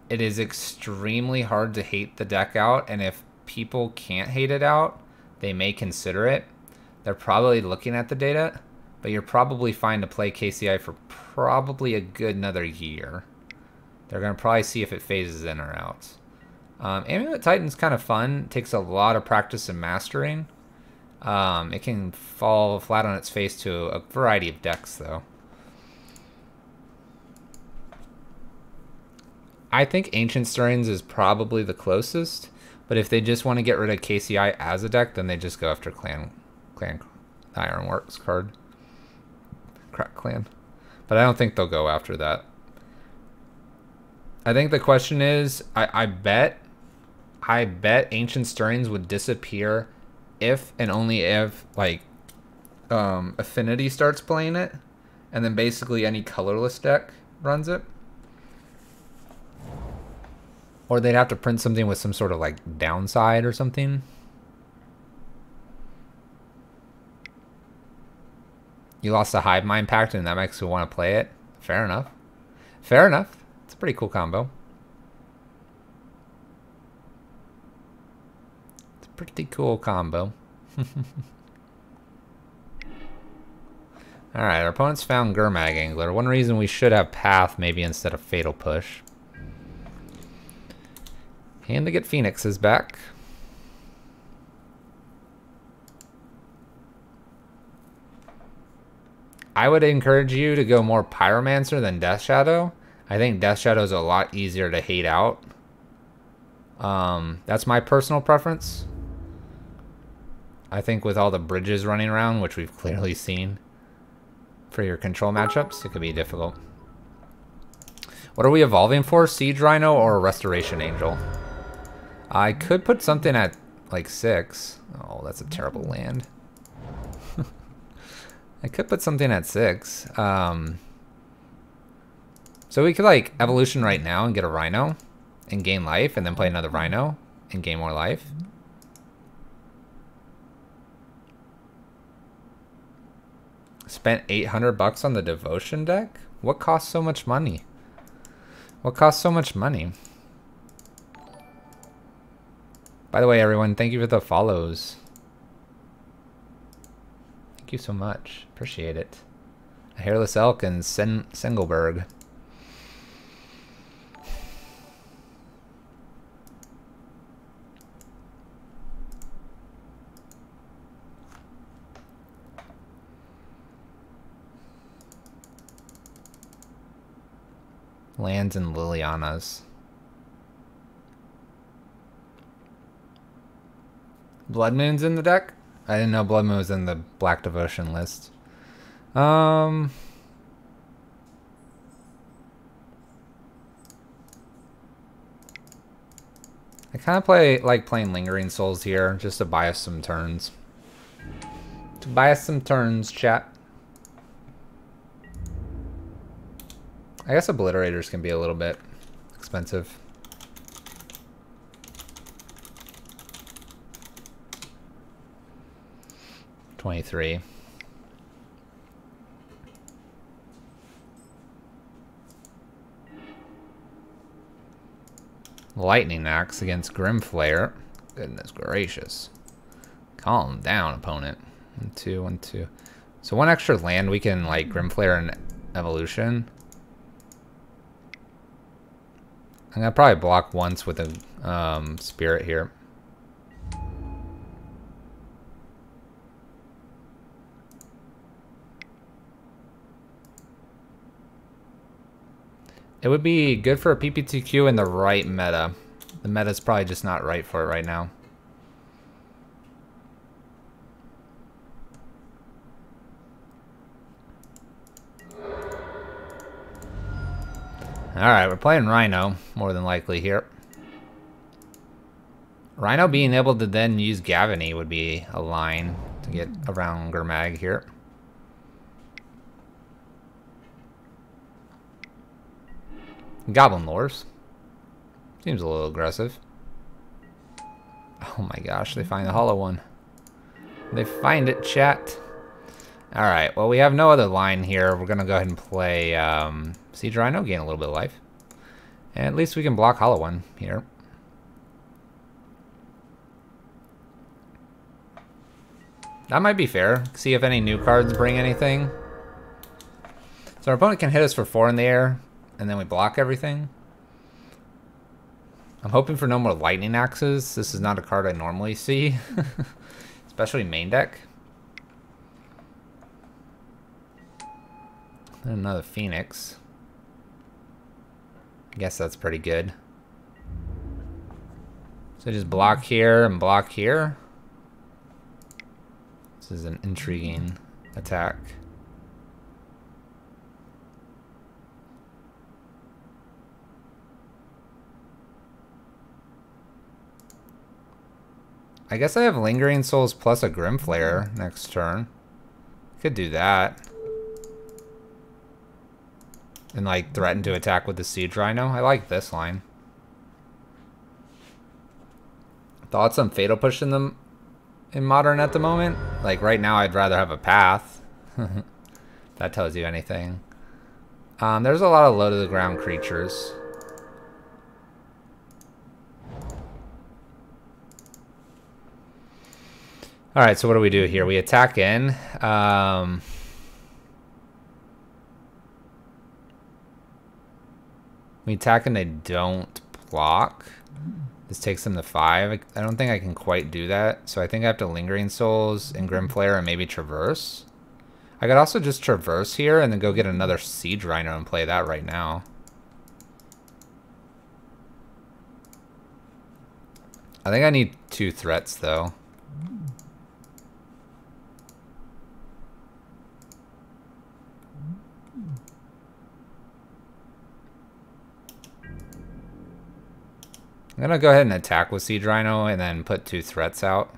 it is extremely hard to hate the deck out, and if people can't hate it out, they may consider it. They're probably looking at the data, but you're probably fine to play KCI for probably a good another year. They're going to probably see if it phases in or out. Amulet Titan's kind of fun. It takes a lot of practice and mastering. It can fall flat on its face to a variety of decks, though. I think Ancient Stirrings is probably the closest, but if they just want to get rid of KCI as a deck, then they just go after Clan Ironworks card. Crack Clan. But I don't think they'll go after that. I think the question is, I bet Ancient Stirrings would disappear if and only if, like, Affinity starts playing it, and then basically any colorless deck runs it. Or they'd have to print something with some sort of, like, downside or something. You lost a Hive Mind Pact and that makes you want to play it. Fair enough. Fair enough. It's a pretty cool combo. It's a pretty cool combo. Alright, our opponent's found Gurmag Angler. One reason we should have Path maybe instead of Fatal Push. And to get Phoenixes back. I would encourage you to go more Pyromancer than Death Shadow. I think Death Shadow is a lot easier to hate out. That's my personal preference. I think with all the bridges running around, which we've clearly seen for your control matchups, it could be difficult. What are we evolving for? Siege Rhino or Restoration Angel? I could put something at like 6. Oh, that's a terrible land. I could put something at 6. So we could like evolution right now and get a Rhino and gain life, and then play another Rhino and gain more life. Spent 800 bucks on the Devotion deck? What costs so much money? What costs so much money? By the way, everyone, thank you for the follows. Thank you so much. Appreciate it. A Hairless Elk and Sengelberg. Lands and Lilianas. Blood Moon's in the deck? I didn't know Blood Moon was in the Black Devotion list. I kind of like playing Lingering Souls here, just to buy us some turns. To buy us some turns, chat. I guess Obliterators can be a little bit expensive. $23. Lightning Axe against Grimflayer. Goodness gracious. Calm down, opponent. 1-2, 1-2. So one extra land we can like Grimflayer and Evolution. I'm gonna probably block once with a Spirit here. It would be good for a PPTQ in the right meta. The meta's probably just not right for it right now. Alright, we're playing Rhino, more than likely here. Rhino being able to then use Gavany would be a line to get around Gurmag here. Goblin Lures. Seems a little aggressive. Oh my gosh, they find the hollow one. They find it, chat. Alright, well we have no other line here. We're gonna go ahead and play Siege Rhino, gain a little bit of life. And at least we can block hollow one here. That might be fair. See if any new cards bring anything. So our opponent can hit us for 4 in the air, and then we block everything. I'm hoping for no more lightning axes. This is not a card I normally see. Especially main deck. And another Phoenix. I guess that's pretty good. So just block here and block here. This is an intriguing attack. I guess I have Lingering Souls plus a Grimflare next turn. Could do that. And like threaten to attack with the Siege Rhino. I like this line. Thoughts on Fatal Push in them in Modern at the moment? Like right now I'd rather have a Path. That tells you anything. There's a lot of low to the ground creatures. Alright, so what do we do here? We attack in. We attack and they don't block. This takes them to 5. I don't think I can quite do that. So I think I have to Lingering Souls and Grimflare and maybe Traverse. I could also just Traverse here and then go get another Siege Rhino and play that right now. I think I need 2 threats though. I'm gonna go ahead and attack with Siege Rhino and then put 2 threats out.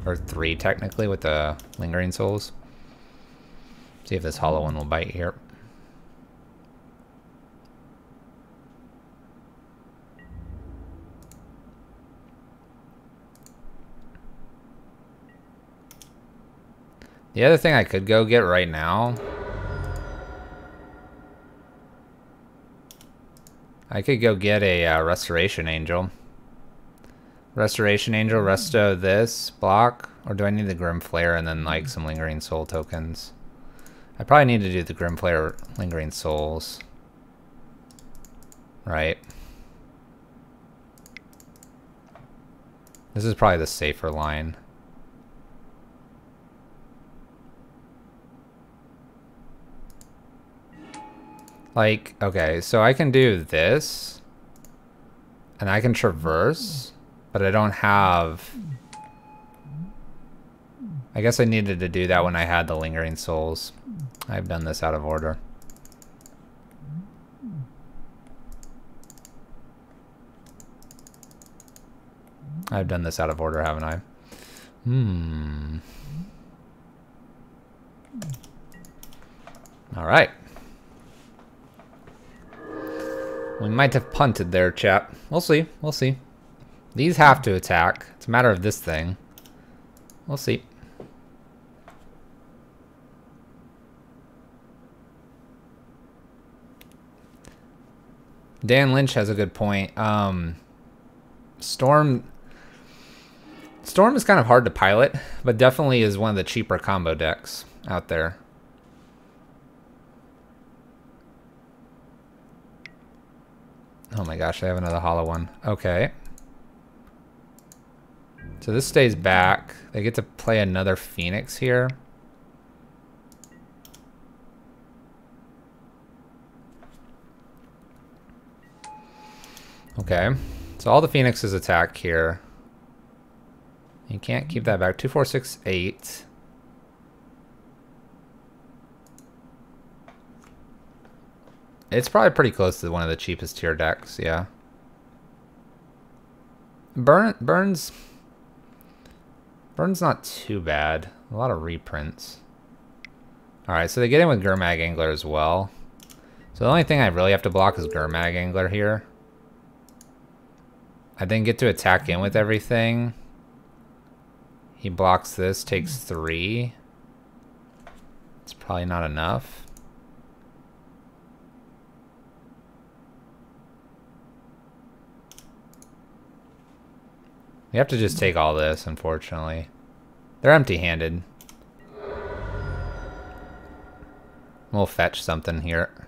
Or 3 technically with the Lingering Souls. See if this hollow one will bite here. The other thing I could go get right now, I could go get a Restoration Angel. Restoration Angel, resto this, block, or do I need the Grimflare and then like some Lingering Soul tokens? I probably need to do the Grimflare Lingering Souls. Right. This is probably the safer line. Like, okay, so I can do this, and I can Traverse, but I don't have... I guess I needed to do that when I had the Lingering Souls. I've done this out of order. I've done this out of order, haven't I? All right. We might have punted there, chap. We'll see. We'll see. These have to attack. It's a matter of this thing. We'll see. Dan Lynch has a good point. Storm is kind of hard to pilot, but definitely is one of the cheaper combo decks out there. Oh my gosh, I have another hollow one. Okay. So this stays back. They get to play another Phoenix here. Okay, so all the Phoenixes attack here. You can't keep that back. 2, 4, 6, 8. It's probably pretty close to one of the cheapest tier decks, yeah. Burn's not too bad. A lot of reprints. Alright, so they get in with Gurmag Angler as well. So the only thing I really have to block is Gurmag Angler here. I then get to attack in with everything. He blocks this, takes 3. It's probably not enough. You have to just take all this, unfortunately. They're empty-handed. We'll fetch something here.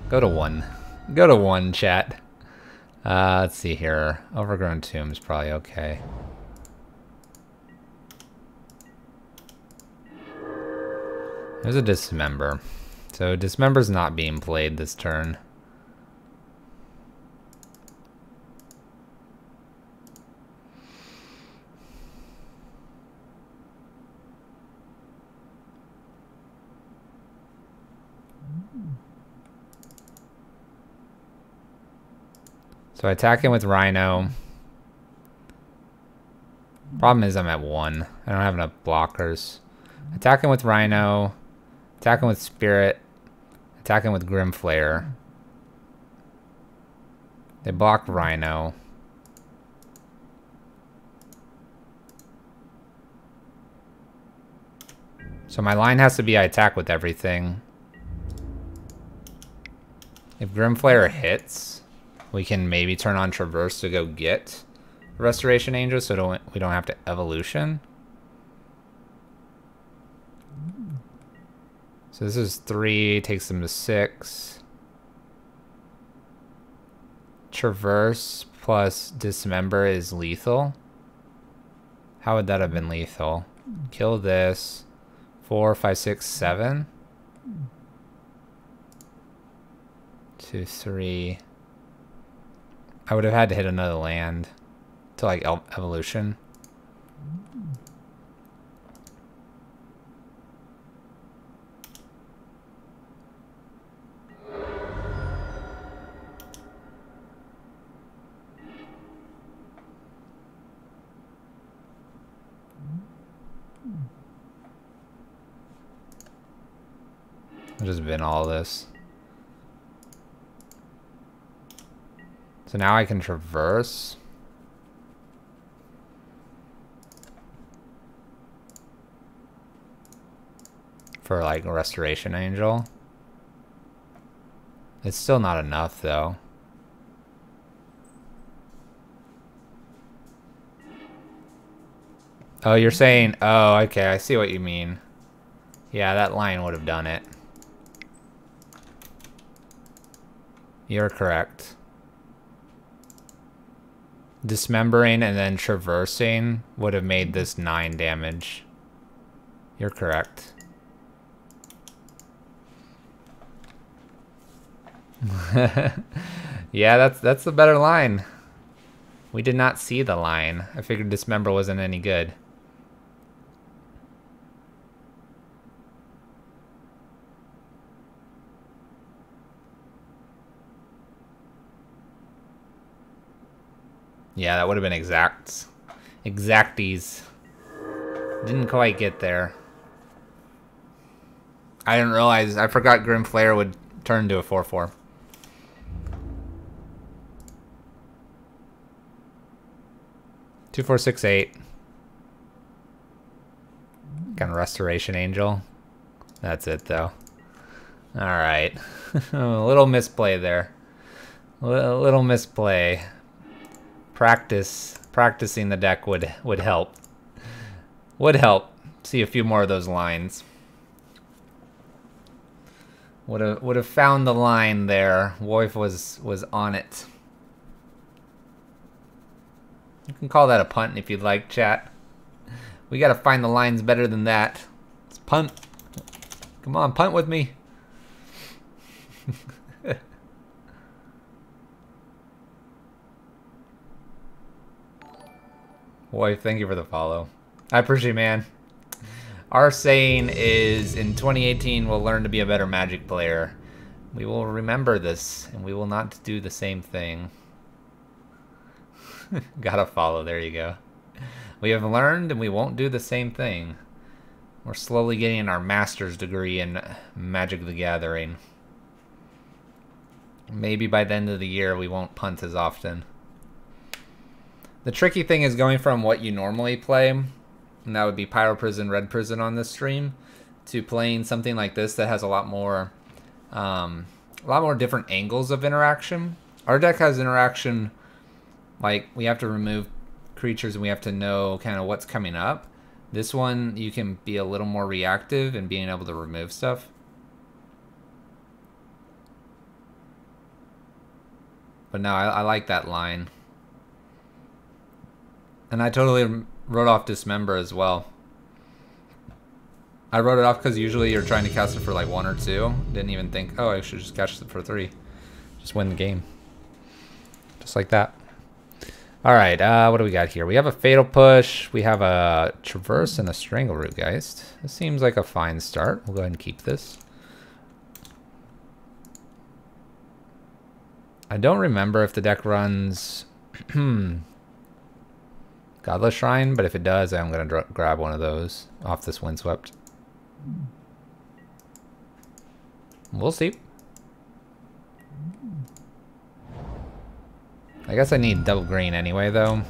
Go to 1. Go to 1, chat. Let's see here. Overgrown Tomb's probably okay. There's a Dismember. So Dismember's not being played this turn. So I attack him with Rhino. Problem is I'm at 1. I don't have enough blockers. Attack him with Rhino. Attack him with Spirit. Attack him with Grimflayer. They block Rhino. So my line has to be I attack with everything. If Grimflayer hits, we can maybe turn on Traverse to go get Restoration Angel so we don't have to Evolution. So this is 3, takes them to 6. Traverse plus Dismember is lethal. How would that have been lethal? Kill this. 4, 5, 6, 7. 2, 3. I would have had to hit another land to like Evolution. I'll just bin all this. So now I can Traverse. For like a Restoration Angel. It's still not enough though. Oh, you're saying, oh, okay, I see what you mean. Yeah, that line would have done it. You're correct. Dismembering and then traversing would have made this 9 damage. You're correct. Yeah, that's the better line. We did not see the line. I figured Dismember wasn't any good. Yeah, that would have been exacts. Exacties. Didn't quite get there. I didn't realize, I forgot Grimflayer would turn into a 4/4. Two, 4, 6, 8. Kind of Restoration Angel. That's it though. Alright. A little misplay there. A little misplay. Practicing the deck would help. Would help. See a few more of those lines. Would have found the line there. Wolf was on it. You can call that a punt if you'd like, chat. We gotta find the lines better than that. It's punt. Come on, punt with me. Boy, thank you for the follow. I appreciate it, man. Our saying is, in 2018, we'll learn to be a better Magic player. We will remember this, and we will not do the same thing. Gotta follow, there you go. We have learned, and we won't do the same thing. We're slowly getting our master's degree in Magic the Gathering. Maybe by the end of the year, we won't punt as often. The tricky thing is going from what you normally play, and that would be Pyro Prison, Red Prison on this stream, to playing something like this that has a lot more different angles of interaction. Our deck has interaction, like we have to remove creatures and we have to know kind of what's coming up. This one, you can be a little more reactive in being able to remove stuff. But no, I like that line. And I totally wrote off Dismember as well. I wrote it off because usually you're trying to cast it for like 1 or 2. Didn't even think, oh, I should just cast it for 3. Just win the game. Just like that. Alright, what do we got here? We have a Fatal Push. We have a Traverse and a Strangleroot Geist. This seems like a fine start. We'll go ahead and keep this. I don't remember if the deck runs Godless Shrine, but if it does, I'm going to grab one of those off this Windswept. We'll see. I guess I need double green anyway, though.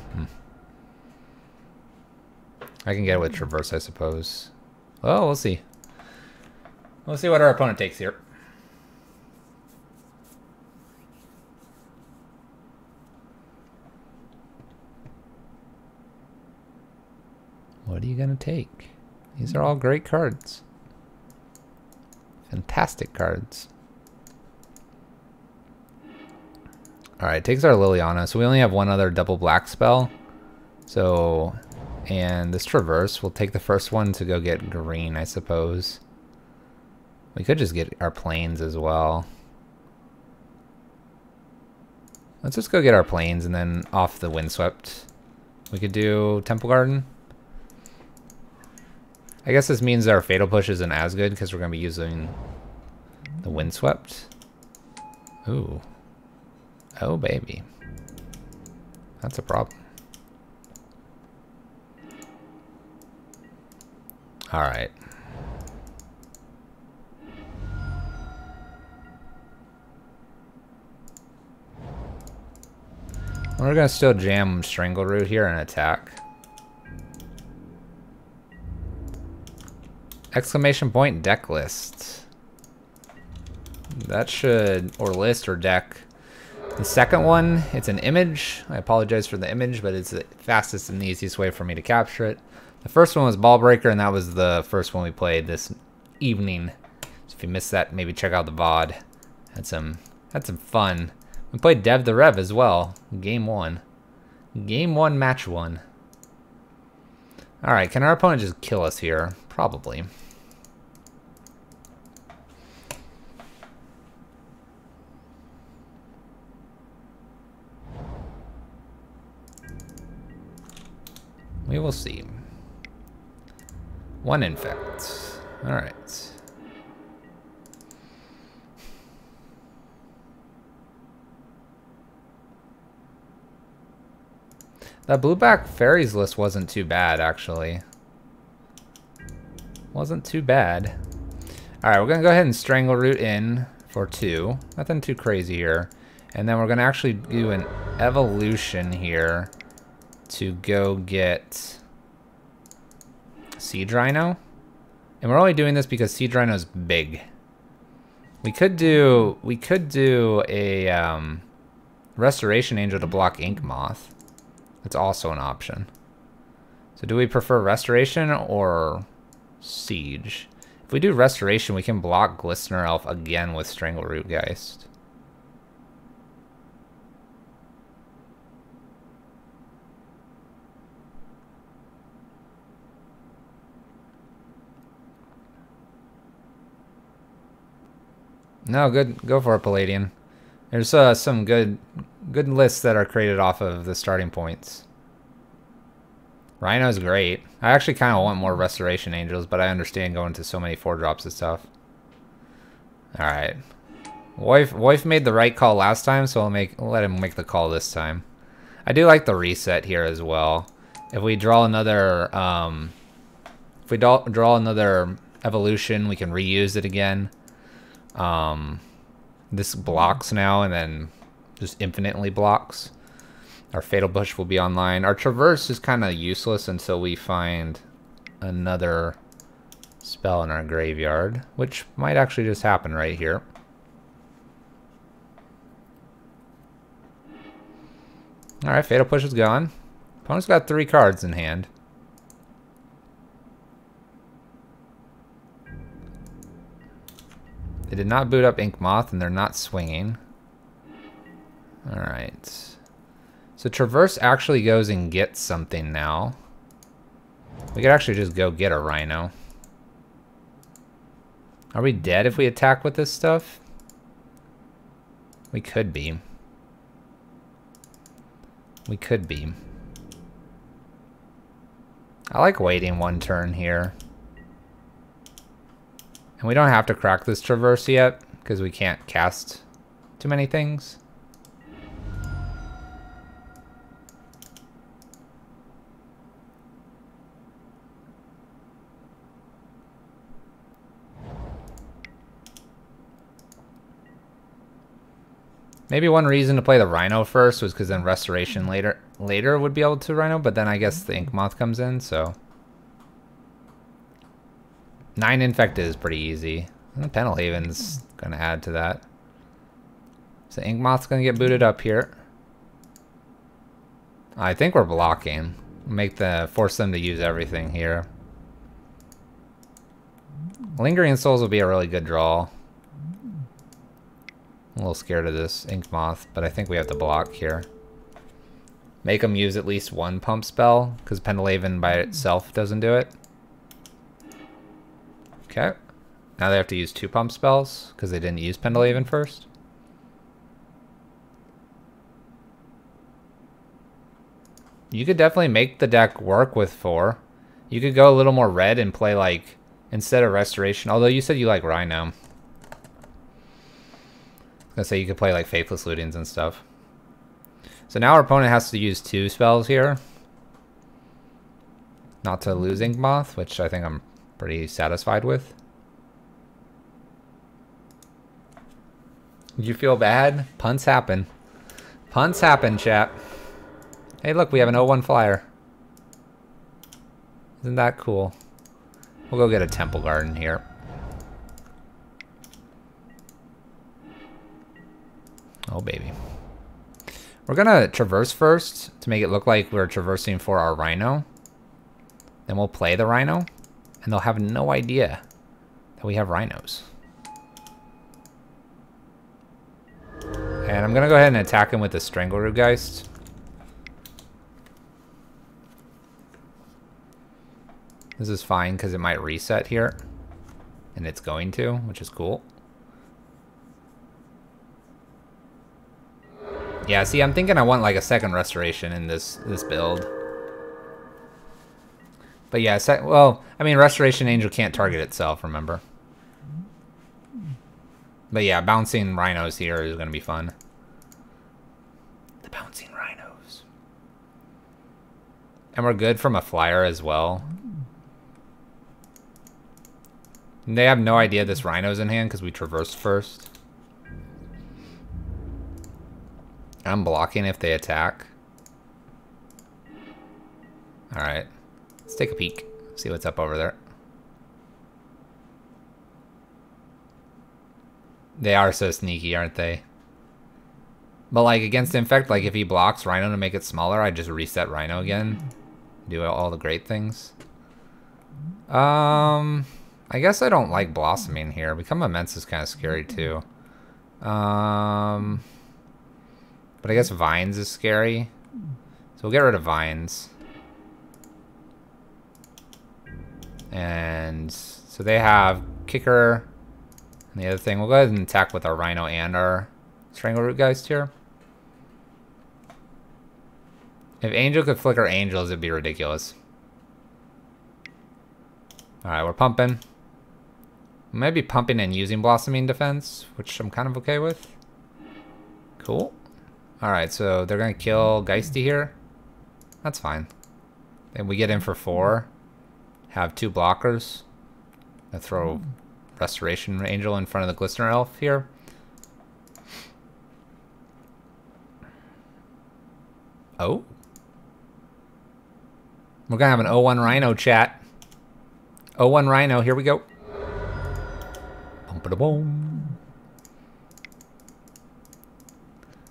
I can get it with Traverse, I suppose. Well, we'll see. We'll see what our opponent takes here. What are you going to take? These are all great cards. Fantastic cards. Alright, takes our Liliana. So we only have one other double black spell. So, and this Traverse, we'll take the first one to go get green, I suppose. We could just get our planes as well. Let's just go get our planes and then off the Windswept. We could do Temple Garden. I guess this means our Fatal Push isn't as good because we're going to be using the Windswept. Ooh. Oh, baby. That's a problem. Alright. We're going to still jam Strangleroot here and attack. Exclamation point deck list. That should, or list or deck. The second one, it's an image. I apologize for the image, but it's the fastest and the easiest way for me to capture it. The first one was Ball Breaker, and that was the first one we played this evening. So if you missed that, maybe check out the VOD. Had some fun. We played Dev the Rev as well. Game 1. Game 1, match 1. Alright, can our opponent just kill us here? Probably. We will see. 1 infect. Alright. That blue-back fairies list wasn't too bad, actually. Wasn't too bad. Alright, we're going to go ahead and Strangleroot in for 2. Nothing too crazy here. And then we're going to actually do an evolution here to go get Siege Rhino. And we're only doing this because Siege Rhino's big. We could do a Restoration Angel to block Ink Moth. That's also an option. So do we prefer Restoration or Siege? If we do Restoration, we can block Glistener Elf again with Strangleroot Geist. No, good. Go for it, Palladian. There's some good lists that are created off of the starting points. Rhino's great. I actually kind of want more Restoration Angels, but I understand going to so many 4-drops and stuff. Alright. Wife made the right call last time, so I'll let him make the call this time. I do like the reset here as well. If we draw another, draw another evolution, we can reuse it again. This blocks now, and then just infinitely blocks. Our Fatal Push will be online. Our Traverse is kind of useless until we find another spell in our graveyard, which might actually just happen right here. Alright, Fatal Push is gone. Opponent's got 3 cards in hand. They did not boot up Ink Moth, and they're not swinging. Alright. So Traverse actually goes and gets something now. We could actually just go get a Rhino. Are we dead if we attack with this stuff? We could be. We could be. I like waiting 1 turn here. And we don't have to crack this Traverse yet, because we can't cast too many things. Maybe one reason to play the Rhino first was because then Restoration later would be able to Rhino, but then I guess the Ink Moth comes in, so... 9 Infected is pretty easy. And Pendelhaven's going to add to that. So Ink Moth's going to get booted up here. I think we're blocking. Force them to use everything here. Lingering Souls will be a really good draw. I'm a little scared of this Ink Moth, but I think we have to block here. Make them use at least 1 pump spell, because Pendelhaven by itself doesn't do it. Okay. Now they have to use 2 pump spells, because they didn't use Pendelhaven first. You could definitely make the deck work with 4. You could go a little more red and play, like, instead of Restoration, although you said you like Rhino. I was gonna say you could play like Faithless Lootings and stuff. So now our opponent has to use 2 spells here. Not to lose Ink Moth, which I think I'm pretty satisfied with. You feel bad? Punts happen. Punts happen, chat. Hey look, we have an 0-1 flyer. Isn't that cool? We'll go get a Temple Garden here. Oh, baby. We're gonna Traverse first to make it look like we're traversing for our Rhino. Then we'll play the Rhino, and they'll have no idea that we have Rhinos. And I'm gonna go ahead and attack him with the Strangleroot Geist. This is fine because it might reset here. And it's going to, which is cool. Yeah, see, I'm thinking I want like a second Restoration in this build. But yeah, well, I mean, Restoration Angel can't target itself, remember? But yeah, bouncing Rhinos here is going to be fun. The bouncing Rhinos. And we're good from a flyer as well. And they have no idea this Rhino's in hand because we traversed first. I'm blocking if they attack. Alright. Let's take a peek. See what's up over there. They are so sneaky, aren't they? But like against Infect, like if he blocks Rhino to make it smaller, I just reset Rhino again. Do all the great things. I guess I don't like Blossoming here. Become Immense is kind of scary too. But I guess Vines is scary. So we'll get rid of Vines. And so they have Kicker and the other thing. We'll go ahead and attack with our Rhino and our Strangleroot Geist here. If Angel could flicker Angels, it'd be ridiculous. Alright, we're pumping. Maybe pumping and using Blossoming Defense, which I'm kind of okay with. Cool. Alright, so they're going to kill Geisty here. That's fine. And we get in for 4. Have 2 blockers. I throw Restoration Angel in front of the Glistener Elf here. Oh. We're going to have an 0-1 Rhino chat. 0-1 Rhino, here we go. Boom.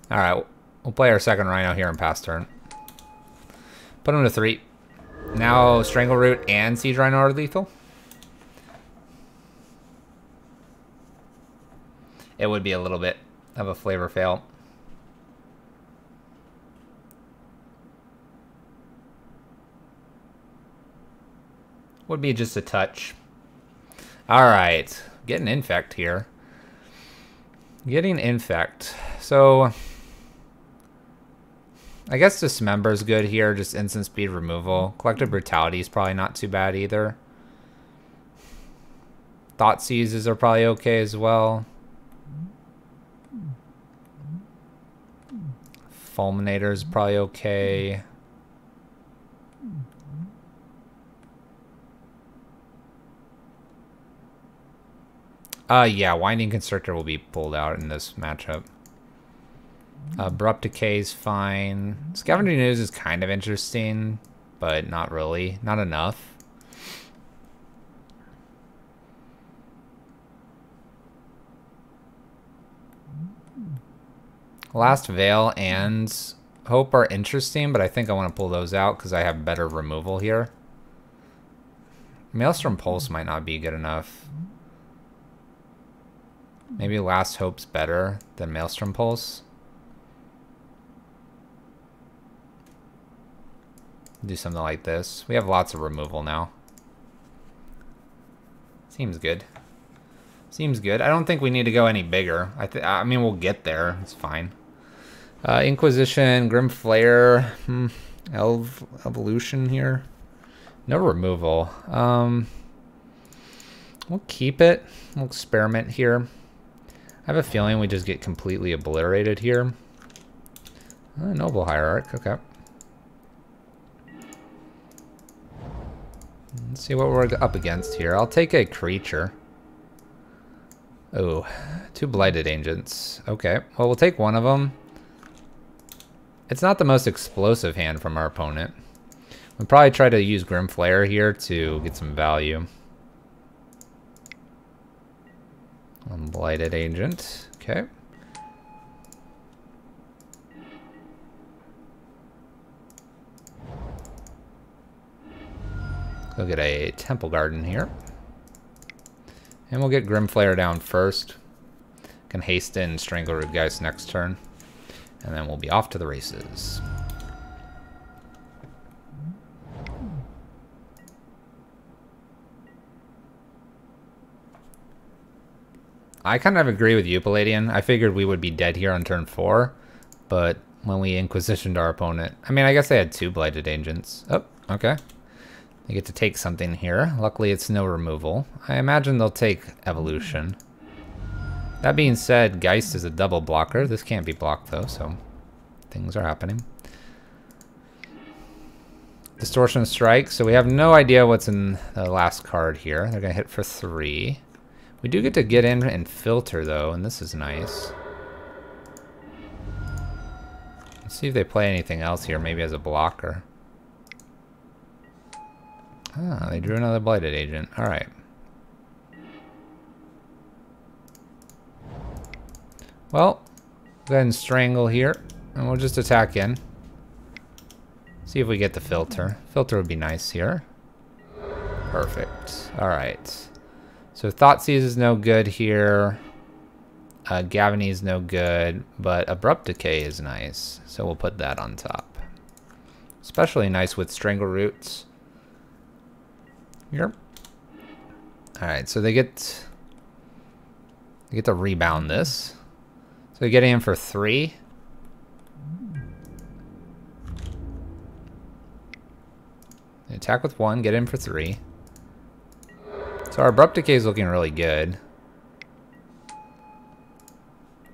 Alright, we'll play our second Rhino here and pass turn. Put him to 3. Now Strangleroot and Siege Rhino are lethal. It would be a little bit of a flavor fail. Would be just a touch. Alright, getting Infect here. Getting Infect. So, I guess Dismember is good here, just instant speed removal. Collective Brutality is probably not too bad either. Thought Seizes are probably okay as well. Fulminator is probably okay. Yeah, Winding Constrictor will be pulled out in this matchup. Abrupt Decay is fine. Scavenging Ooze is kind of interesting, but not really. Not enough. Last Veil and Hope are interesting, but I think I want to pull those out because I have better removal here. Maelstrom Pulse might not be good enough. Maybe Last Hope's better than Maelstrom Pulse. Do something like this. We have lots of removal now. Seems good. Seems good. I don't think we need to go any bigger. I mean, we'll get there. It's fine. Inquisition, Grim Flare, Evolution here. No removal. We'll keep it. We'll experiment here. I have a feeling we just get completely obliterated here. Noble Hierarch, okay. Let's see what we're up against here. I'll take a creature. Oh, 2 Blighted Agents. Okay, well, we'll take one of them. It's not the most explosive hand from our opponent. We'll probably try to use Grim Flare here to get some value. Blighted Agent. Okay. Go get a Temple Garden here. And we'll get Grim Flare down first. Can hasten Strangleroot Geist next turn. And then we'll be off to the races. I kind of agree with you, Palladian. I figured we would be dead here on turn 4, but when we Inquisitioned our opponent... I mean, I guess they had 2 Blighted Agents. Oh, okay. They get to take something here. Luckily, it's no removal. I imagine they'll take Evolution. That being said, Geist is a double blocker. This can't be blocked, though, so things are happening. Distortion Strike. So we have no idea what's in the last card here. They're going to hit for 3. We do get in and filter, though, and this is nice. Let's see if they play anything else here, maybe as a blocker. Ah, they drew another Blighted Agent. All right. Well, go ahead and Strangle here, and we'll just attack in. See if we get the filter. Filter would be nice here. Perfect. All right. So Thoughtseize is no good here. Gavany is no good, but Abrupt Decay is nice. So we'll put that on top. Especially nice with Strangleroots. Here. All right, so they get to rebound this. So we get in for 3. Attack with 1, get in for 3. So our Abrupt Decay is looking really good.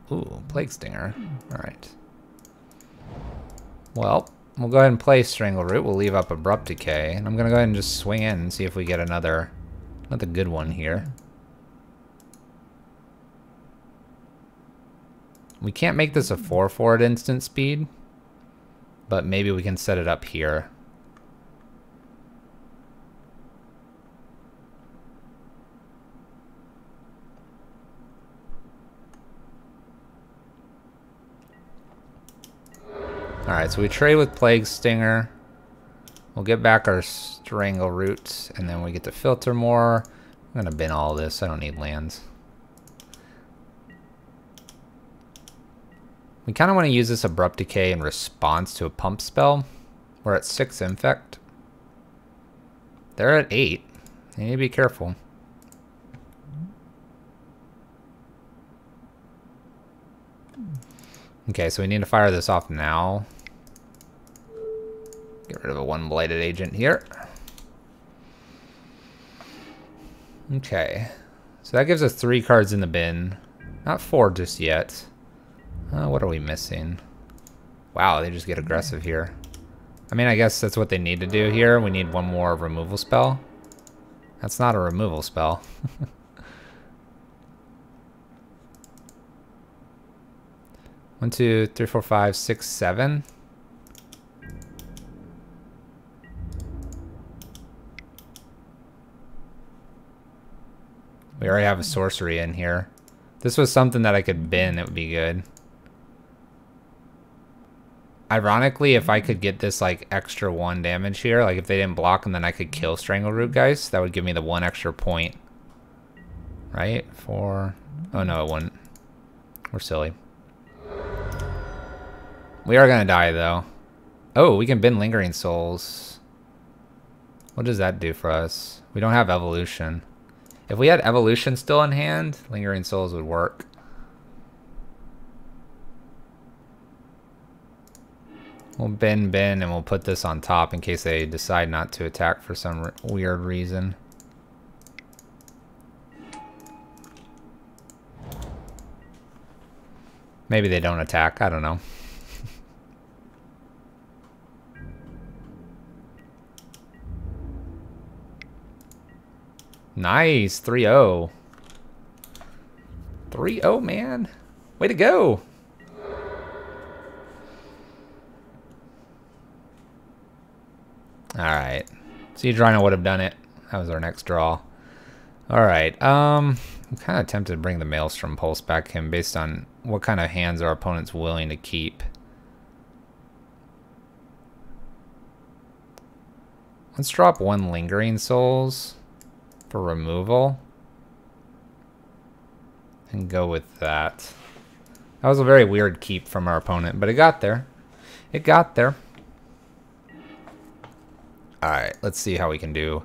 Ooh, Plague Stinger. Alright. Well, we'll go ahead and play Strangle Root. We'll leave up Abrupt Decay. And I'm going to go ahead and just swing in and see if we get another good one here. We can't make this a 4-4 at instant speed, but maybe we can set it up here. Alright, so we trade with Plague Stinger. We'll get back our Strangle Roots, and then we get to filter more. I'm going to bin all this. I don't need lands. We kind of want to use this Abrupt Decay in response to a pump spell. We're at 6 Infect. They're at 8. You need to be careful. Okay, so we need to fire this off now. Get rid of a 1 Blighted Agent here. Okay. So that gives us 3 cards in the bin. Not 4 just yet. What are we missing? Wow, they just get aggressive here. I mean, I guess that's what they need to do here. We need 1 more removal spell. That's not a removal spell. 1, 2, 3, 4, 5, 6, 7. We already have a sorcery in here. If this was something that I could bin, it would be good. Ironically, if I could get this like extra 1 damage here, like if they didn't block and then I could kill Strangleroot guys, that would give me the 1 extra point. Right? 4. Oh no, it wouldn't. We're silly. We are gonna die though. Oh, we can bin Lingering Souls. What does that do for us? We don't have Evolution. If we had Evolution still in hand, Lingering Souls would work. We'll bin, and we'll put this on top in case they decide not to attack for some weird reason. Maybe they don't attack, I don't know. Nice, 3-0. 3-0, man. Way to go. Alright. Siege Rhino would have done it. That was our next draw. Alright, I'm kind of tempted to bring the Maelstrom Pulse back to him based on what kind of hands our opponent's willing to keep. Let's drop 1 Lingering Souls for removal. And go with that. That was a very weird keep from our opponent, but it got there. It got there. Alright, let's see how we can do.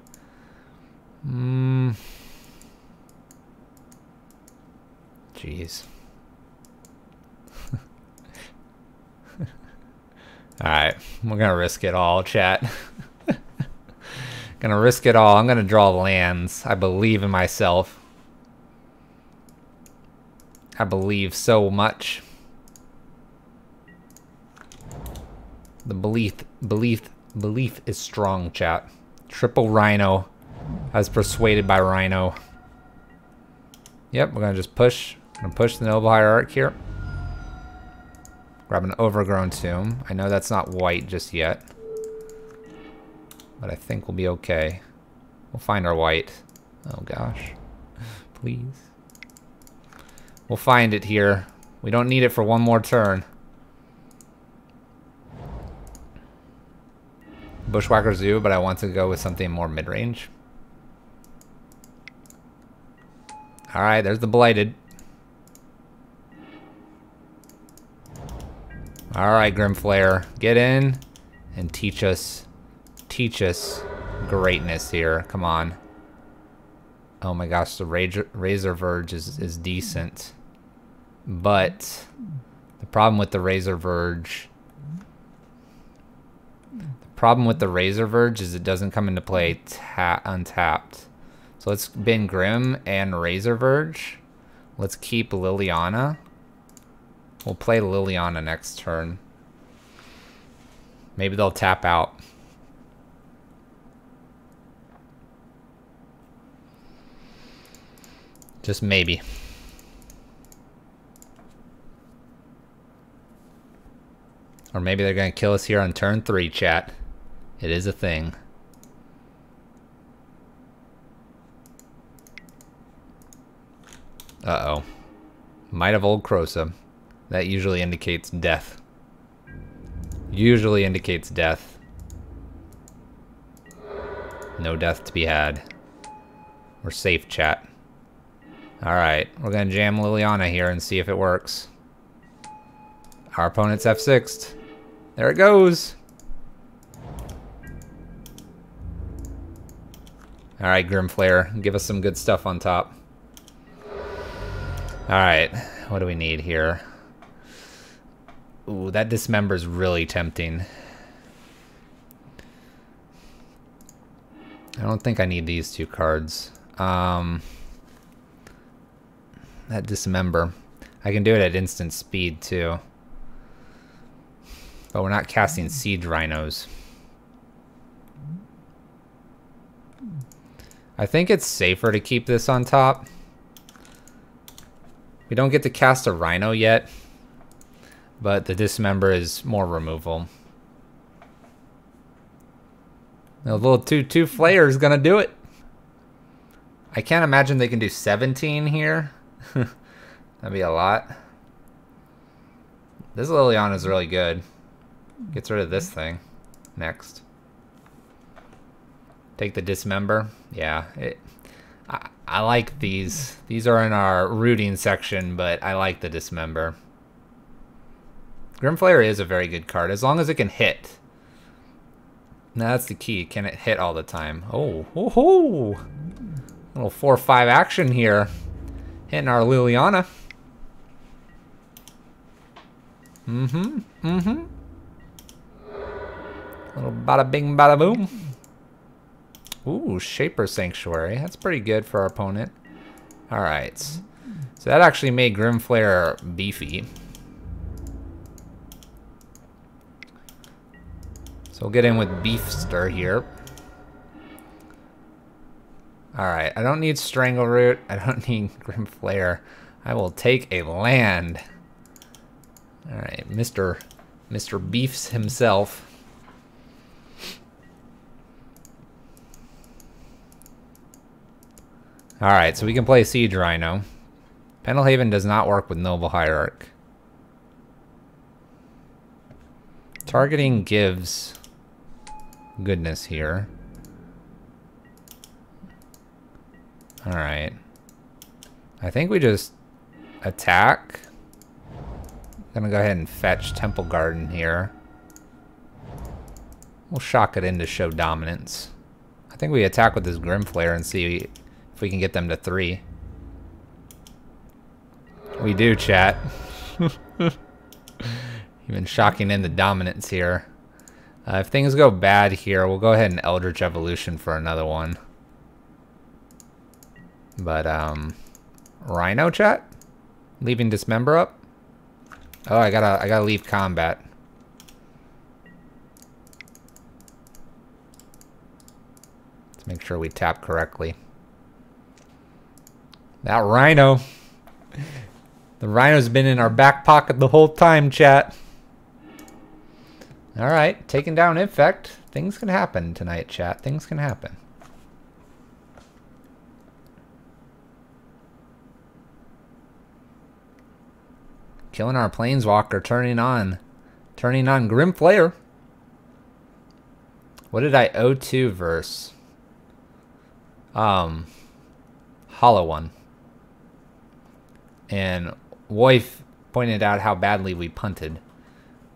Jeez. Alright, we're gonna risk it all, chat. Gonna risk it all. I'm gonna draw lands. I believe in myself. I believe so much. The belief is strong, chat. Triple Rhino. I was persuaded by Rhino. Yep, we're gonna just push. I'm gonna push the Noble Hierarch here. Grab an Overgrown Tomb. I know that's not white just yet, but I think we'll be okay. We'll find our white. Oh gosh. Please. We'll find it here. We don't need it for 1 more turn. Bushwhacker Zoo, but I want to go with something more mid-range. Alright, there's the Blighted. Alright, Grimflare. Get in and teach us greatness here. Come on. Oh my gosh, the Razor Verge is decent. But the problem with the Razor Verge... is it doesn't come into play untapped. So So let's bin Grim and Razor Verge. Let's keep Liliana. We'll play Liliana next turn. Maybe they'll tap out. Just maybe. Or maybe they're going to kill us here on turn 3, chat. It is a thing. Uh-oh. Might have Old Krosa. That usually indicates death. Usually indicates death. No death to be had. We're safe, chat. Alright, we're going to jam Liliana here and see if it works. Our opponent's F6'd. There it goes. Alright, Grimflayer, give us some good stuff on top. Alright, what do we need here? Ooh, that Dismember's really tempting. I don't think I need these 2 cards. That Dismember. I can do it at instant speed too. But we're not casting Siege Rhinos. I think it's safer to keep this on top. We don't get to cast a Rhino yet, but the Dismember is more removal. The little 2/2 Flayer is gonna do it. I can't imagine they can do 17 here. That'd be a lot. This Liliana is really good. Gets rid of this thing. Next. Take the Dismember. Yeah. I like these. These are in our rooting section, but I like the Dismember. Grimflayer is a very good card, as long as it can hit. Now that's the key. Can it hit all the time? Oh, ho, ho. Little 4/5 action here. Hitting our Liliana. Little bada bing, bada boom. Ooh, Shaper Sanctuary. That's pretty good for our opponent. Alright. So that actually made Grimflayer beefy. So we'll get in with Beefster here. Alright, I don't need Strangleroot. I don't need Grimflayer. I will take a land. Alright, Mr. Beefs himself. Alright, so we can play Siege Rhino. Pendelhaven does not work with Noble Hierarch. Targeting gives goodness here. Alright. I think we just attack. Gonna go ahead and fetch Temple Garden here. We'll shock it in to show dominance. I think we attack with this Grimflayer and see if we can get them to 3. We do, chat. Even shocking in the dominance here. If things go bad here, we'll go ahead and Eldritch Evolution for another one. But, Rhino, chat? Leaving Dismember up? Oh, I gotta leave combat. Let's make sure we tap correctly. That Rhino. The Rhino's been in our back pocket the whole time, chat. Alright, taking down Infect. Things can happen tonight, chat. Things can happen. Killing our Planeswalker, turning on Grimflayer. What did I O2 verse? Hollow One. And Woif pointed out how badly we punted.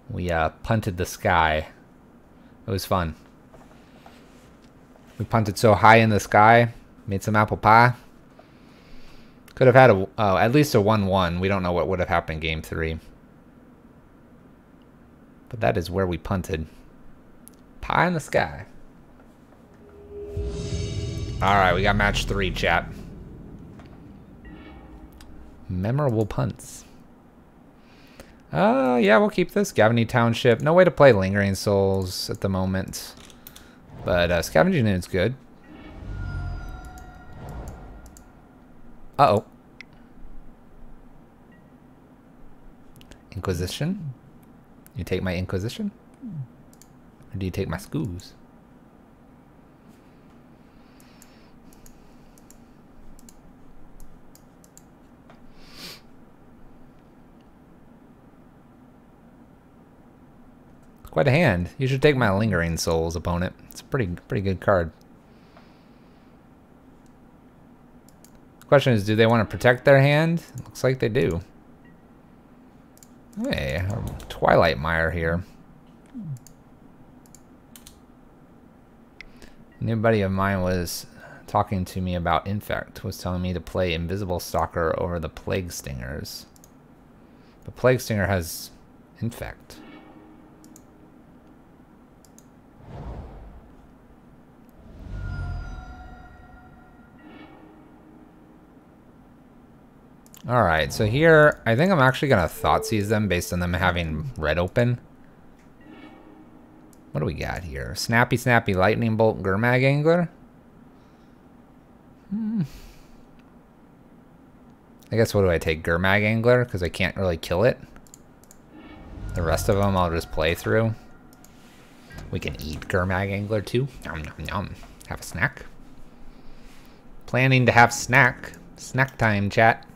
We punted the sky. It was fun. We punted so high in the sky, made some apple pie. Could have had at least a 1-1. We don't know what would have happened game 3. But that is where we punted. Pie in the sky. Alright, we got match 3, chat. Memorable punts. Yeah, we'll keep this. Scavenging Township. No way to play Lingering Souls at the moment. But Scavenging is good. Uh-oh. Inquisition? You take my Inquisition? Or do you take my Scoos? Quite a hand. You should take my Lingering Souls, opponent. It's a pretty good card. The question is, do they want to protect their hand? Looks like they do. Hey, Twilight Mire here. A new buddy of mine was talking to me about Infect. Was telling me to play Invisible Stalker over the Plague Stingers. But Plague Stinger has Infect. Alright, so here, I think I'm actually going to Thoughtseize them based on them having red open. What do we got here? Snappy Snappy Lightning Bolt Gurmag Angler? I guess what do I take? Gurmag Angler? Because I can't really kill it. The rest of them I'll just play through. We can eat Gurmag Angler too. Yum, yum, yum. Have a snack. Planning to have snack. Snack time, chat.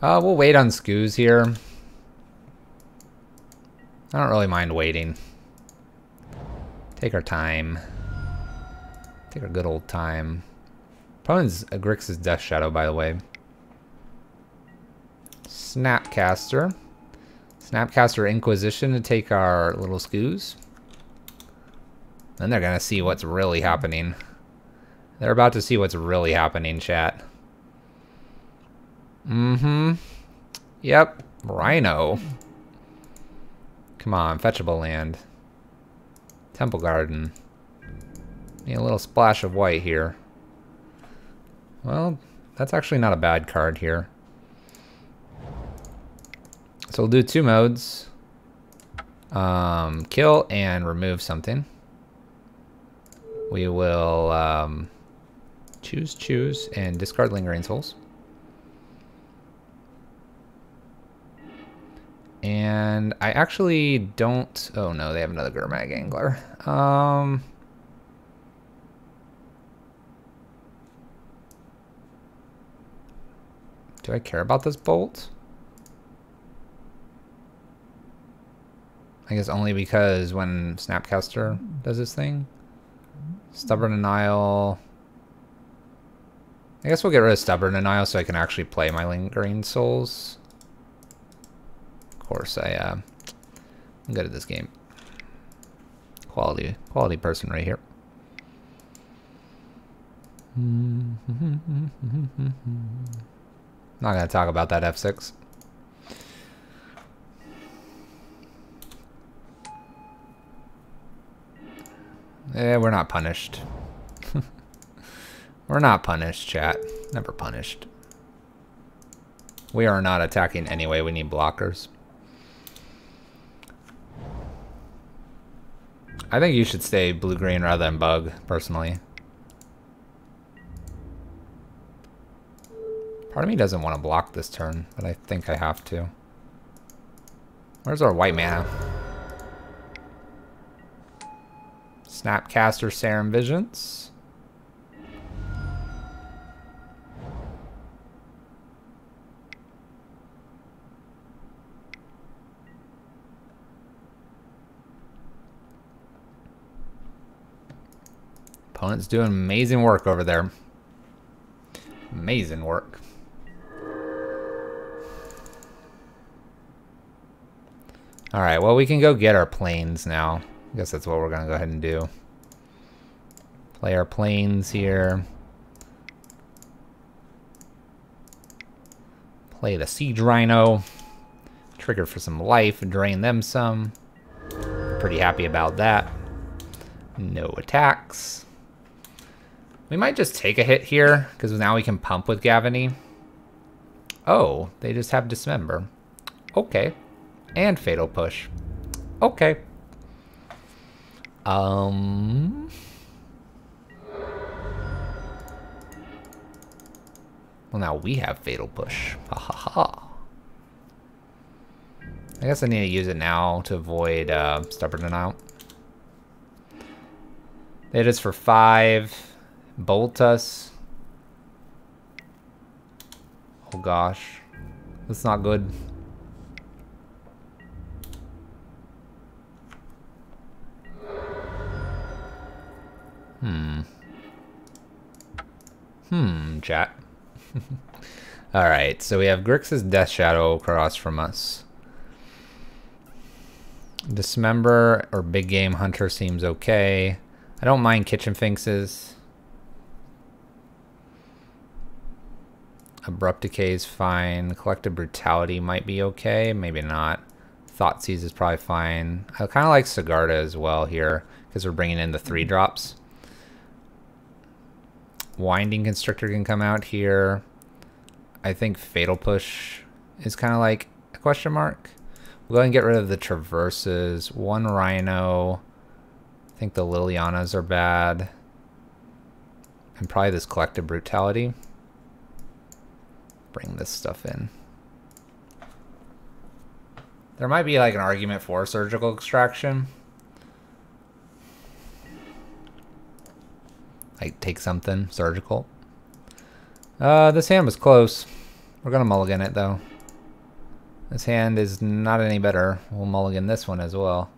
We'll wait on Scoos here. I don't really mind waiting. Take our time. Take our good old time. Opponent's Grixis Death Shadow, by the way. Snapcaster. Snapcaster Inquisition to take our little Scoos. Then they're gonna see what's really happening. They're about to see what's really happening, chat. Yep. Rhino. Come on, fetchable land. Temple Garden. Need a little splash of white here. Well, that's actually not a bad card here. So we'll do 2 modes. Kill and remove something. We will choose, and discard Lingering Souls. And I actually don't... Oh no, they have another Gurmag Angler. Do I care about this bolt? I guess only because when Snapcaster does this thing. Stubborn Denial. I guess we'll get rid of Stubborn Denial so I can actually play my Lingering Souls. Of course, I'm good at this game. Quality person right here. Not gonna talk about that F6. We're not punished. We're not punished, chat. Never punished. We are not attacking anyway. We need blockers. I think you should stay blue-green rather than bug, personally. Part of me doesn't want to block this turn, but I think I have to. Where's our white mana? Snapcaster Serum Visions. Opponent's doing amazing work over there. Amazing work. Alright, well, we can go get our planes now. I guess that's what we're going to go ahead and do. Play our planes here. Play the Siege Rhino. Trigger for some life and drain them some. Pretty happy about that. No attacks. We might just take a hit here, because now we can pump with Gavany. Oh, they just have Dismember. Okay. And Fatal Push. Okay. Well, now we have Fatal Push. Ha ha ha. I guess I need to use it now to avoid Stubborn Denial. They hit us for 5. Bolt us. Oh gosh. That's not good. Chat. Alright, so we have Grix's Death Shadow across from us. Dismember or Big Game Hunter seems okay. I don't mind Kitchen Finxes. Abrupt Decay is fine. Collective Brutality might be okay. Maybe not. Thoughtseize is probably fine. I kind of like Sigarda as well here because we're bringing in the 3 drops. Winding Constrictor can come out here. I think Fatal Push is kind of like a question mark. We'll go ahead and get rid of the Traverses. 1 Rhino. I think the Lilianas are bad. And probably this Collective Brutality. Bring this stuff in. There might be like an argument for Surgical Extraction. Like take something surgical. This hand was close. We're gonna mulligan it though. This hand is not any better. We'll mulligan this one as well.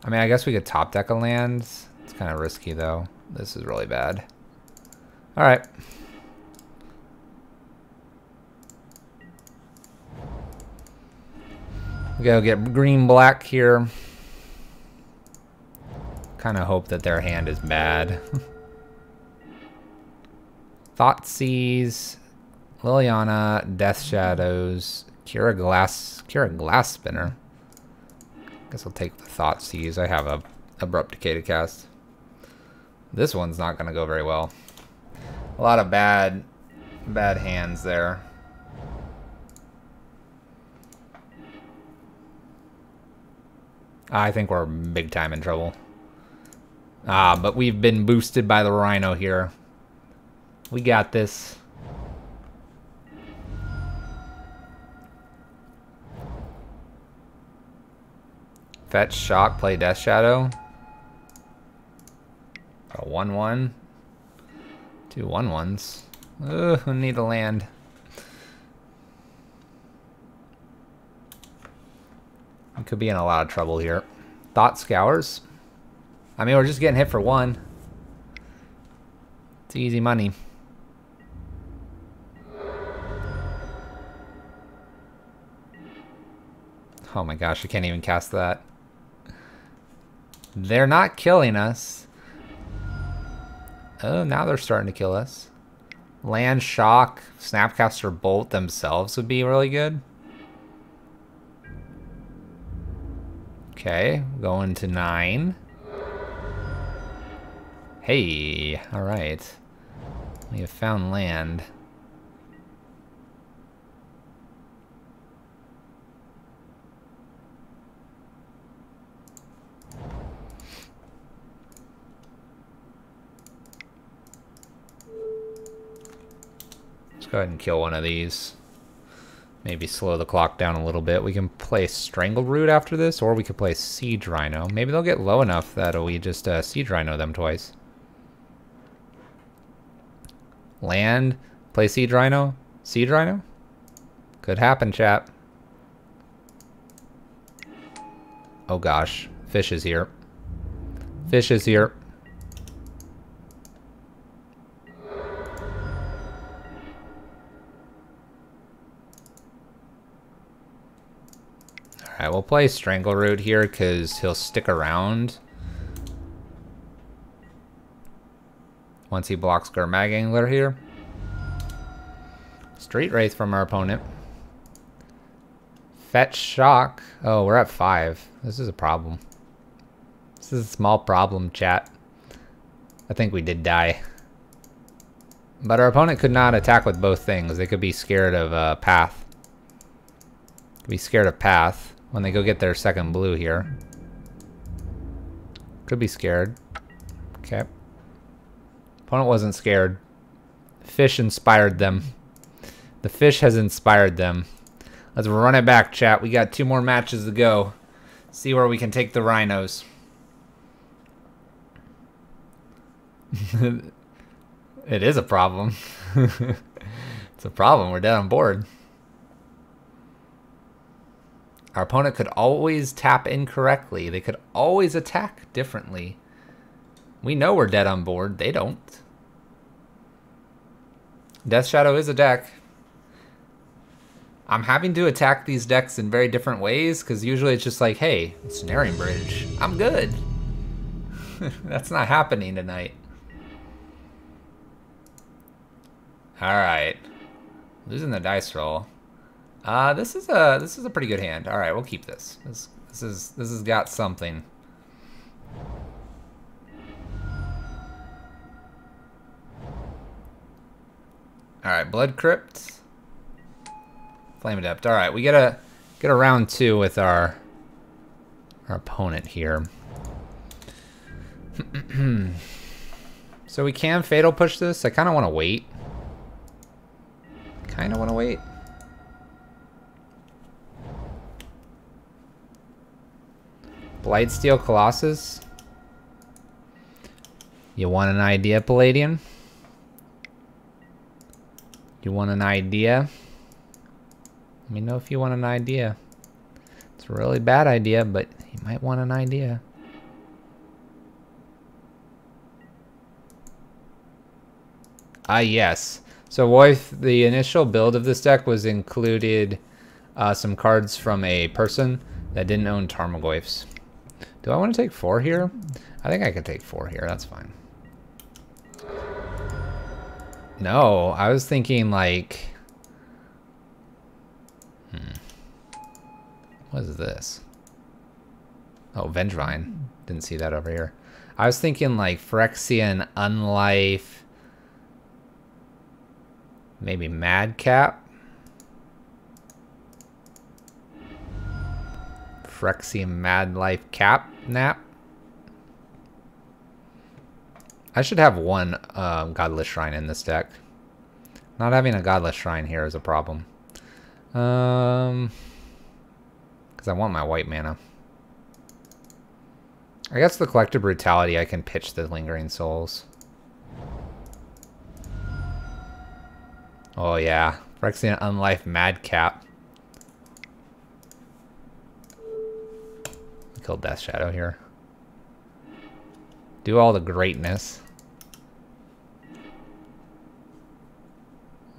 I mean, I guess we could top deck a land. It's kind of risky though. This is really bad. All right. We gotta get green black here. Kind of hope that their hand is bad. Thoughtseize, Liliana, Death Shadows, Kira Glass Spinner. Guess I'll take the Thoughtseize. I have a Abrupt Decay to cast. This one's not gonna go very well. A lot of bad hands there. I think we're big time in trouble. But we've been boosted by the Rhino here. We got this. Fetch, shock, play Death Shadow. A 1/1. 2 1/1s. Ugh, we need a land. We could be in a lot of trouble here. Thought Scours. I mean, we're just getting hit for 1. It's easy money. Oh my gosh, I can't even cast that. They're not killing us. Oh, now they're starting to kill us. Land, shock, Snapcaster Bolt themselves would be really good. Okay, going to 9. Hey, alright. We have found land. Let's go ahead and kill one of these. Maybe slow the clock down a little bit. We can play Strangleroot after this, or we could play Siege Rhino. Maybe they'll get low enough that we just Siege Rhino them twice. Land, play Siege Rhino, Siege Rhino? Could happen, chat. Oh gosh, fish is here. Fish is here. Alright, we'll play Strangleroot here because he'll stick around. Once he blocks Gurmag Angler here. Street Wraith from our opponent. Fetch Shock. Oh, we're at 5. This is a problem. This is a small problem, chat. I think we did die. But our opponent could not attack with both things. They could be scared of Path. Could be scared of Path when they go get their second blue here. Could be scared. Okay. Opponent wasn't scared. Fish inspired them. The fish has inspired them. Let's run it back, chat. We got 2 more matches to go. See where we can take the Rhinos. It is a problem. It's a problem. We're dead on board. Our opponent could always tap incorrectly. They could always attack differently. We know we're dead on board. They don't. Death Shadow is a deck. I'm having to attack these decks in very different ways because usually it's just like, hey, Snaring Bridge. I'm good. That's not happening tonight. Alright. Losing the dice roll. This is a pretty good hand. Alright, we'll keep this. This has got something. Alright, Blood Crypt. Flame Adept. Alright, we get a round 2 with our opponent here. So we can Fatal Push this. I kind of want to wait. Blightsteel Colossus. You want an idea, Palladian? You want an idea? Let me know if you want an idea. It's a really bad idea, but you might want an idea. Yes. So the initial build of this deck was included some cards from a person that didn't own Tarmogoyfs. Do I want to take 4 here? I think I could take 4 here. That's fine. No, I was thinking like... What is this? Oh, Vengevine. Didn't see that over here. I was thinking like Phyrexian, Unlife... Maybe Madcap. Phyrexian Mad Life Cap Nap. I should have one Godless Shrine in this deck. Not having a Godless Shrine here is a problem. Because I want my white mana. I guess the Collective Brutality I can pitch the Lingering Souls. Oh yeah, Phyrexian Unlife Madcap. Kill Death Shadow here. Do all the greatness.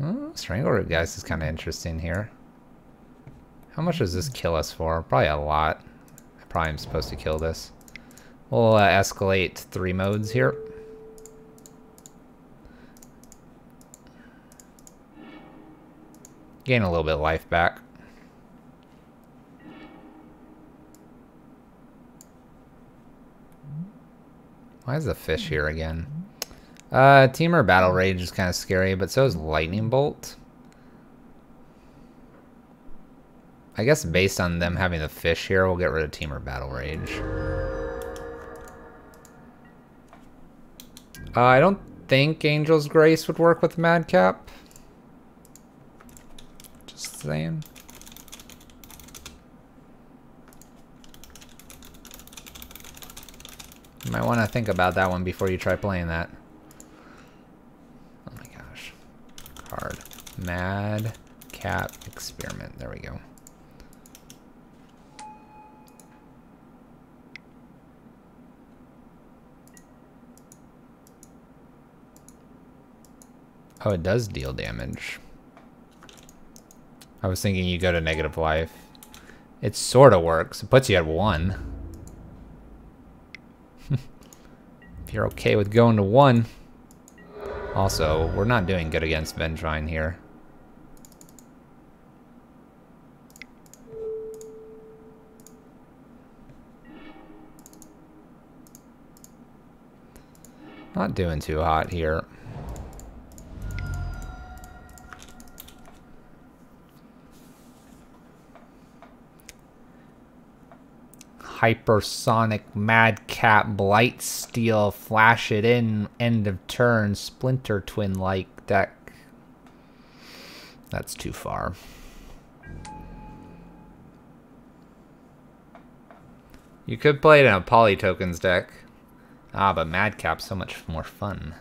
Strangleroot Geist is kind of interesting here. How much does this kill us for? Probably a lot. I probably am supposed to kill this. We'll escalate 3 modes here. Gain a little bit of life back. Why is the fish here again? Teamer Battle Rage is kind of scary, but so is Lightning Bolt. I guess based on them having the fish here, we'll get rid of Teamer Battle Rage. I don't think Angel's Grace would work with Madcap. Just saying. You might want to think about that one before you try playing that. Oh my gosh. Card. Madcap Experiment. There we go. Oh, it does deal damage. I was thinking you go to negative life. It sort of works. It puts you at 1. If you're okay with going to 1. Also, we're not doing good against Vengevine here. Not doing too hot here. Hypersonic Madcap Blight Steel Flash It In End of Turn Splinter Twin like deck. That's too far. You could play it in a Poly Tokens deck. Ah, but Madcap's so much more fun.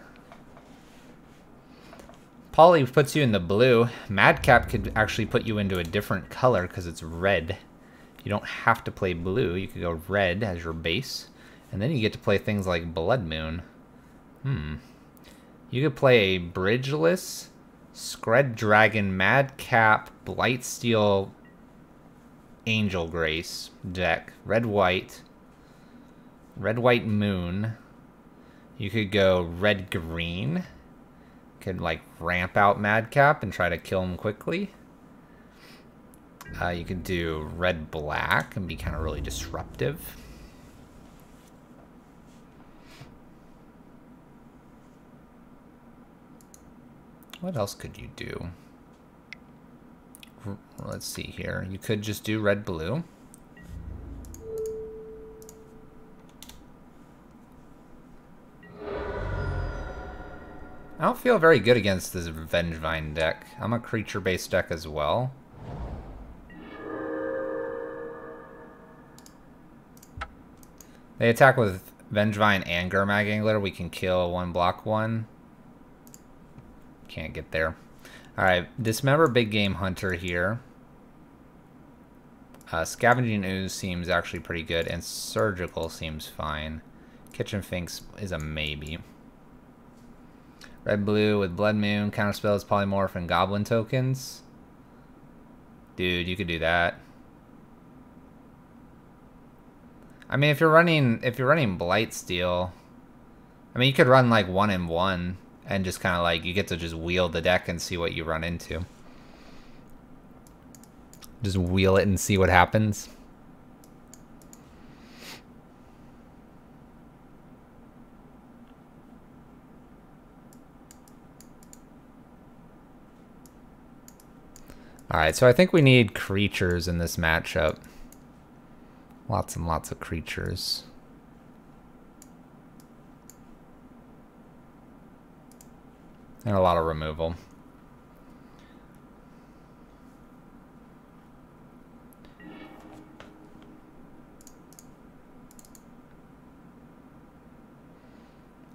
Poly puts you in the blue. Madcap could actually put you into a different color because it's red. You don't have to play blue. You could go red as your base. And then you get to play things like Blood Moon. You could play a Bridgeless, Scred Dragon, Madcap, Blightsteel, Angel Grace deck. Red-white. Red-white Moon. You could go red-green. Could, like, ramp out Madcap and try to kill him quickly. You could do red-black and be kind of really disruptive. What else could you do? Let's see here. You could just do red-blue. I don't feel very good against this Vengevine deck. I'm a creature-based deck as well. They attack with Vengevine and Gurmag Angler. We can kill one, block one. Can't get there. Alright, Dismember Big Game Hunter here. Scavenging Ooze seems actually pretty good, and Surgical seems fine. Kitchen Finks is a maybe. Red-blue with Blood Moon, counterspells, polymorph, and goblin tokens. Dude, you could do that. I mean, if you're running Blightsteel, I mean, you could run like 1-in-1 and just kind of like, you get to just wheel the deck and see what you run into. Just wheel it and see what happens. Alright, so I think we need creatures in this matchup. Lots and lots of creatures. And a lot of removal.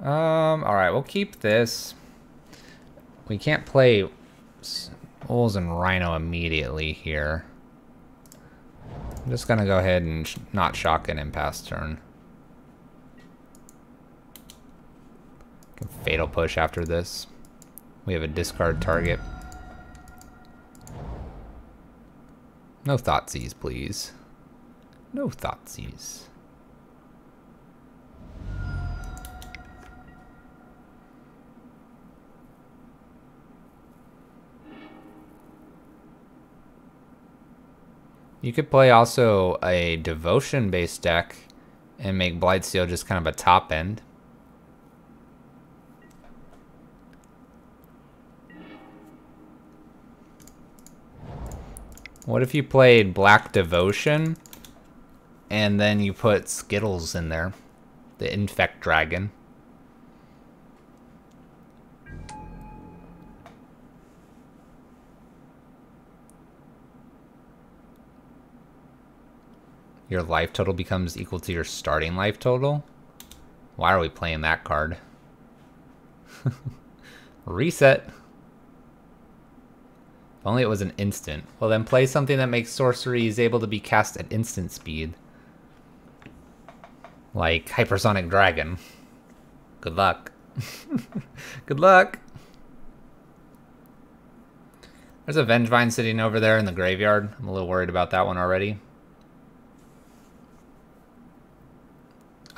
Alright, we'll keep this. We can't play Wolves and Rhino immediately here. I'm just gonna go ahead and not shotgun and pass turn. Can Fatal Push after this. We have a discard target. No Thoughtseize, please. No Thoughtseize. You could play also a Devotion-based deck and make Blightsteel just kind of a top end. What if you played Black Devotion and then you put Skittles in there? The Infect Dragon. Your life total becomes equal to your starting life total? Why are we playing that card? Reset. If only it was an instant. Well, then play something that makes sorceries able to be cast at instant speed. Like Hypersonic Dragon. Good luck. Good luck. There's a Vengevine sitting over there in the graveyard. I'm a little worried about that one already.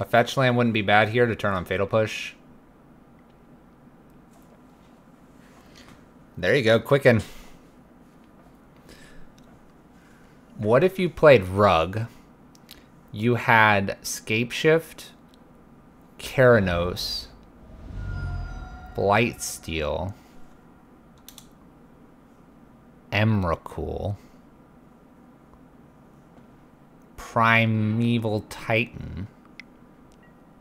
A fetch land wouldn't be bad here to turn on Fatal Push. There you go, Quicken. What if you played Rug? You had Scapeshift, Keranos, Blight Steel. Emrakul. Primeval Titan.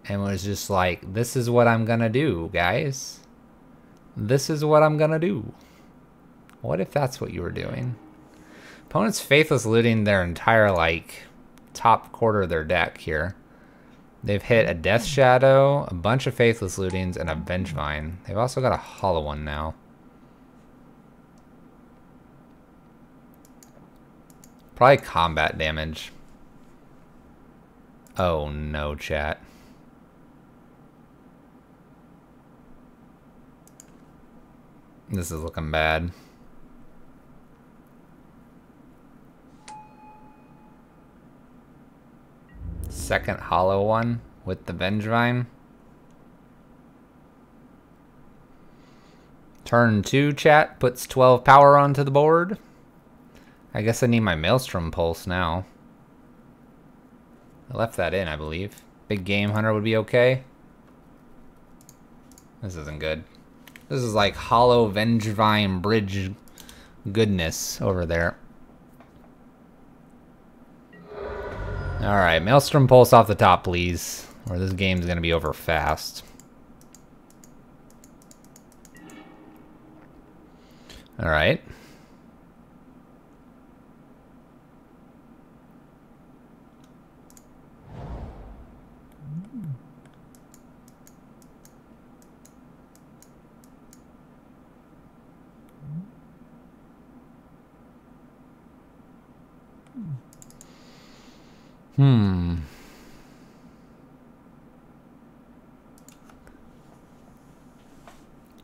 And was just like, this is what I'm gonna do, guys. This is what I'm gonna do. What if that's what you were doing? Opponent's Faithless looting their entire, like, top quarter of their deck here. They've hit a Death Shadow, a bunch of Faithless lootings, and a Vengevine. They've also got a Hollow one now. Probably combat damage. Oh no, chat. This is looking bad. Second hollow one with the Vengevine. Turn 2, chat, puts 12 power onto the board. I guess I need my Maelstrom Pulse now. I left that in, I believe. Big Game Hunter would be okay. This isn't good. This is like hollow Vengevine bridge goodness over there. Alright, Maelstrom Pulse off the top, please. Or this game's gonna be over fast. Alright.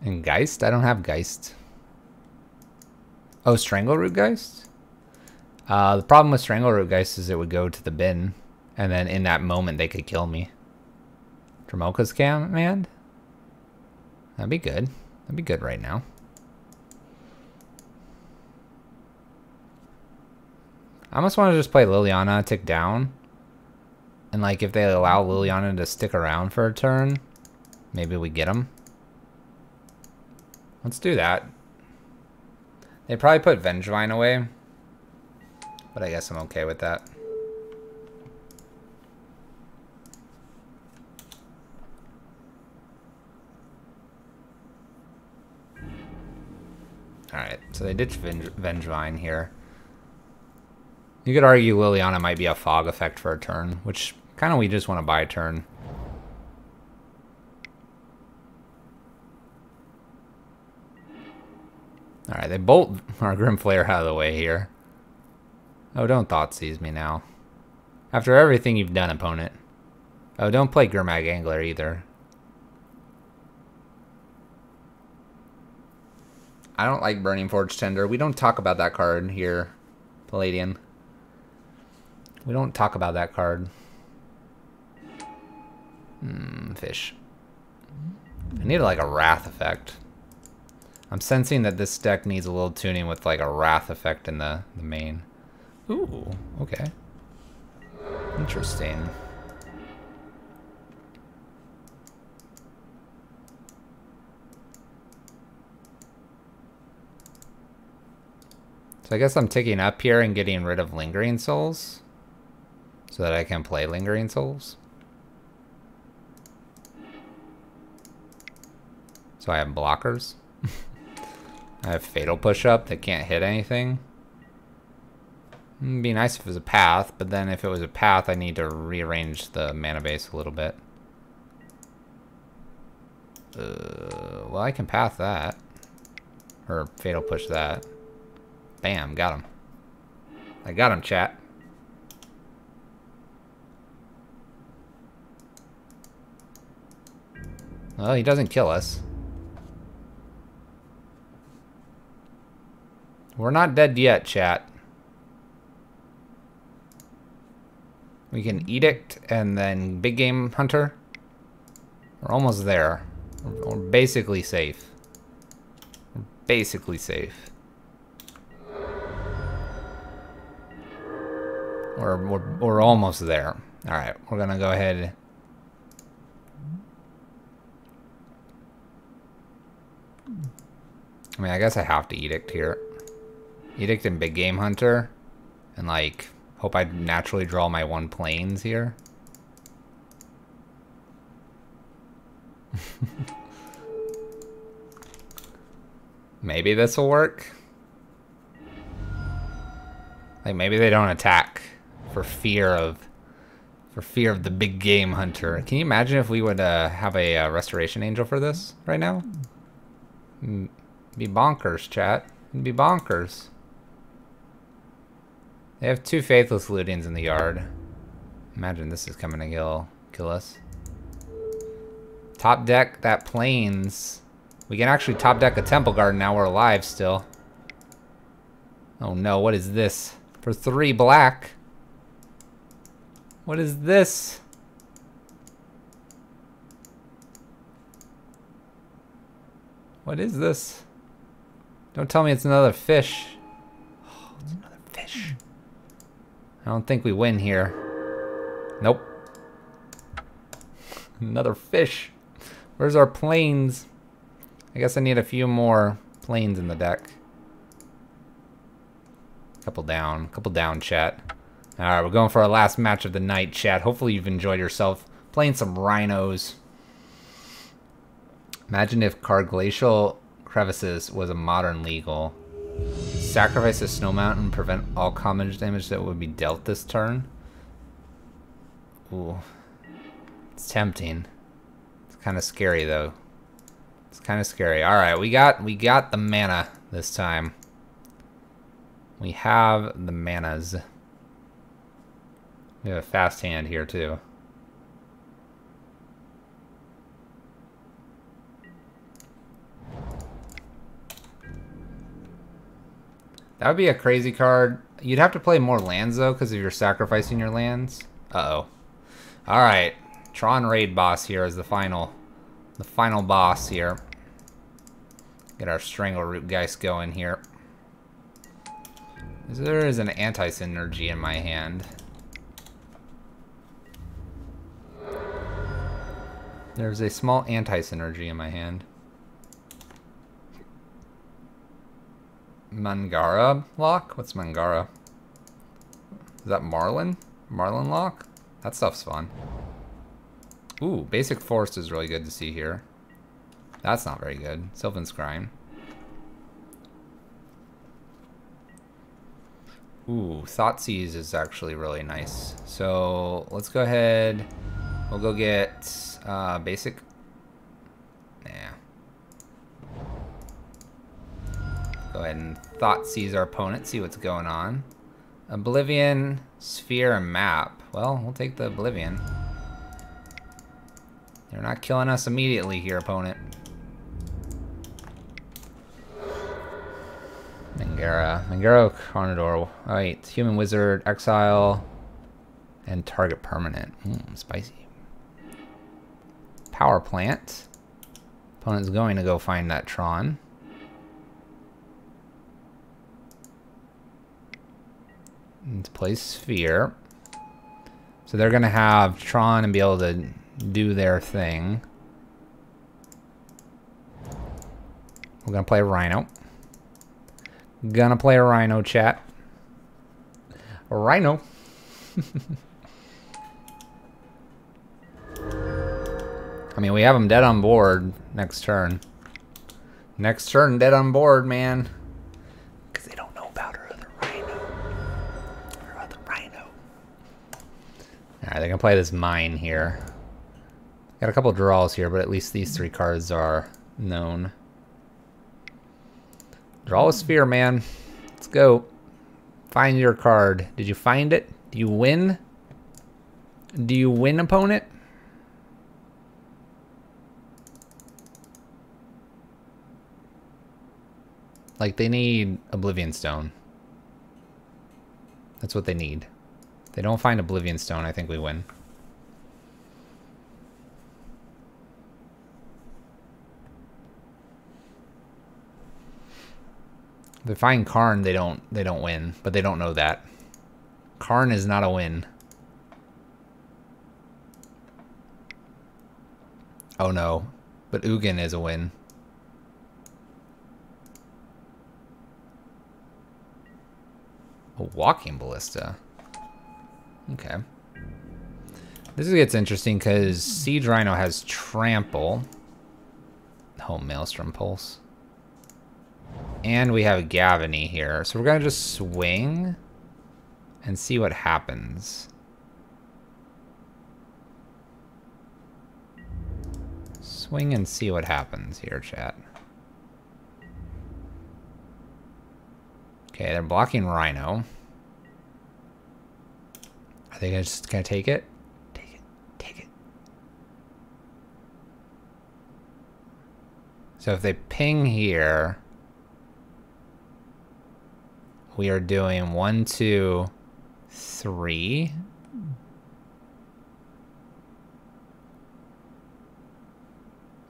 And Geist? I don't have Geist. Oh, Strangleroot Geist? The problem with Strangleroot Geist is it would go to the bin, and then in that moment they could kill me. Dromoka's command? That'd be good. That'd be good right now. I almost want to just play Liliana, tick down. And like if they allow Liliana to stick around for a turn, maybe we get them. Let's do that. They probably put Vengevine away, but I guess I'm okay with that. Alright, so they ditched Vengevine here. You could argue Liliana might be a fog effect for a turn, which kind of we just want to buy a turn. Alright, they bolt our Grimflayer out of the way here. Oh, don't Thoughtseize me now. After everything you've done, opponent. Oh, don't play Gurmag Angler either. I don't like Burning Forge Tender. We don't talk about that card here, Palladian. We don't talk about that card. Fish. I need like a Wrath effect. I'm sensing that this deck needs a little tuning with like a Wrath effect in the main. Ooh, okay. Interesting. So I guess I'm ticking up here and getting rid of Lingering Souls so that I can play Lingering Souls. So I have blockers. I have Fatal Push-Up that can't hit anything. It'd be nice if it was a path, but then if it was a path, I need to rearrange the mana base a little bit. Well, I can path that. Or Fatal Push that. Bam, got him. I got him, chat. Well, he doesn't kill us. We're not dead yet, chat. We can Edict and then Big Game Hunter. We're almost there. We're basically safe. We're basically safe. We're almost there. All right, we're gonna go ahead. I mean, I guess I have to Edict here. Edict and Big Game Hunter. And, like, hope I naturally draw my 1 planes here. Maybe this will work. Like, maybe they don't attack for fear of the Big Game Hunter. Can you imagine if we would have a Restoration Angel for this right now? Be bonkers, chat. It'd be bonkers. They have 2 Faithless Lootings in the yard. Imagine this is coming to kill us. Top deck that plains. We can actually top deck a Temple Garden now we're alive still. Oh no, what is this? For 3 black. What is this? What is this? Don't tell me it's another fish. Oh, it's another fish. I don't think we win here. Nope. Another fish. Where's our planes? I guess I need a few more planes in the deck. Couple down, chat. Alright, we're going for our last match of the night, chat. Hopefully you've enjoyed yourself playing some Rhinos. Imagine if Carglacial Crevices was a modern legal. Sacrifice a Snow Mountain, prevent all common damage that would be dealt this turn. Ooh. It's tempting. It's kind of scary, though. It's kind of scary. Alright, we got the mana this time. We have the manas. We have a fast hand here, too. That would be a crazy card. You'd have to play more lands, though, because if you're sacrificing your lands. Uh-oh. Alright. Tron Raid Boss here is the final boss here. Get our Strangleroot Geist going here. There is an anti-synergy in my hand. There's a small anti-synergy in my hand. Mangara lock? What's Mangara? Is that Marlin? Marlin lock? That stuff's fun. Ooh, basic force is really good to see here. That's not very good. Sylvan Scrying. Ooh, Thoughtseize is actually really nice. So let's go ahead. We'll go get basic. Nah. Go ahead and Thoughtseize our opponent, see what's going on. Oblivion, Sphere, and Map. Well, we'll take the Oblivion. You're not killing us immediately here, opponent. Mangara Carnador. Alright, Human Wizard, Exile, and target permanent. Spicy. Power Plant. Opponent's going to go find that Tron. And play Sphere. So they're going to have Tron and be able to do their thing. We're going to play Rhino. Gonna play a Rhino, chat. A Rhino. I mean, we have him dead on board next turn. Next turn, dead on board, man. Because they don't know about our other Rhino. Our other Rhino. Alright, they're gonna play this mine here. Got a couple draws here, but at least these 3 cards are known. Draw a Sphere, man. Let's go. Find your card. Did you find it? Do you win? Do you win, opponent? Like, they need Oblivion Stone. That's what they need. If they don't find Oblivion Stone, I think we win. If they find Karn, they don't win, but they don't know that. Karn is not a win. Oh no, but Ugin is a win. A walking ballista. Okay. This gets interesting because Siege Rhino has trample. Home Maelstrom Pulse. And we have Gavany here. So we're going to just swing and see what happens. Swing and see what happens here, chat. Okay, they're blocking Rhino. Are they just gonna take it? Take it. Take it. So if they ping here, we are doing 1, 2, 3.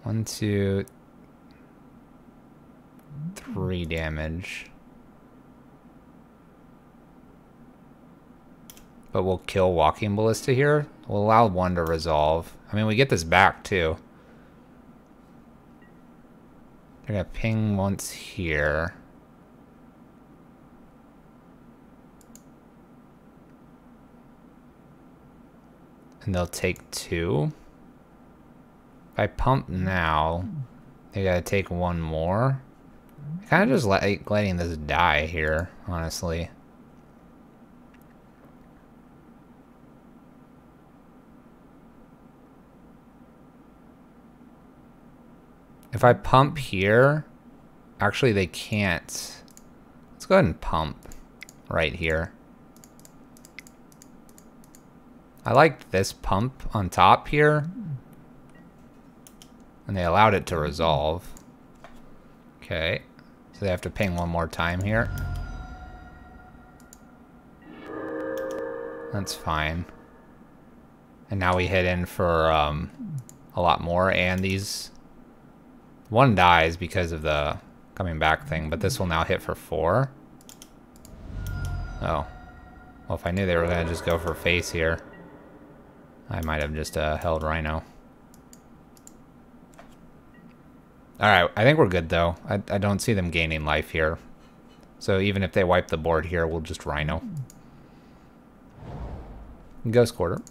One, 2, 3 damage. But we'll kill Walking Ballista here. We'll allow 1 to resolve. I mean, we get this back, too. They're gonna ping once here. And they'll take 2. If I pump now, they gotta take 1 more. I kind of just like letting this die here, honestly. If I pump here, actually they can't. Let's go ahead and pump right here. I liked this pump on top here. And they allowed it to resolve. Okay. So they have to ping 1 more time here. That's fine. And now we hit in for a lot more. And these... 1 dies because of the coming back thing. But this will now hit for 4. Oh. Well, if I knew they were going to just go for face here, I might have just held Rhino. Alright, I think we're good though. I don't see them gaining life here. So even if they wipe the board here, we'll just Rhino. Ghost Quarter.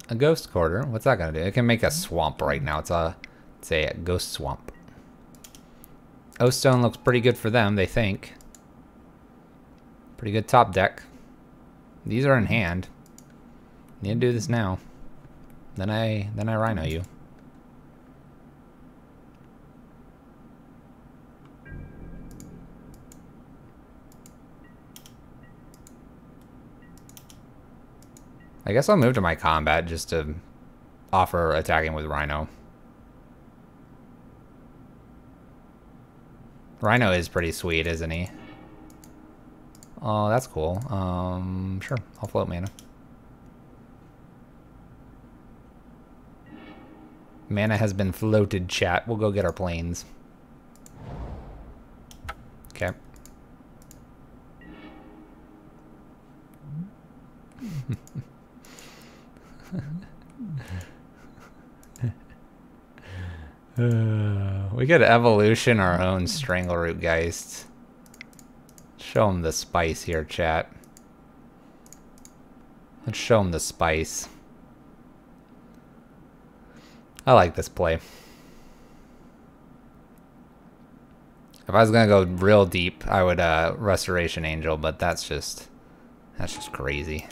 A Ghost Quarter? What's that gonna do? It can make a swamp right now. It's a Ghost Swamp. O-Stone looks pretty good for them, they think. Pretty good top deck. These are in hand. Need to do this now. Then I Rhino you. I guess I'll move to my combat just to offer attacking with Rhino. Rhino is pretty sweet, isn't he? Oh, that's cool. Sure, I'll float mana. Mana has been floated, chat. We'll go get our planes. Okay. We could evolution our own Strangleroot Geist. Show them the spice here, chat. Let's show them the spice. I like this play. If I was gonna go real deep, I would Restoration Angel, but that's just crazy.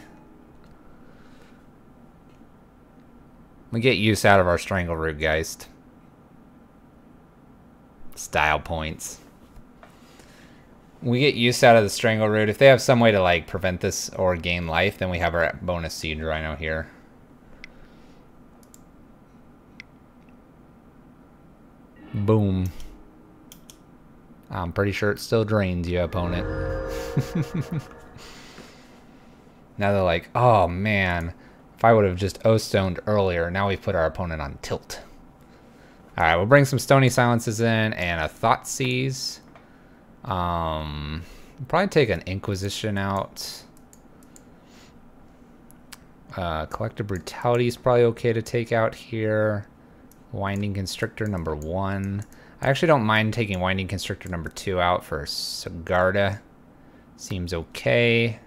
We get use out of our Strangleroot Geist. Style points. We get use out of the Strangleroot. If they have some way to like prevent this or gain life, then we have our bonus Siege Rhino here. Boom. I'm pretty sure it still drains you, opponent. Now they're like, oh man, if I would have just O-stoned earlier, now we've put our opponent on tilt. Alright, we'll bring some Stony Silences in and a Thoughtseize. Probably take an Inquisition out. Collective Brutality is probably okay to take out here. Winding Constrictor number 1. I actually don't mind taking Winding Constrictor number 2 out for Sigarda. Seems okay.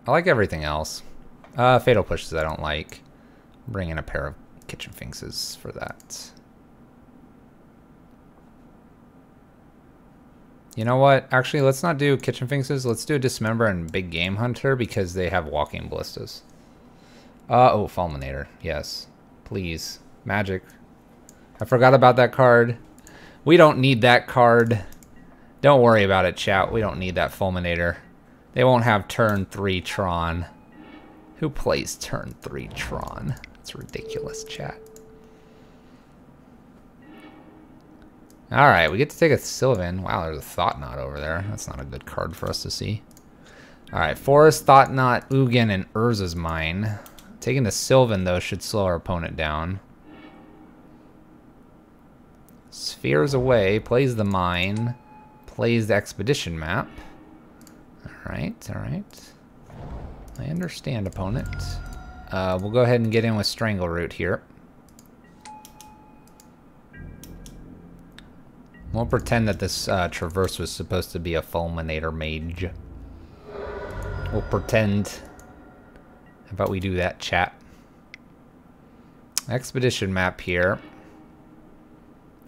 I like everything else. Fatal Pushes I don't like. Bring in a pair of Kitchen Finks for that. You know what? Actually, let's not do Kitchen Finks. Let's do Dismember and Big Game Hunter because they have Walking Ballistas. Oh, Fulminator. Yes. Please. Magic. I forgot about that card. We don't need that card. Don't worry about it, chat. We don't need that Fulminator. They won't have turn 3 Tron. Who plays turn 3 Tron? It's ridiculous, chat. Alright, we get to take a Sylvan. Wow, there's a Thought Knot over there. That's not a good card for us to see. Alright, Forest, Thought Knot, Ugin, and Urza's Mine. Taking the Sylvan, though, should slow our opponent down. Spheres away, plays the Mine, plays the Expedition map. Alright, alright. I understand, opponent. We'll go ahead and get in with Strangleroot here. We'll pretend that this Traverse was supposed to be a Fulminator Mage. We'll pretend. How about we do that, chat? Expedition map here.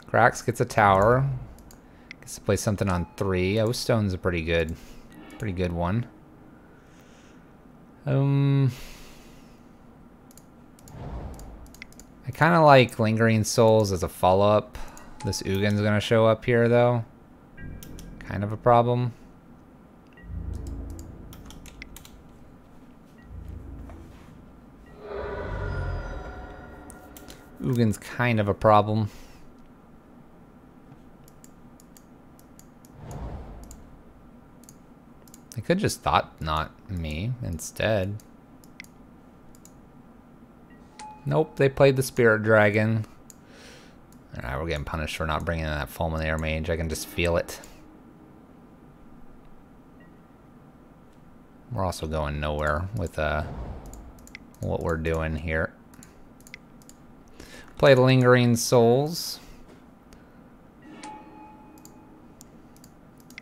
Krax gets a tower. Gets to play something on 3. O Stone's a pretty good one. I kind of like Lingering Souls as a follow-up. This Ugin's gonna show up here, though. Kind of a problem. Ugin's kind of a problem. I could just Thought Knot me instead. Nope, they played the Spirit Dragon. Alright, we're getting punished for not bringing in that Fulminator Mage. I can just feel it. We're also going nowhere with what we're doing here. Play the Lingering Souls.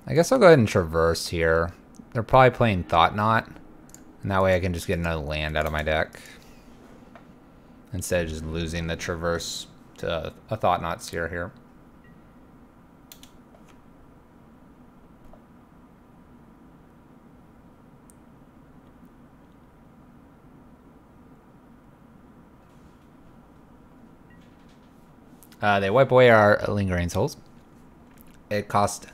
I guess I'll go ahead and Traverse here. They're probably playing Thought Knot. And that way I can just get another land out of my deck. Instead of just losing the Traverse to a Thought Knot Seer here. They wipe away our Lingering Souls. It cost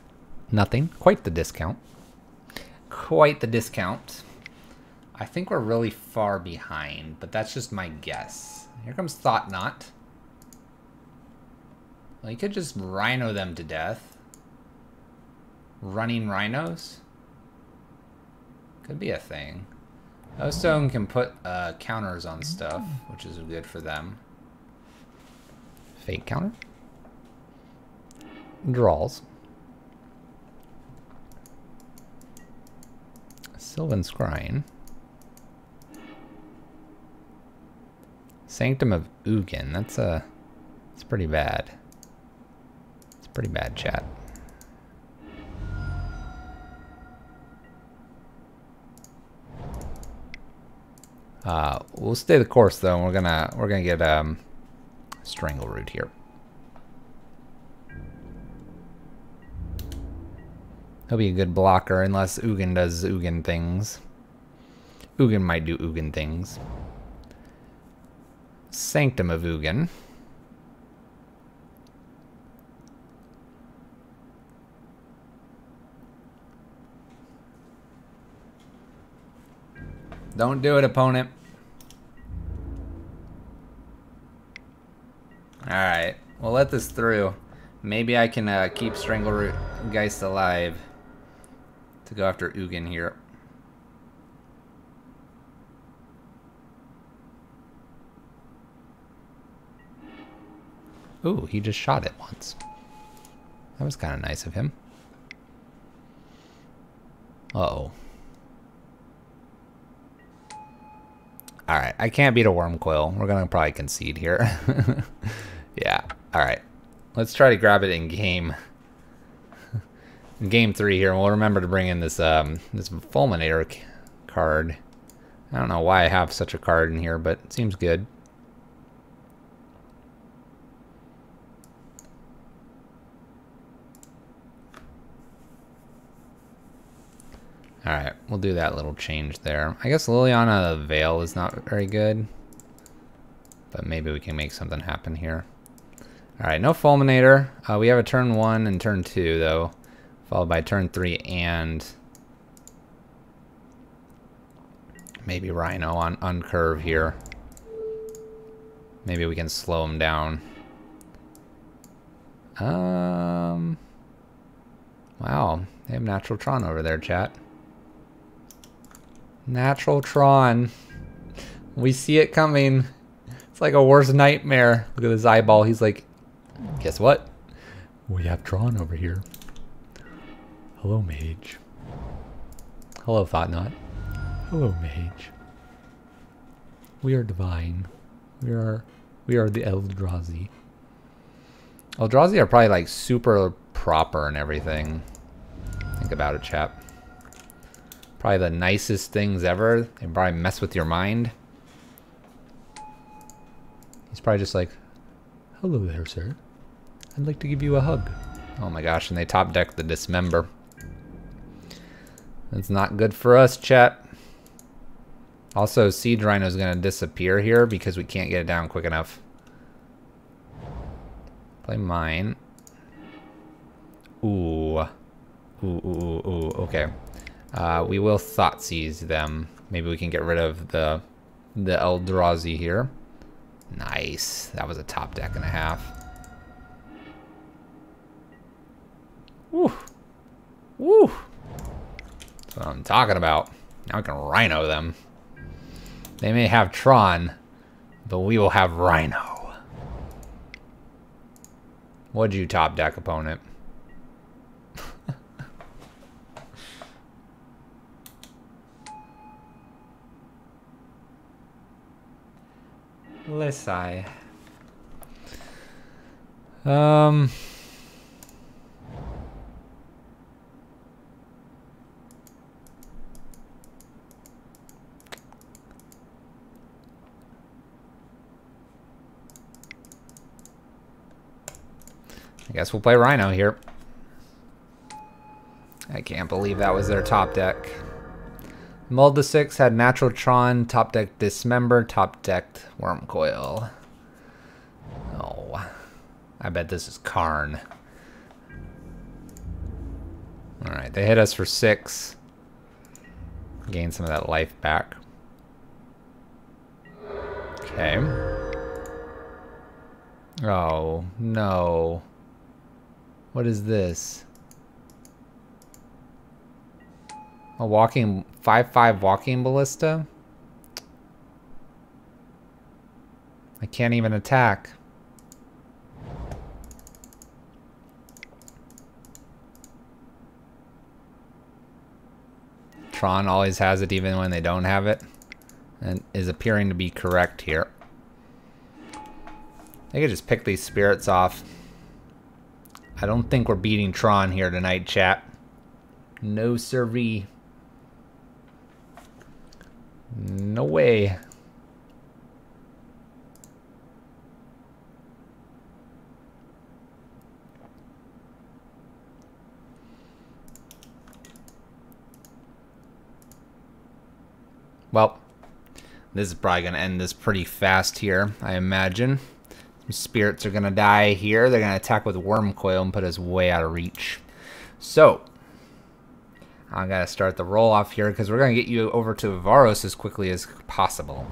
nothing. Quite the discount. Quite the discount. I think we're really far behind, but that's just my guess. Here comes Thought Knot. Well, you could just Rhino them to death. Running Rhinos? Could be a thing. O-Stone can put counters on stuff, which is good for them. Fake counter. Draws. Sylvan Scrying. Sanctum of Ugin. That's pretty bad. It's pretty bad, chat. We'll stay the course though. And we're gonna get Strangleroot here. He'll be a good blocker unless Ugin does Ugin things. Ugin might do Ugin things. Sanctum of Ugin. Don't do it, opponent. Alright, we'll let this through. Maybe I can keep Strangleroot Geist alive to go after Ugin here. Ooh, he just shot it once. That was kind of nice of him. Uh-oh. Alright, I can't beat a worm coil. We're gonna probably concede here. Yeah, alright. Let's try to grab it in game. In game 3 here, and we'll remember to bring in this this Fulminator card. I don't know why I have such a card in here, but it seems good. Alright, we'll do that little change there. I guess Liliana Veil is not very good, but maybe we can make something happen here. Alright, no Fulminator. We have a turn 1 and turn 2, though, followed by turn 3 and maybe Rhino on curve here. Maybe we can slow him down. Wow, they have Natural Tron over there, chat. Natural Tron. We see it coming. It's like a worst nightmare. Look at his eyeball. He's like, guess what? We have Tron over here. Hello, Mage. Hello, Thoughtnot. Hello, Mage. We are divine. We are the Eldrazi. Eldrazi are probably like super proper and everything. Think about it, chap. Probably the nicest things ever. They probably mess with your mind. He's probably just like, hello there, sir. I'd like to give you a hug. Oh my gosh, and they top deck the Dismember. That's not good for us, chat. Also, Siege Rhino is going to disappear here because we can't get it down quick enough. Play mine. Ooh. Ooh. Okay. We will Thoughtseize them. Maybe we can get rid of the Eldrazi here. Nice. That was a top deck and a half. Woo. Woo. That's what I'm talking about. Now we can Rhino them. They may have Tron, but we will have Rhino. What'd you top deck, opponent? Lissai. I guess we'll play Rhino here. I can't believe that was their top deck. Mull to 6 had Natural Tron, top deck Dismember, top decked Wormcoil. Oh, I bet this is Karn. Alright, they hit us for 6. Gain some of that life back. Okay. Oh, no. What is this? A walking 5/5 walking ballista? I can't even attack. Tron always has it even when they don't have it, and is appearing to be correct here. I could just pick these spirits off. I don't think we're beating Tron here tonight, chat. No siree. No way. Well, this is probably going to end this pretty fast here, I imagine. Some spirits are going to die here. They're going to attack with Wormcoil and put us way out of reach. So, I gotta start the roll off here because we're gonna get you over to Varos as quickly as possible.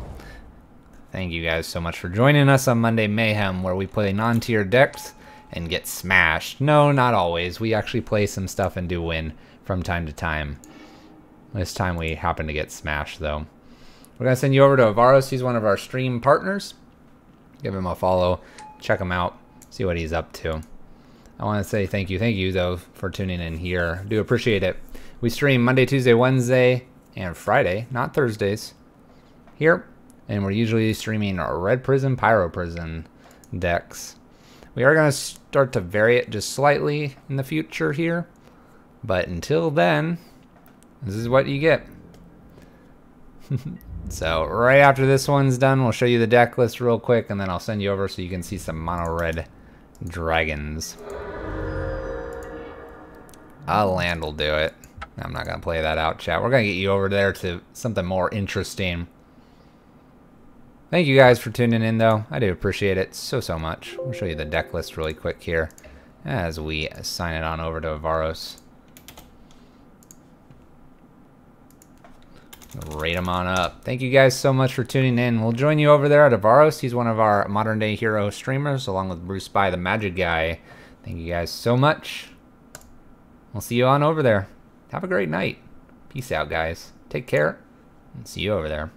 Thank you guys so much for joining us on Monday Mayhem, where we play non-tier decks and get smashed. No, not always. We actually play some stuff and do win from time to time. This time we happen to get smashed, though. We're gonna send you over to Varos. He's one of our stream partners. Give him a follow, check him out, see what he's up to. I want to say thank you though for tuning in here. Do appreciate it. We stream Monday, Tuesday, Wednesday, and Friday, not Thursdays, here And we're usually streaming our Red Prison, Pyro Prison decks. We are going to start to vary it just slightly in the future here. But until then, this is what you get. So right after this one's done, we'll show you the deck list real quick, and then I'll send you over so you can see some mono red dragons. A land will do it. I'm not going to play that out, chat. We're going to get you over there to something more interesting. Thank you guys for tuning in, though. I do appreciate it so much. I'll show you the deck list really quick here as we sign it on over to Avaros. Rate them on up. Thank you guys so much for tuning in. We'll join you over there at Avaros. He's one of our modern day hero streamers, along with Bruce Spy, the Magic Guy. Thank you guys so much. We'll see you on over there. Have a great night. Peace out, guys. Take care, and see you over there.